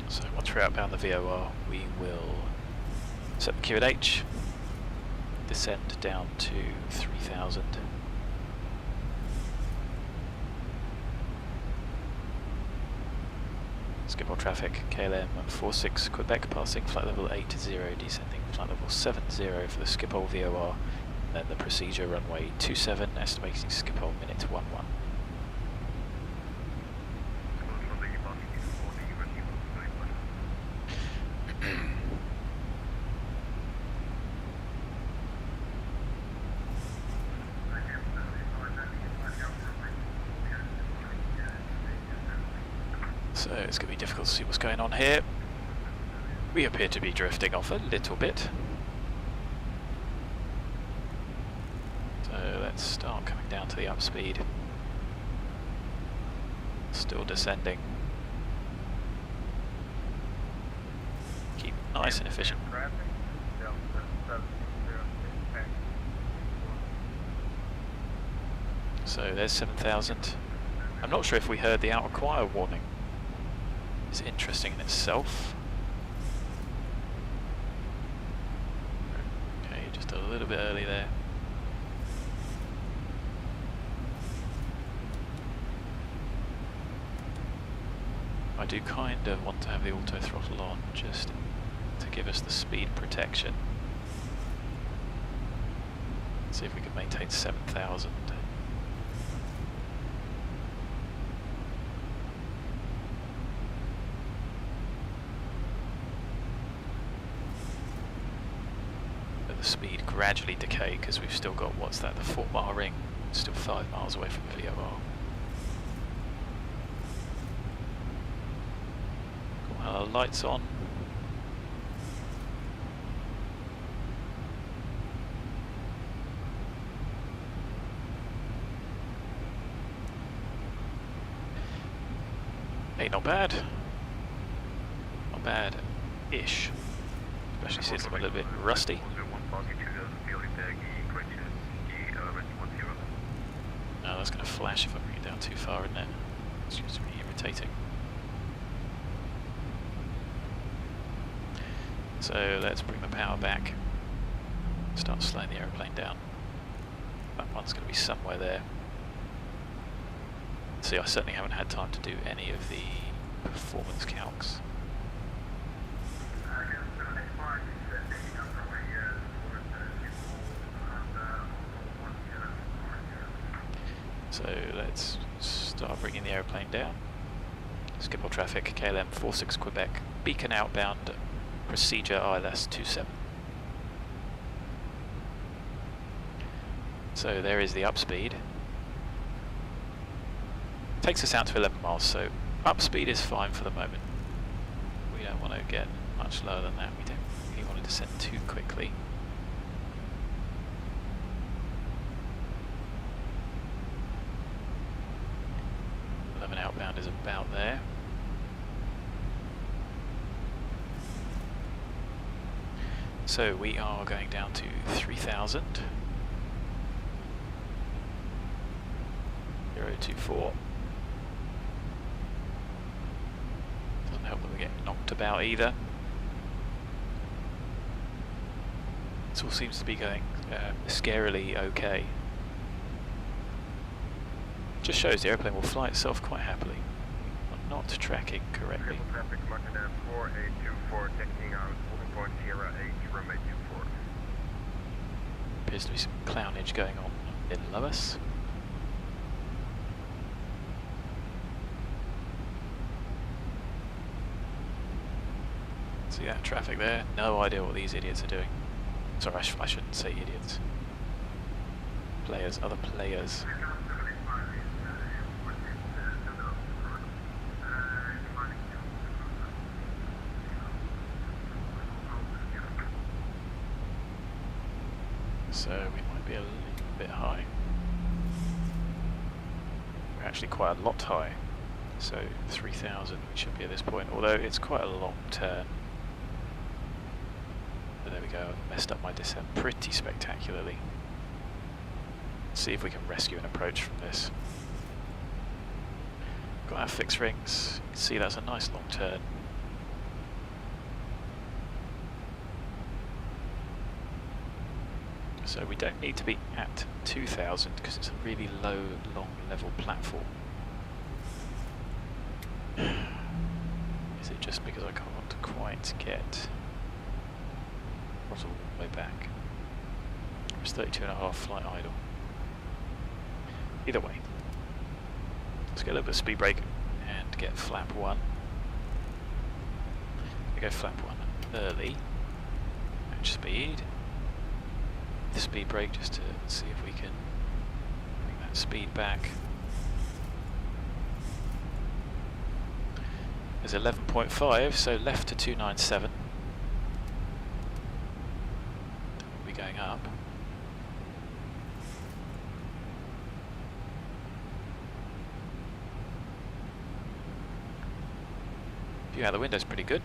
So once we're outbound the VOR, we will set the QNH, descend down to 3000. Skip all traffic, KLM 46 Quebec, passing flight level 80, descending flight level 70 for the Schiphol VOR, then the procedure runway 27, estimating Schiphol minute 11. So it's going to be difficult to see what's going on here. We appear to be drifting off a little bit. So let's start coming down to the upspeed. Still descending. Keep nice and efficient. So there's 7000. I'm not sure if we heard the out of choir warning. It's interesting in itself. Okay, just a little bit early there. I do kind of want to have the auto throttle on just to give us the speed protection. See if we can maintain 7000. The speed gradually decay because we've still got, what's that, the 4-mile ring, still 5 miles away from the VOR. Got our lights on. Hey, not bad. Not bad-ish. especially since I'm a little bit rusty. No, that's going to flash if I bring it down too far, isn't it? It's just really irritating. So let's bring the power back. Start slowing the aeroplane down. That one's going to be somewhere there. See, I certainly haven't had time to do any of the performance calcs. So let's start bringing the aeroplane down. Skip all traffic, KLM 46 Quebec, beacon outbound, procedure ILS 27. So there is the upspeed. Takes us out to 11 miles, so upspeed is fine for the moment. We don't want to get much lower than that. We don't really want to descend too quickly. Outbound is about there. So we are going down to 3,000. 024. Doesn't help that we get knocked about either. This all seems to be going scarily okay. Just shows the airplane will fly itself quite happily. I'm not tracking correctly. Traffic, Martin 4824, taking out 1.08, runway 24. Appears to be some clownage going on below us. See that traffic there? No idea what these idiots are doing. Sorry, I shouldn't say idiots. Players, other players. So we might be a little bit high. We're actually quite a lot high. So 3,000 we should be at this point, although it's quite a long turn. But there we go, I've messed up my descent pretty spectacularly. Let's see if we can rescue an approach from this. Got our fixed rings, you can see that's a nice long turn. So we don't need to be at 2,000 because it's a really low, long level platform. Is it just because I can't quite get throttle all the way back? It's 32.5 flight idle. Either way, let's get a little bit of speed brake and get flap 1. We go flap 1 early, match speed. Speed brake just to see if we can bring that speed back. There's 11.5, so left to 297. We'll be going up. View out the window's pretty good.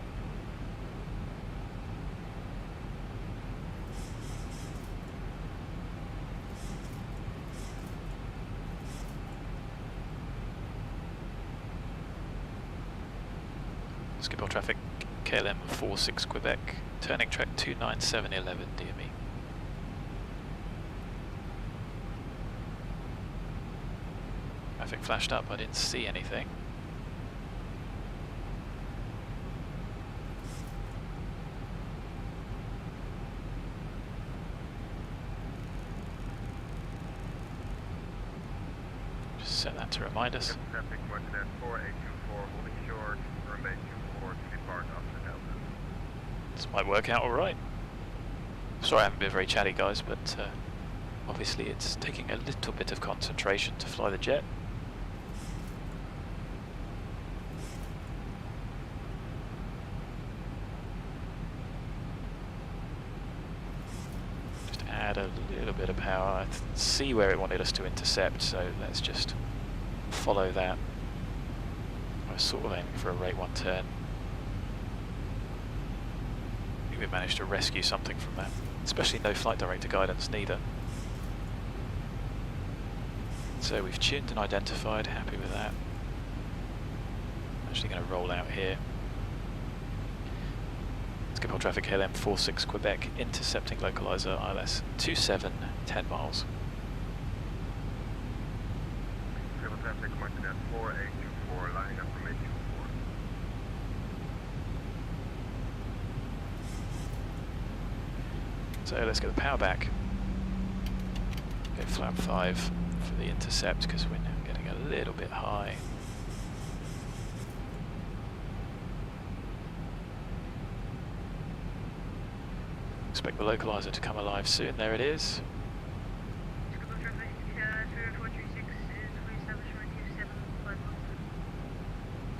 Skip all traffic, KLM 46 Quebec, turning track 29711 DME. Traffic flashed up, I didn't see anything. Just set that to remind us. Traffic, Martin 4824, holding short, runway 24, to depart after Delta. This might work out alright. Sorry I haven't been very chatty guys, but obviously it's taking a little bit of concentration to fly the jet. Just add a little bit of power. I see where it wanted us to intercept, so let's just follow that. I was sort of aiming for a rate 1 turn. we managed to rescue something from that. Especially no flight director guidance neither. So we've tuned and identified, happy with that. I'm actually going to roll out here. Skip all traffic KLM 46 Quebec, intercepting localizer ILS 27, 10 miles. Civil traffic Martinet 4824, lining up from 824. So let's get the power back. Go flap 5 for the intercept because we're now getting a little bit high. Expect the localizer to come alive soon. There it is.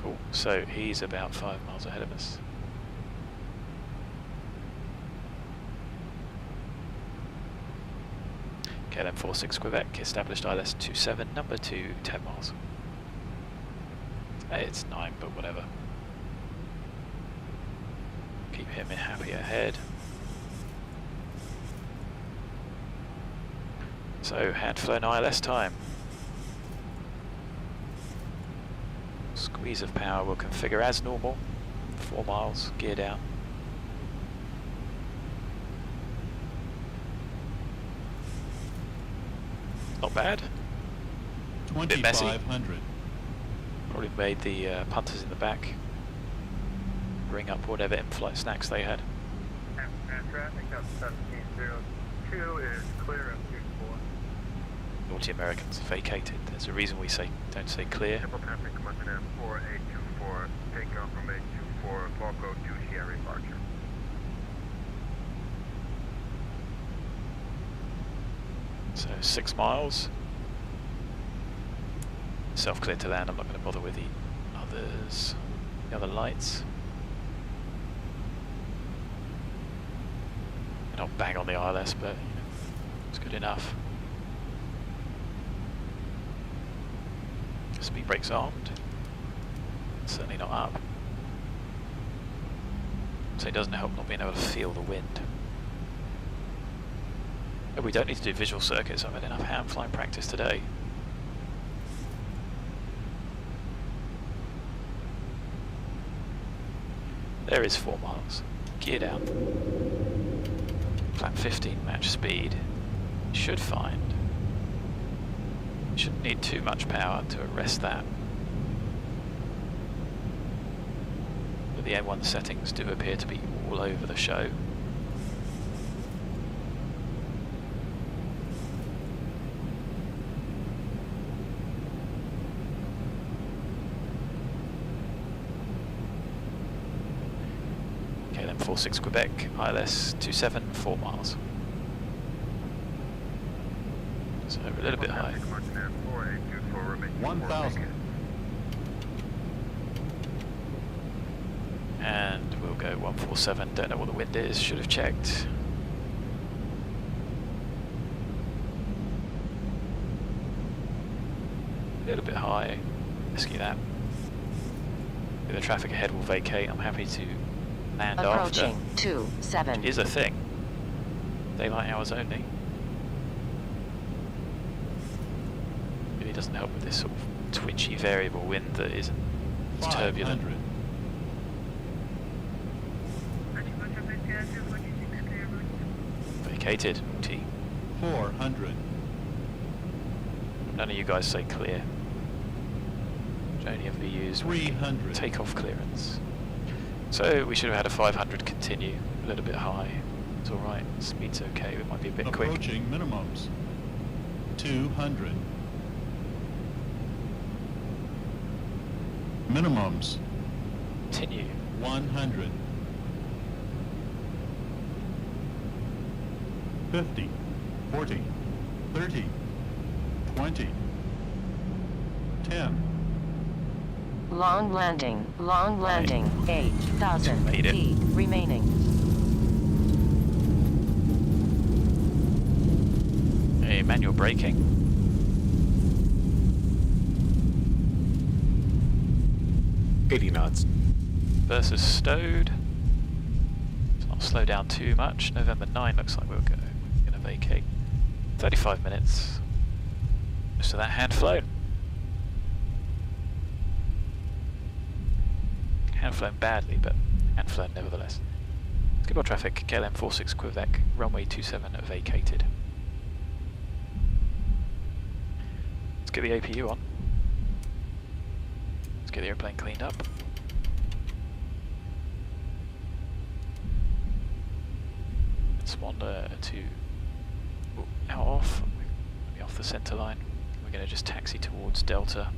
Cool. So he's about 5 miles ahead of us. KLM 46 Quebec, established ILS 27, number 2, 10 miles. It's 9, but whatever. Keep him happy ahead. So, hand flown ILS time. Squeeze of power will configure as normal. 4 miles, gear down. Not bad. A bit messy. 2500. Probably made the punters in the back bring up whatever in-flight snacks they had. Traffic up 1702 is clear of 24. Naughty Americans vacated. There's a reason we don't say clear. Civil traffic Martinet 4824, taking off from 824, Vulcan to Sierra departure. So 6 miles. Self-clear to land. I'm not going to bother with the other lights. They're not bang on the ILS, but it's good enough. Speed brakes armed. Certainly not up. So it doesn't help not being able to feel the wind. Oh, we don't need to do visual circuits. I've had enough hand flying practice today. There is 4 miles. Gear down. Flap 15 match speed. Should find. Shouldn't need too much power to arrest that. But the M1 settings do appear to be all over the show. KLM 46 Quebec, ILS 27, 4 miles. So we're a little bit high. 1000. And we'll go 147, don't know what the wind is, should have checked. A little bit high, rescue that. The traffic ahead will vacate, I'm happy to land Approaching after. 27. Is a thing. Daylight hours only. Really doesn't help with this sort of twitchy variable wind that isn't as turbulent. 500. Vacated, T. 400. None of you guys say clear. Which only ever used 300. takeoff clearance. So we should have had a 500 continue, a little bit high. It's alright, speed's okay, it might be a bit quick. Approaching minimums. 200. Minimums. Continue. 100. 50. 40. 30. 20. 10. Long landing, 8,000 Made it. feet remaining. Hey, manual braking. $80 knots. Versus stowed. It's not slow down too much. November 9 looks like we're going to vacate. 35 minutes. Most of that hand flown. Hand flown badly, but hand flown nevertheless. Skip on traffic, KLM 46 Quebec, runway 27 vacated. Let's get the APU on. Let's get the airplane cleaned up. Let's wander to out off. We're off the centre line. We're going to just taxi towards Delta.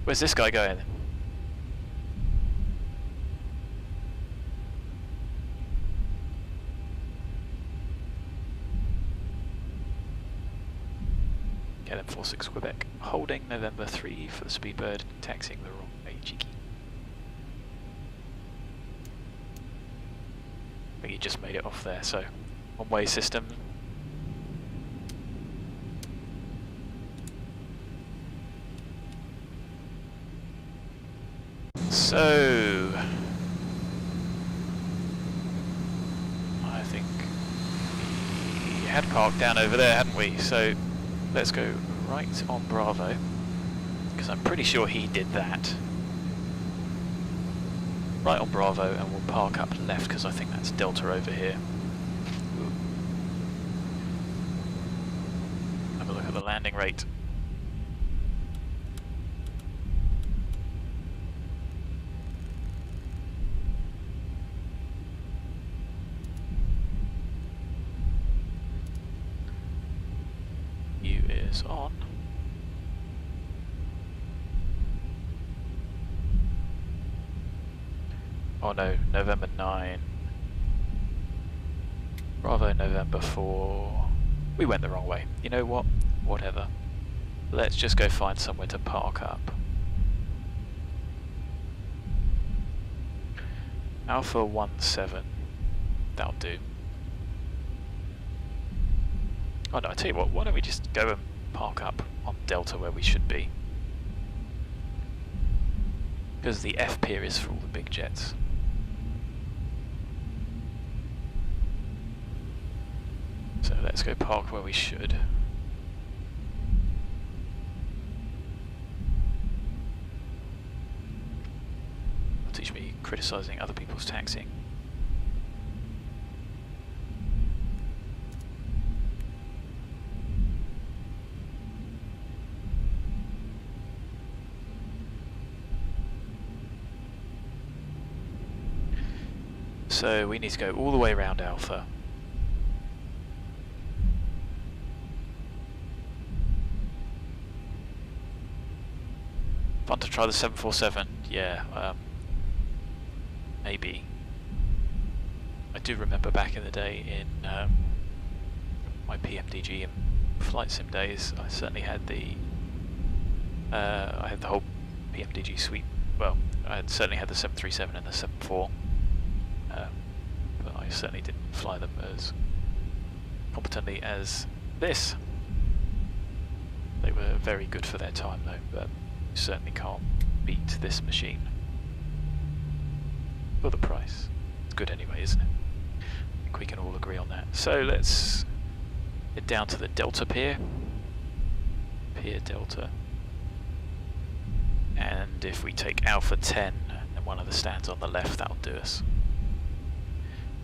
Where's this guy going? KLM 46 Quebec, holding November 3 for the Speedbird, taxiing the wrong way, cheeky. I think he just made it off there, so one-way system. So I think we had parked down over there, hadn't we? So let's go right on Bravo, because I'm pretty sure he did that. Right on Bravo, and we'll park up left, because I think that's Delta over here. Ooh. Have a look at the landing rate. On. Oh no, November 9. Bravo, November 4. We went the wrong way. You know what? Whatever. Let's just go find somewhere to park up. Alpha 17. That'll do. Oh no, I tell you what, why don't we just go and park up on Delta where we should be? Because the F pier is for all the big jets. So let's go park where we should. It'll teach me criticising other people's taxiing. So we need to go all the way around Alpha. Fun to try the 747, yeah, maybe. I do remember back in the day in my PMDG and flight sim days, I certainly had the whole PMDG suite. Well, I had certainly had the 737 and the 74. But I certainly didn't fly them as competently as this. They were very good for their time though, but you certainly can't beat this machine. For the price. It's good anyway, isn't it? I think we can all agree on that. So let's get down to the Delta pier. Pier Delta. And if we take Alpha 10 and one of the stands on the left, that'll do us.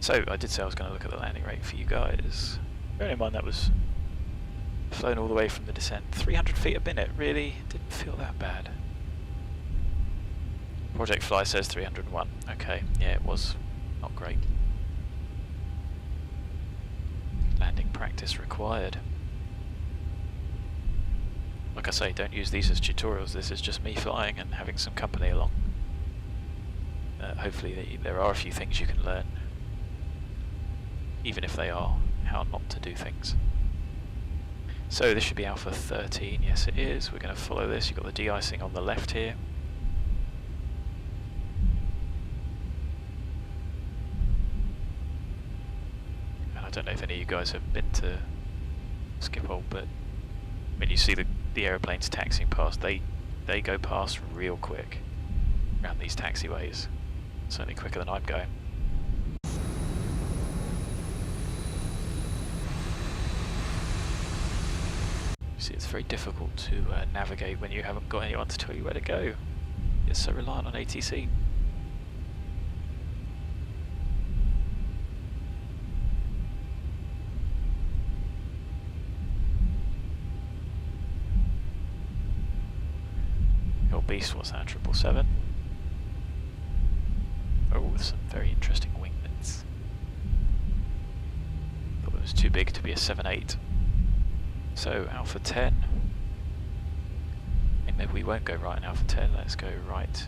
So, I did say I was going to look at the landing rate for you guys. Bearing in mind that was flown all the way from the descent. 300 feet a minute, really? Didn't feel that bad. Project Fly says 301. Okay, yeah, it was not great. Landing practice required. Like I say, don't use these as tutorials. This is just me flying and having some company along. Hopefully there are a few things you can learn. Even if they are, how not to do things. So this should be Alpha 13, yes it is. We're going to follow this. You've got the de-icing on the left here. And I don't know if any of you guys have been to Schiphol, but when you see the aeroplanes taxiing past, they go past real quick around these taxiways. Certainly quicker than I'm going. Obviously it's very difficult to navigate when you haven't got anyone to tell you where to go. You're so reliant on ATC. Your beast, what's that, 777? Oh, with some very interesting wingments. Thought it was too big to be a 7.8. So Alpha 10. I mean, maybe we won't go right in Alpha 10. Let's go right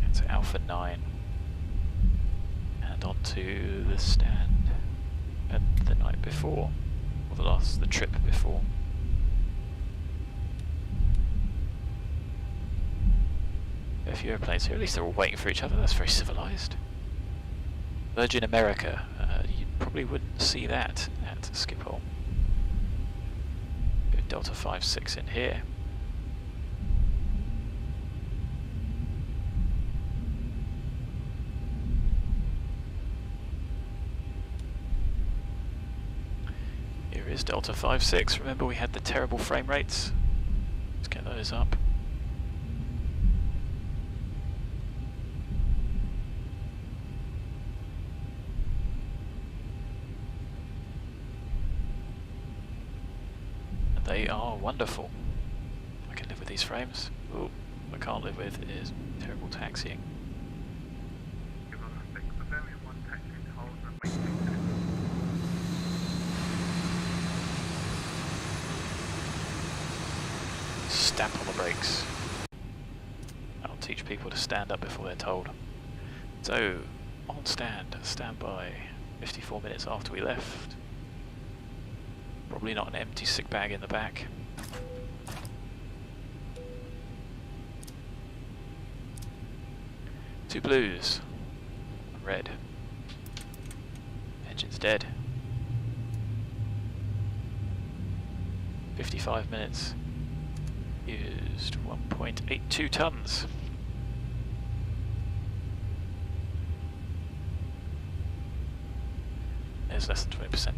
into Alpha 9 and onto the stand at the night before, or the trip before. A few airplanes here. At least they're all waiting for each other. That's very civilized. Virgin America. You probably wouldn't see that at Schiphol. Good Delta 56 in here. Here is Delta 56. Remember we had the terrible frame rates? Let's get those up. They are wonderful. I can live with these frames. Ooh, what I can't live with is terrible taxiing. Stamp on the brakes. I'll teach people to stand up before they're told. So, on stand by 54 minutes after we left. Probably not an empty sick bag in the back. Two blues. Red. Engine's dead. 55 minutes. Used 1.82 tons. There's less than 20%. I'm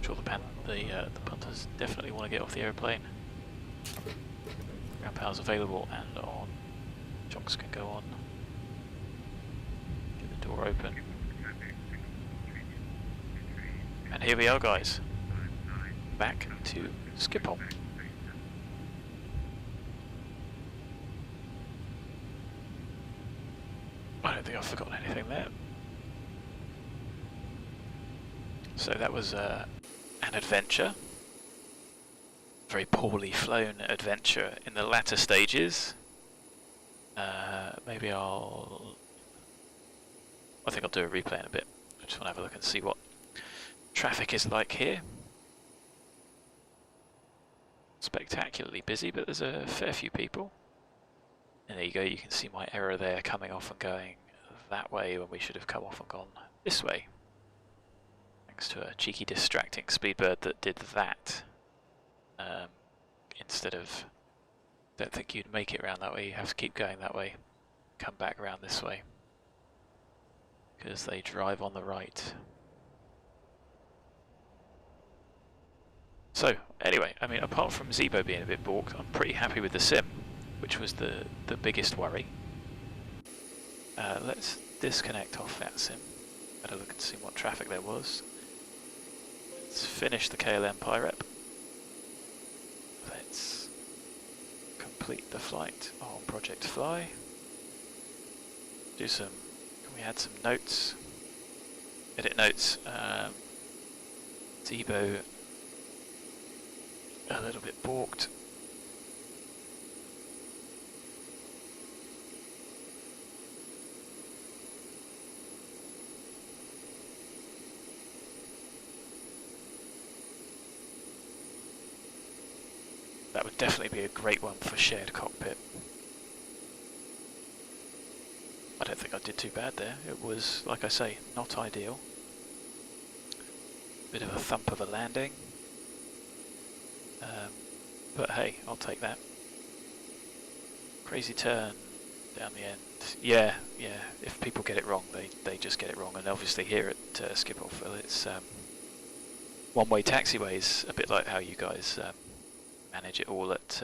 sure the punters definitely want to get off the aeroplane. Ground power's available and on. Chocks can go on. Get the door open. And here we are, guys. Back to Schiphol. I don't think I've forgotten anything there. So that was an adventure. Very poorly flown adventure in the latter stages. Maybe I think I'll do a replay in a bit. I just want to have a look and see what traffic is like here. Spectacularly busy, but there's a fair few people. And there you go, you can see my error there, coming off and going that way when we should have come off and gone this way. Thanks to a cheeky distracting speedbird that did that. Instead of, don't think you'd make it around that way, you have to keep going that way. Come back around this way. Because they drive on the right. So, anyway, I mean, apart from Zibo being a bit balked, I'm pretty happy with the sim, which was the biggest worry. Let's disconnect off VATSIM. Had a look and see what traffic there was. Let's finish the KLM PIREP. Let's complete the flight on Project Fly. Do some, can we add some notes? Edit notes. Zibo a little bit balked. That would definitely be a great one for shared cockpit. I don't think I did too bad there. It was, like I say, not ideal. Bit of a thump of a landing. But hey, I'll take that. Crazy turn down the end. Yeah, if people get it wrong, they just get it wrong. And obviously here at Schiphol, it's one-way taxiways, a bit like how you guys manage it all at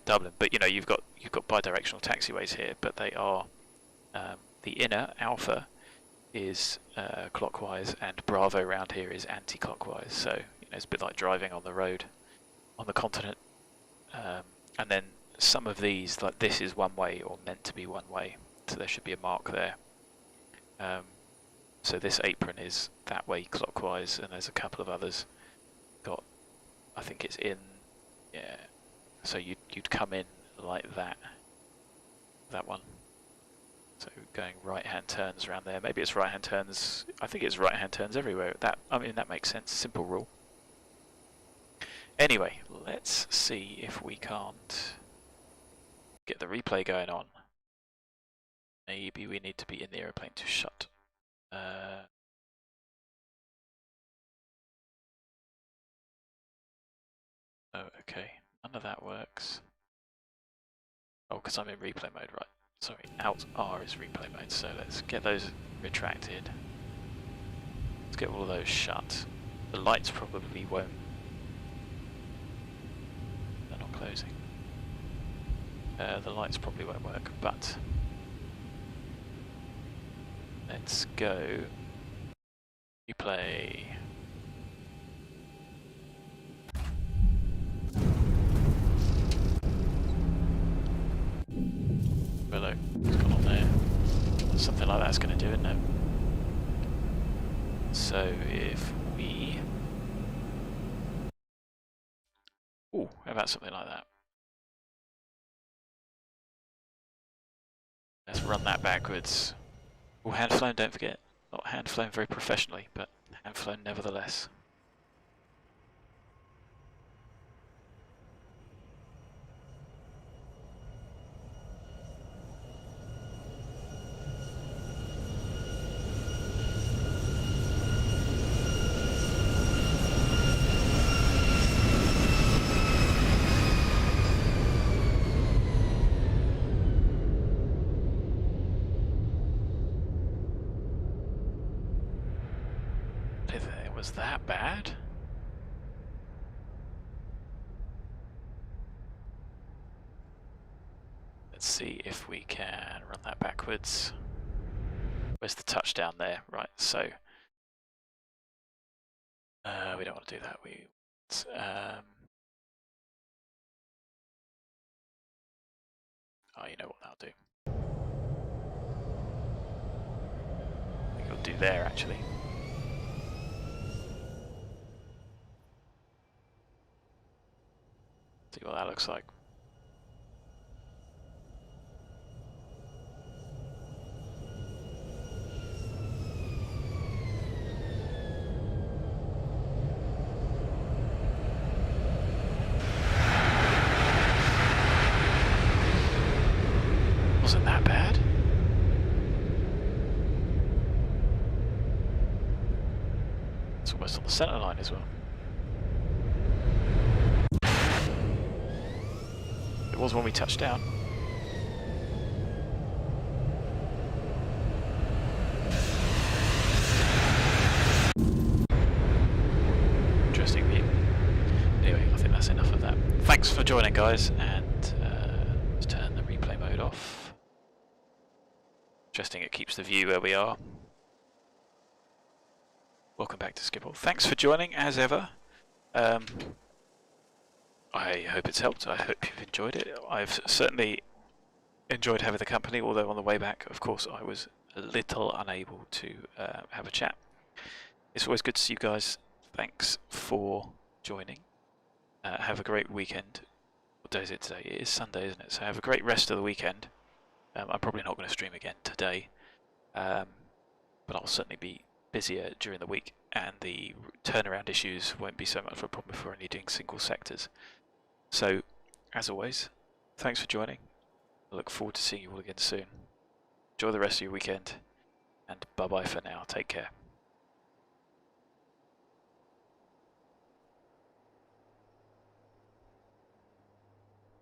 Dublin. But you know, you've got bi-directional taxiways here, but they are the inner alpha is clockwise, and Bravo round here is anti-clockwise. So you know, it's a bit like driving on the road on the continent. And then some of these, like this, is one way or meant to be one way, so there should be a mark there. So this apron is that way clockwise, and there's a couple of others. Got, I think it's in, yeah. So you'd come in like that. That one. So going right-hand turns around there. Maybe it's right-hand turns. I think it's right-hand turns everywhere. I mean, that makes sense. Simple rule. Anyway, let's see if we can't get the replay going on. Maybe we need to be in the aeroplane to shut. Oh, okay. None of that works. Oh, because I'm in replay mode, right? Sorry, Alt R is replay mode, so let's get those retracted. Let's get all of those shut. The lights probably won't. They're not closing. The lights probably won't work, but let's go replay. Hello, what's going on there? Something like that's going to do it, no? So if we... Ooh, how about something like that? Let's run that backwards. Oh, hand flown, don't forget. Not hand flown very professionally, but hand flown nevertheless. Was that bad? Let's see if we can run that backwards. Where's the touchdown there? Right, so we don't want to do that. We oh, you know what that'll do. I think it'll do there actually. See what that looks like. Wasn't that bad? It's almost on the centre line as well. It was when we touched down. Interesting view. Anyway, I think that's enough of that. Thanks for joining, guys, and let's turn the replay mode off. Interesting, it keeps the view where we are. Welcome back to Schiphol. Thanks for joining, as ever. I hope it's helped. I hope you've enjoyed it. I've certainly enjoyed having the company, although on the way back, of course, I was a little unable to have a chat. It's always good to see you guys. Thanks for joining. Have a great weekend. What day is it today? It is Sunday, isn't it? So have a great rest of the weekend. I'm probably not going to stream again today, but I'll certainly be busier during the week, and the turnaround issues won't be so much of a problem if we're only doing single sectors. So, as always, thanks for joining. I look forward to seeing you all again soon. Enjoy the rest of your weekend, and bye-bye for now. Take care.